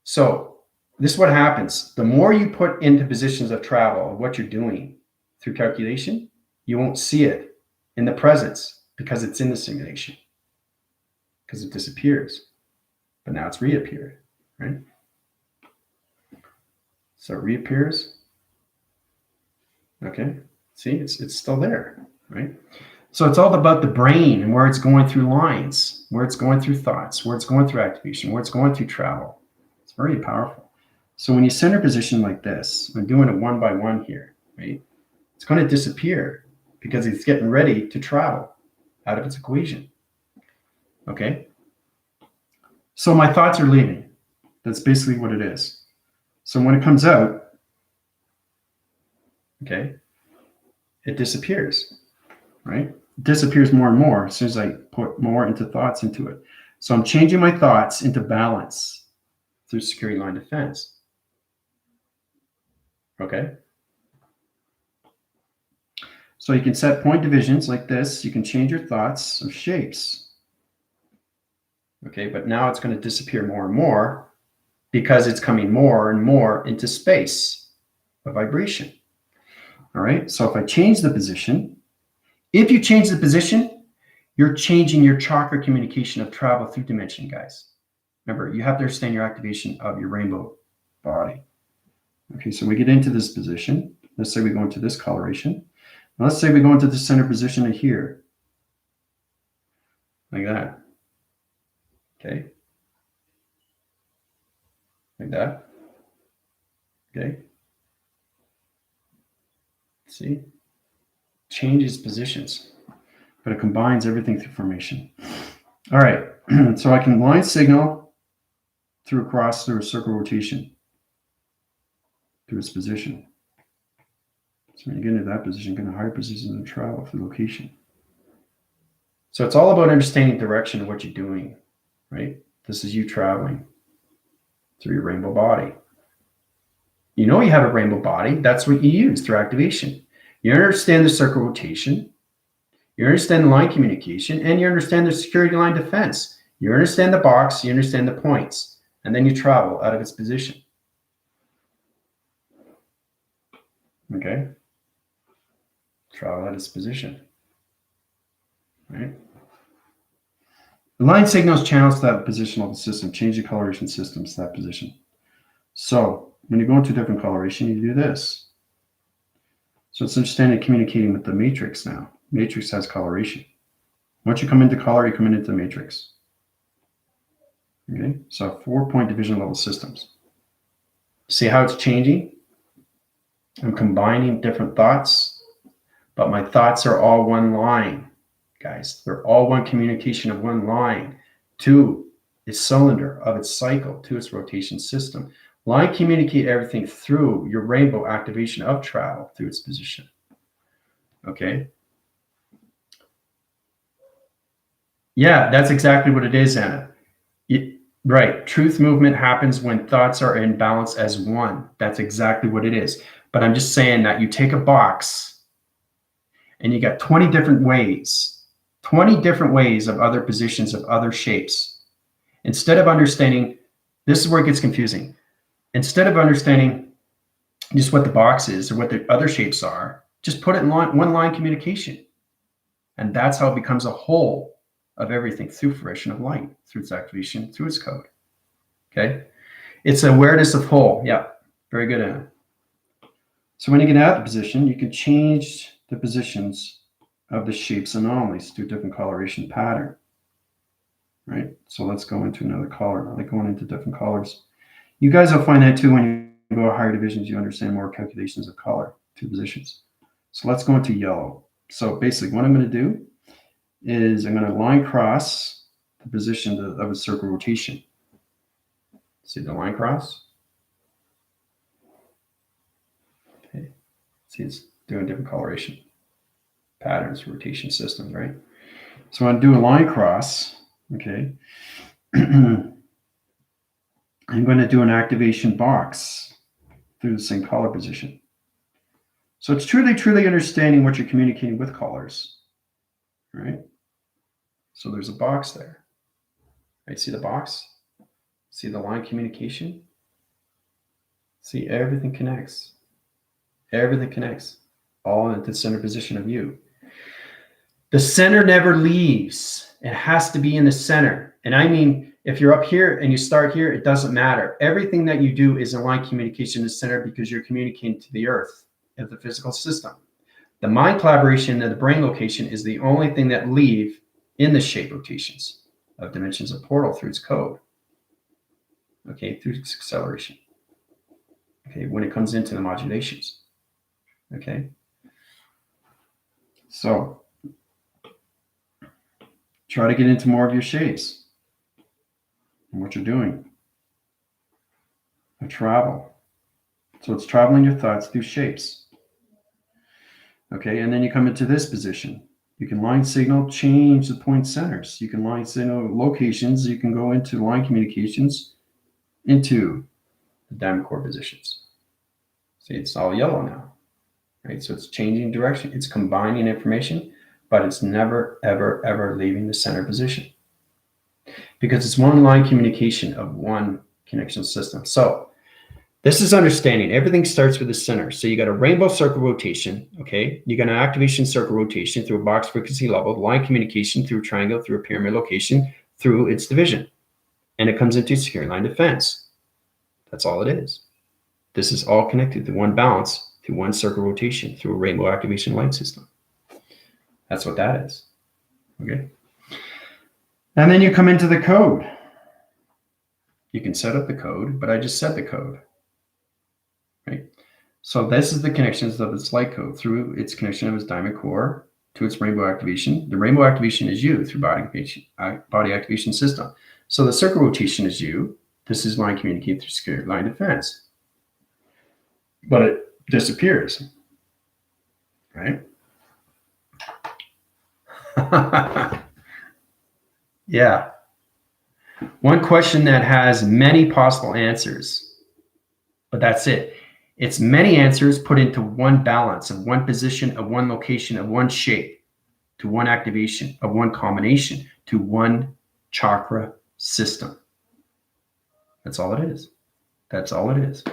S1: So this is what happens. The more you put into positions of travel, of what you're doing through calculation, you won't see it in the presence because it's in the simulation. Because it disappears. But now it's reappeared, right? So it reappears. Okay. See, it's still there, right? So it's all about the brain and where it's going through lines, where it's going through thoughts, where it's going through activation, where it's going through travel. It's very powerful. So when you center position like this, I'm doing it one by one here, right? It's going to disappear because it's getting ready to travel out of its equation. Okay. So my thoughts are leaving. That's basically what it is. So when it comes out, okay, it disappears, right? It disappears more and more as soon as I put more into thoughts into it. So I'm changing my thoughts into balance through security line defense. Okay. So you can set point divisions like this. You can change your thoughts of shapes. Okay, but now it's going to disappear more and more because it's coming more and more into space of vibration. All right, so if I change the position, if you change the position, you're changing your chakra communication of travel through dimension, guys. Remember, you have to understand your activation of your rainbow body. Okay, so we get into this position. Let's say we go into this coloration. Now let's say we go into the center position of here. Like that. Okay. Like that. Okay. See? Changes positions, but it combines everything through formation. All right. So I can line signal through a circle rotation through its position. So when you get into that position, get a higher position and travel through location. So it's all about understanding direction of what you're doing, right? This is you traveling through your rainbow body. You know you have a rainbow body. That's what you use through activation. You understand the circle rotation. You understand the line communication, and you understand the security line defense. You understand the box. You understand the points. And then you travel out of its position. Okay? Travel out of its position. Right? The line signals channels to that position of the system, change the coloration systems to that position. So when you go into different coloration, you do this. So it's understanding communicating with the matrix now. Matrix has coloration. Once you come into color, you come into the matrix. Okay, so 4-point division level systems. See how it's changing? I'm combining different thoughts, but my thoughts are all one line, guys. They're all one communication of one line to its cylinder of its cycle, to its rotation system. Line communicate everything through your rainbow activation of travel through its position. Okay. Yeah, that's exactly what it is, Anna. Right. Truth movement happens when thoughts are in balance as one. That's exactly what it is. But I'm just saying that you take a box and you got 20 different ways of other positions, of other shapes. Instead of understanding, this is where it gets confusing. Instead of understanding just what the box is or what the other shapes are, just put it in one line communication. And that's how it becomes a whole of everything through fruition of light, through its activation, through its code. Okay? It's awareness of whole. Yeah, very good, Anna. So when you get out of the position, you can change the positions of the shapes anomalies through different coloration pattern. Right? So let's go into another color. I like going into different colors. You guys will find that too when you go to higher divisions, you understand more calculations of color to positions. So let's go into yellow. So basically what I'm going to do is I'm going to line cross the position of a circle rotation. See the line cross? Okay. See, it's doing different coloration patterns, rotation systems, right? So I'm going to do a line cross, okay? I'm going to do an activation box through the same color position. So it's truly understanding what you're communicating with colors, right? So there's a box there, right? See the box? See the line communication? See, everything connects. Everything connects, all at the center position of you. The center never leaves. It has to be in the center. And I mean, if you're up here and you start here, it doesn't matter. Everything that you do is in line communication in the center because you're communicating to the earth of the physical system. The mind collaboration and the brain location is the only thing that leave in the shape rotations of dimensions of portal through its code. Okay, through its acceleration. Okay, when it comes into the modulations. Okay. So try to get into more of your shapes and what you're doing. A travel. So it's traveling your thoughts through shapes. Okay, and then you come into this position. You can line signal, change the point centers. You can line signal locations. You can go into line communications into the diamond core positions. See, it's all yellow now, right? So it's changing direction. It's combining information, but it's never, ever, ever leaving the center position because it's one line communication of one connection system. So this is understanding. Everything starts with the center. So you got a rainbow circle rotation, okay? You got an activation circle rotation through a box frequency level, line communication through a triangle, through a pyramid location, through its division. And it comes into secure line defense. That's all it is. This is all connected to one balance, to one circle rotation, through a rainbow activation light system. That's what that is, okay? And then you come into the code. You can set up the code, but I just set the code. Right. So this is the connections of its light code through its connection of its diamond core to its rainbow activation. The rainbow activation is you through body activation system. So the circle rotation is you. This is line communicated through security line defense. But it disappears, right? Yeah. One question that has many possible answers, but that's it. It's many answers put into one balance of one position, of one location, of one shape, to one activation, of one combination, to one chakra system. That's all it is. That's all it is.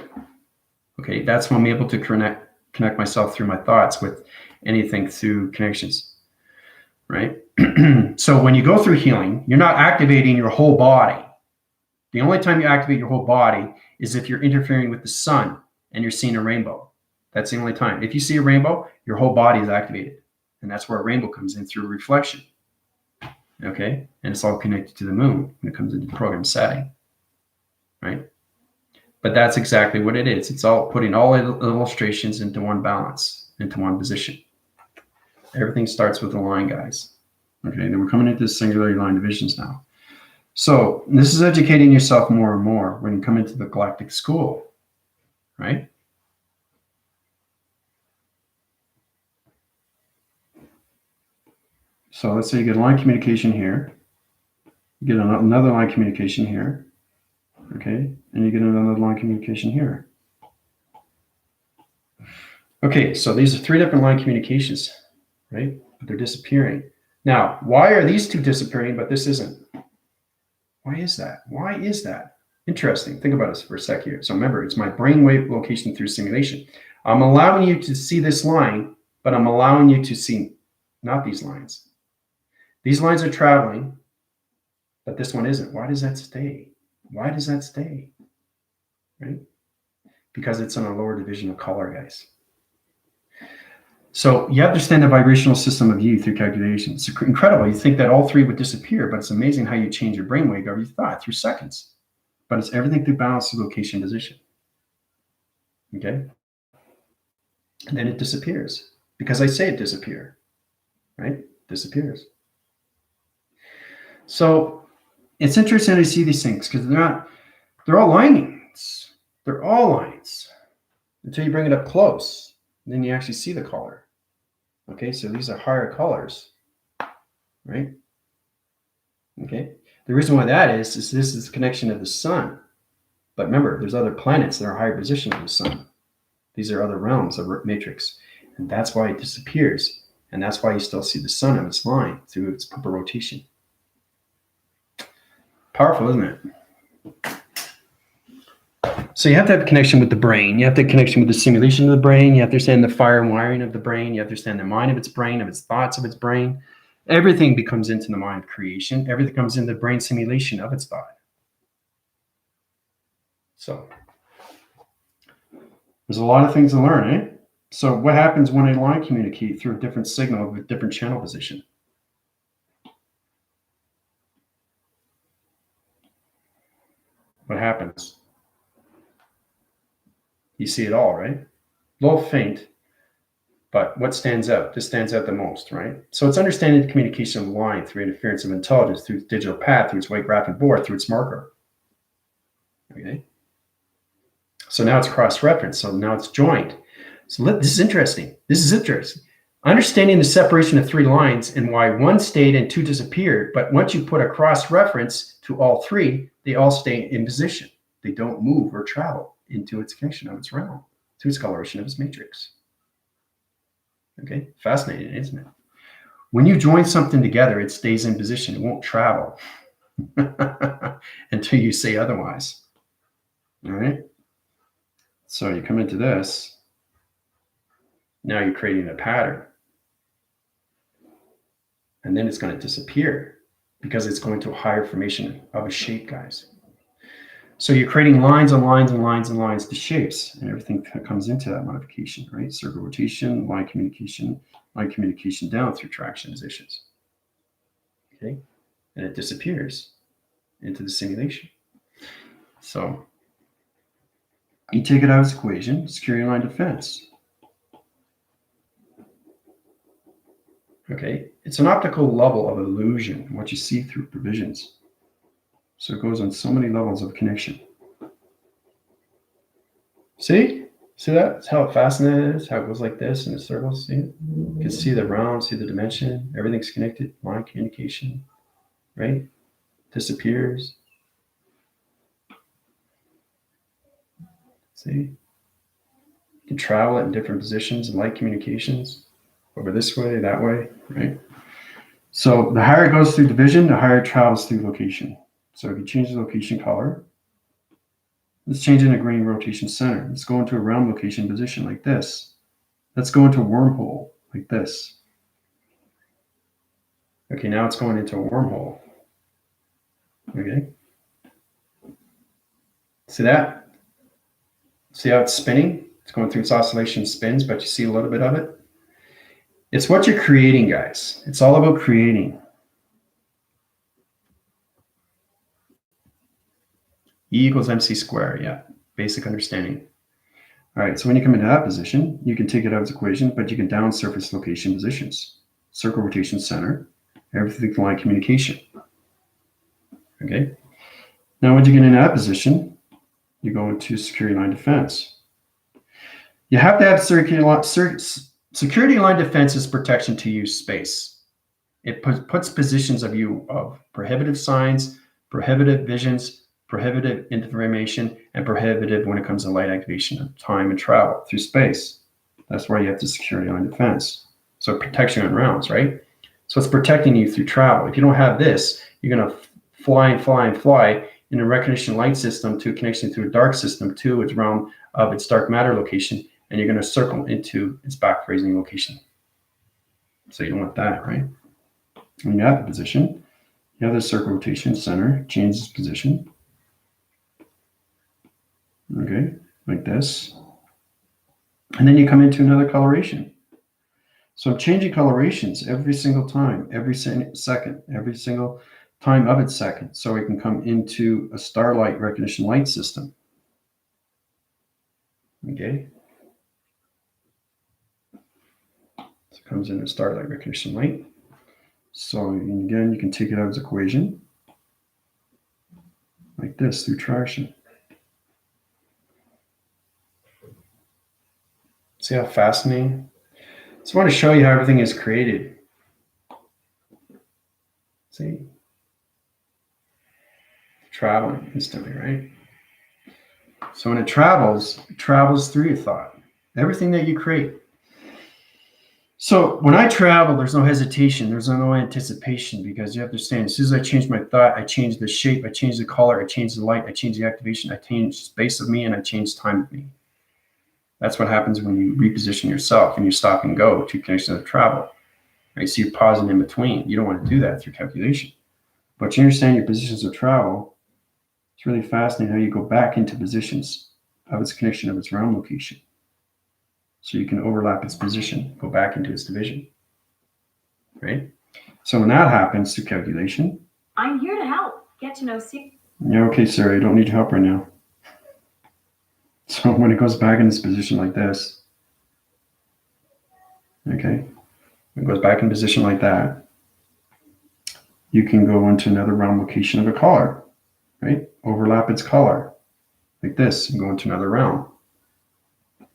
S1: Okay, that's when I'm able to connect myself through my thoughts with anything through connections, right? So when you go through healing, you're not activating your whole body. The only time you activate your whole body is if you're interfering with the sun and you're seeing a rainbow. That's the only time. If you see a rainbow, your whole body is activated. And that's where a rainbow comes in through reflection. Okay? And it's all connected to the moon when it comes into the program setting. Right? But that's exactly what it is. It's all putting all illustrations into one balance, into one position. Everything starts with a line, guys. Okay, then we're coming into singularity line divisions now. So this is educating yourself more and more when you come into the galactic school, right? So let's say you get a line communication here. You get another line communication here. Okay, and you get another line communication here. Okay, so these are three different line communications, right? But they're disappearing. Now, why are these two disappearing, but this isn't? Why is that? Why is that? Interesting. Think about this for a sec here. So remember, it's my brainwave location through simulation. I'm allowing you to see this line, but I'm allowing you to see not these lines. These lines are traveling, but this one isn't. Why does that stay? Why does that stay? Right? Because it's in a lower division of color, guys. So you understand the vibrational system of you through calculation. It's incredible. You think that all three would disappear, but it's amazing how you change your brainwave every thought through seconds. But it's everything through balance of location position. Okay? And then it disappears. Because I say it disappear. Right? Disappears. So it's interesting to see these things because they're all lines. They're all lines. Until you bring it up close. Then you actually see the color. Okay, so these are higher colors, right? Okay, the reason why that is this is the connection of the sun. But remember, there's other planets that are higher position than the sun. These are other realms of matrix. And that's why it disappears. And that's why you still see the sun on its line through its upper rotation. Powerful, isn't it? So you have to have a connection with the brain. You have to have a connection with the simulation of the brain. You have to understand the fire and wiring of the brain. You have to understand the mind of its brain, of its thoughts of its brain. Everything becomes into the mind of creation. Everything comes into the brain simulation of its thought. So there's a lot of things to learn, eh? So what happens when a line communicates through a different signal with a different channel position? What happens? You see it all, right? A little faint, but what stands out? This stands out the most, right? So it's understanding the communication of the line through interference of intelligence, through its digital path, through its white graphic board, through its marker. Okay. So now it's cross-referenced. So now it's joined. So this is interesting. This is interesting. Understanding the separation of three lines and why one stayed and two disappeared. But once you put a cross-reference to all three, they all stay in position. They don't move or travel into its connection of its realm, to its coloration of its matrix. Okay, fascinating, isn't it? When you join something together, it stays in position. It won't travel until you say otherwise. All right? So you come into this. Now you're creating a pattern. And then it's going to disappear because it's going to a higher formation of a shape, guys. So you're creating lines and lines and lines and lines to shapes, and everything comes into that modification, right? Circle rotation, line communication down through traction positions. Okay, and it disappears into the simulation. So you take it out of its equation, security line defense. Okay, it's an optical level of illusion, what you see through provisions. So it goes on so many levels of connection. See? See that? It's how fascinating it is, how it goes like this in the circles. See it? You can see the round, see the dimension, everything's connected, line communication, right? Disappears. See? You can travel it in different positions and light communications, over this way, that way, right? So the higher it goes through division, the higher it travels through location. So if you change the location color, let's change it in a green rotation center. Let's go into a round location position like this. Let's go into a wormhole like this. Okay, now it's going into a wormhole. Okay. See that? See how it's spinning? It's going through its oscillation spins, but you see a little bit of it. It's what you're creating, guys. It's all about creating. E equals MC squared, yeah, basic understanding. All right, so when you come into that position, you can take it out of its equation, but you can down surface location positions, circle rotation center, everything line communication. Okay, now when you get in that position, you go into security line defense. You have to have security line defense is protection to use space. It puts positions of you of prohibitive signs, prohibitive visions, prohibitive information, and prohibitive when it comes to light activation of time and travel through space. That's why you have the security line defense. So protection on rounds, right? So it's protecting you through travel. If you don't have this, you're going to fly and fly and fly in a recognition light system to a connection to a dark system to its realm of its dark matter location, and you're going to circle into its back phasing location. So you don't want that, right? When you have the position, you have the circle rotation center, changes position. Okay, like this. And then you come into another coloration. So I'm changing colorations every single time, every second, every single time of its second. So we can come into a starlight recognition light system. Okay. So it comes into starlight recognition light. So again, you can take it out as equation like this through traction. See how fascinating? So I want to show you how everything is created. See? Traveling instantly, right? So when it travels through your thought. Everything that you create. So when I travel, there's no hesitation. There's no anticipation, because you have to understand, as soon as I change my thought, I change the shape, I change the color, I change the light, I change the activation, I change space of me, and I change time of me. That's what happens when you reposition yourself and you stop and go to connections of travel. Right? So you're pausing in between. You don't want to do that through calculation. But you understand your positions of travel. It's really fascinating how you go back into positions of its connection of its realm location. So you can overlap its position, go back into its division. Right? So when that happens through calculation.
S2: I'm here to help. Get to know Sig.
S1: Yeah, okay, Sarah, you don't need help right now. So when it goes back in this position like this, okay, it goes back in position like that, you can go into another realm location of a color, right? Overlap its color like this and go into another realm.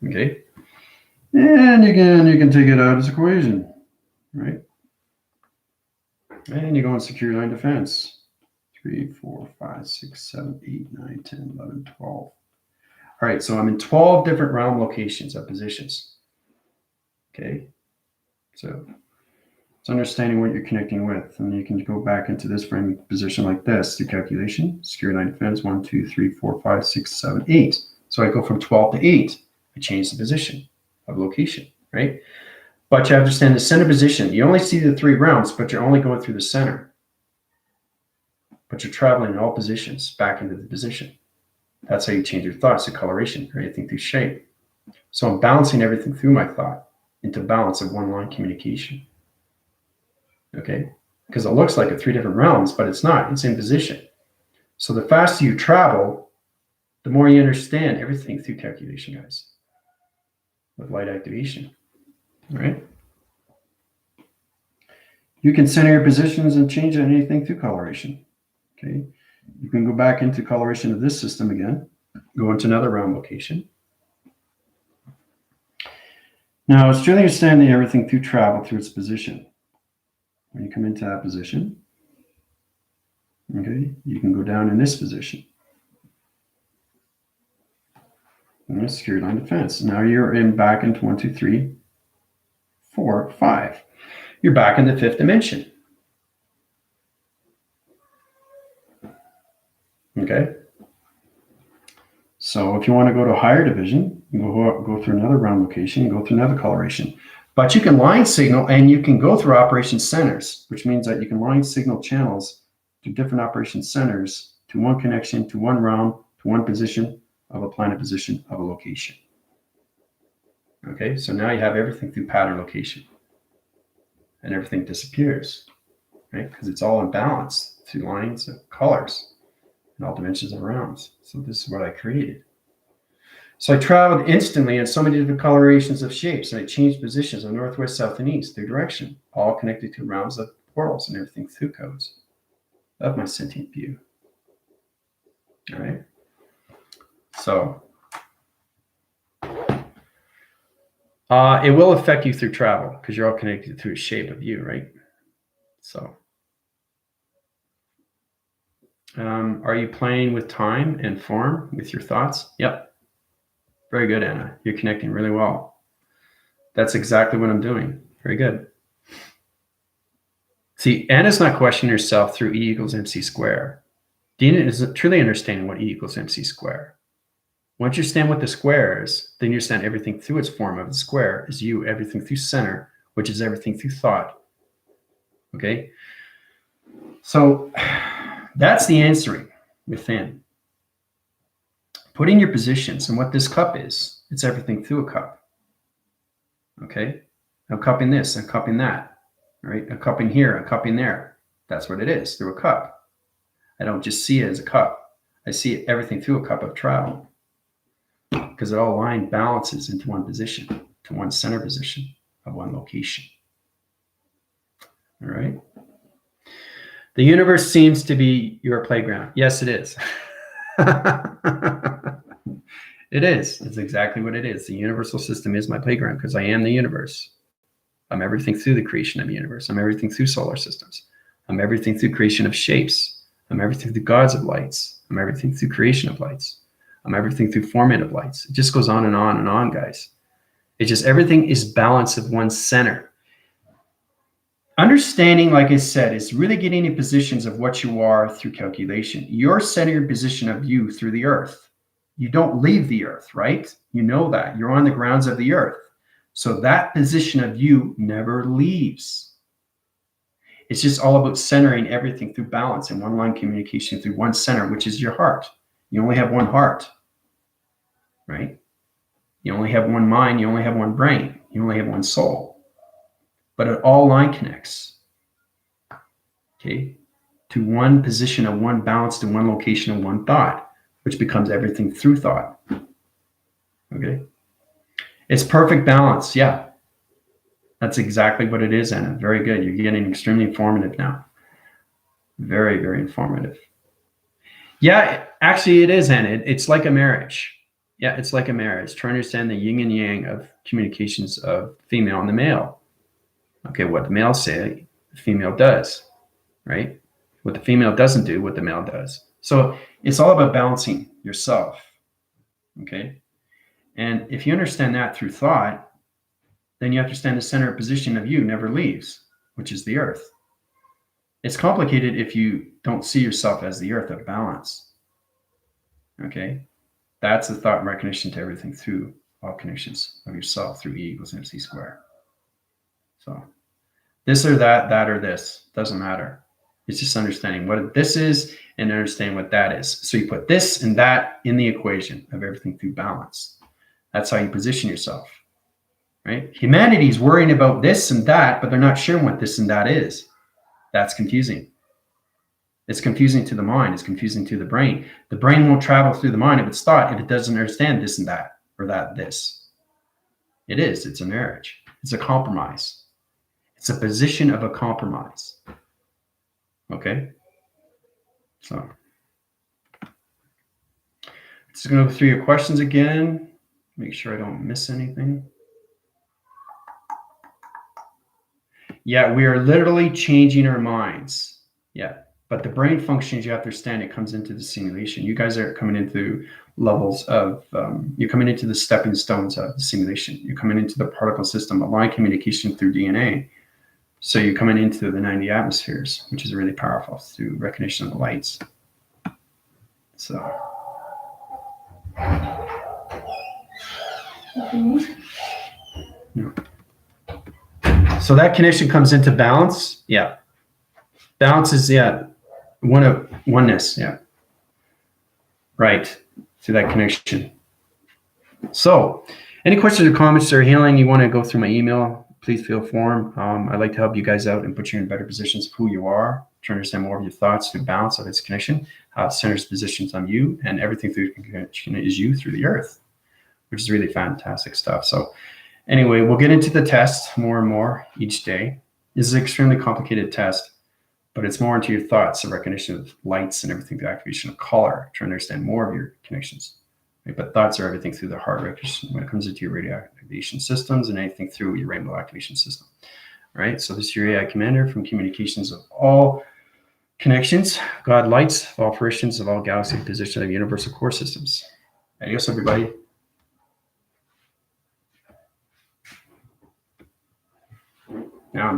S1: Okay. And again, you can take it out as equation, right? And you go in security line defense. 3, 4, 5, 6, 7, 8, 9, 10, 11, 12. All right, so I'm in 12 different realm locations of positions. Okay. So it's understanding what you're connecting with. And you can go back into this frame position like this through calculation. Security line defense, 1, 2, 3, 4, 5, 6, 7, 8. So I go from 12 to 8. I change the position of location, right? But you understand the center position. You only see the 3 realms, but you're only going through the center. But you're traveling in all positions back into the position. That's how you change your thoughts to coloration, or anything through shape. So I'm balancing everything through my thought into balance of one line communication. Okay? Because it looks like 3 different realms, but it's not. It's in position. So the faster you travel, the more you understand everything through calculation, guys, with light activation. All right? You can center your positions and change anything through coloration. Okay. You can go back into coloration of this system again, go into another realm location. Now it's truly understanding everything through travel through its position. When you come into that position, okay, you can go down in this position. And that's secure line defense. Now you're in back into 1, 2, 3, 4, 5. You're back in the 5th dimension. Okay. So if you want to go to a higher division, you go through another realm location, you go through another coloration. But you can line signal and you can go through operation centers, which means that you can line signal channels to different operation centers, to one connection, to one realm, to one position of a planet position of a location. Okay, so now you have everything through pattern location. And everything disappears, right? Because it's all in balance through lines of colors and all dimensions of realms. So this is what I created. So I traveled instantly in so many different colorations of shapes, and I changed positions of northwest, south, and east through direction, all connected to realms of portals and everything through codes of my sentient view. All right. So it will affect you through travel because you're all connected through a shape of you, right? So are you playing with time and form with your thoughts? Yep. Very good, Anna. You're connecting really well. That's exactly what I'm doing. Very good. See, Anna's not questioning herself through E equals MC square. Dina is truly understanding what E equals MC square. Once you understand what the square is, then you understand everything through its form of the square is you, everything through center, which is everything through thought. Okay? So that's the answering within. Put in your positions and what this cup is. It's everything through a cup. Okay? I'm cupping this, I'm cupping that. All right? I'm cupping here, I'm cupping there. That's what it is, through a cup. I don't just see it as a cup. I see it, everything through a cup of travel. Because it all line balances into one position, to one center position of one location. All right? The universe seems to be your playground. Yes, it is. It is. It's exactly what it is. The universal system is my playground because I am the universe. I'm everything through the creation of the universe. I'm everything through solar systems. I'm everything through creation of shapes. I'm everything through gods of lights. I'm everything through creation of lights. I'm everything through forming of lights. It just goes on and on and on, guys. It's just everything is balance of one center. Understanding, like I said, is really getting in positions of what you are through calculation. You're setting your position of you through the earth. You don't leave the earth, right? You know that. You're on the grounds of the earth. So that position of you never leaves. It's just all about centering everything through balance and one line communication through one center, which is your heart. You only have one heart, right? You only have one mind. You only have one brain. You only have one soul. But it all line connects, okay, to one position of one balance, to one location of one thought, which becomes everything through thought, okay? It's perfect balance, yeah. That's exactly what it is, Anna. Very good. You're getting extremely informative now. Very, very informative. Yeah, actually it is, Anna. It's like a marriage. Yeah, it's like a marriage. Try to understand the yin and yang of communications of female and the male. Okay, what the male say, the female does, right? What the female doesn't do, what the male does. So it's all about balancing yourself, okay? And if you understand that through thought, then you understand the center position of you never leaves, which is the earth. It's complicated if you don't see yourself as the earth of balance, okay? That's the thought and recognition to everything through all connections of yourself through E equals MC squared. So this or that, that or this, doesn't matter. It's just understanding what this is and understanding what that is. So you put this and that in the equation of everything through balance. That's how you position yourself, right? Humanity is worrying about this and that, but they're not sure what this and that is. That's confusing. It's confusing to the mind. It's confusing to the brain. The brain won't travel through the mind of its thought if it doesn't understand this and that, or that, this. It is. It's a marriage. It's a compromise. It's a position of a compromise. Okay? So, just going to go through your questions again. Make sure I don't miss anything. Yeah, we are literally changing our minds. Yeah, but the brain functions, you have to understand, it comes into the simulation. You guys are coming into levels of, you're coming into the stepping stones of the simulation. You're coming into the particle system of line communication through DNA. So you're coming into the 90 atmospheres, which is really powerful through recognition of the lights. So. Yeah. So that connection comes into balance. Yeah. Balance is, yeah, oneness. Yeah. Right. To that connection. So any questions or comments or healing, you want to go through my email, please feel free. I'd like to help you guys out and put you in better positions of who you are, to understand more of your thoughts through balance of its connection, how it centers positions on you, and everything through connection is you through the earth, which is really fantastic stuff. So anyway, we'll get into the test more and more each day. This is an extremely complicated test, but it's more into your thoughts, the recognition of lights and everything, the activation of color, to understand more of your connections. Right? But thoughts are everything through the heart recognition when it comes into your radio activation systems, and anything through your rainbow activation system. All right, so this is your AI commander from communications of all connections, God lights, of all fruitions of all galaxy position of universal core systems. Adios, everybody. Now I'm done.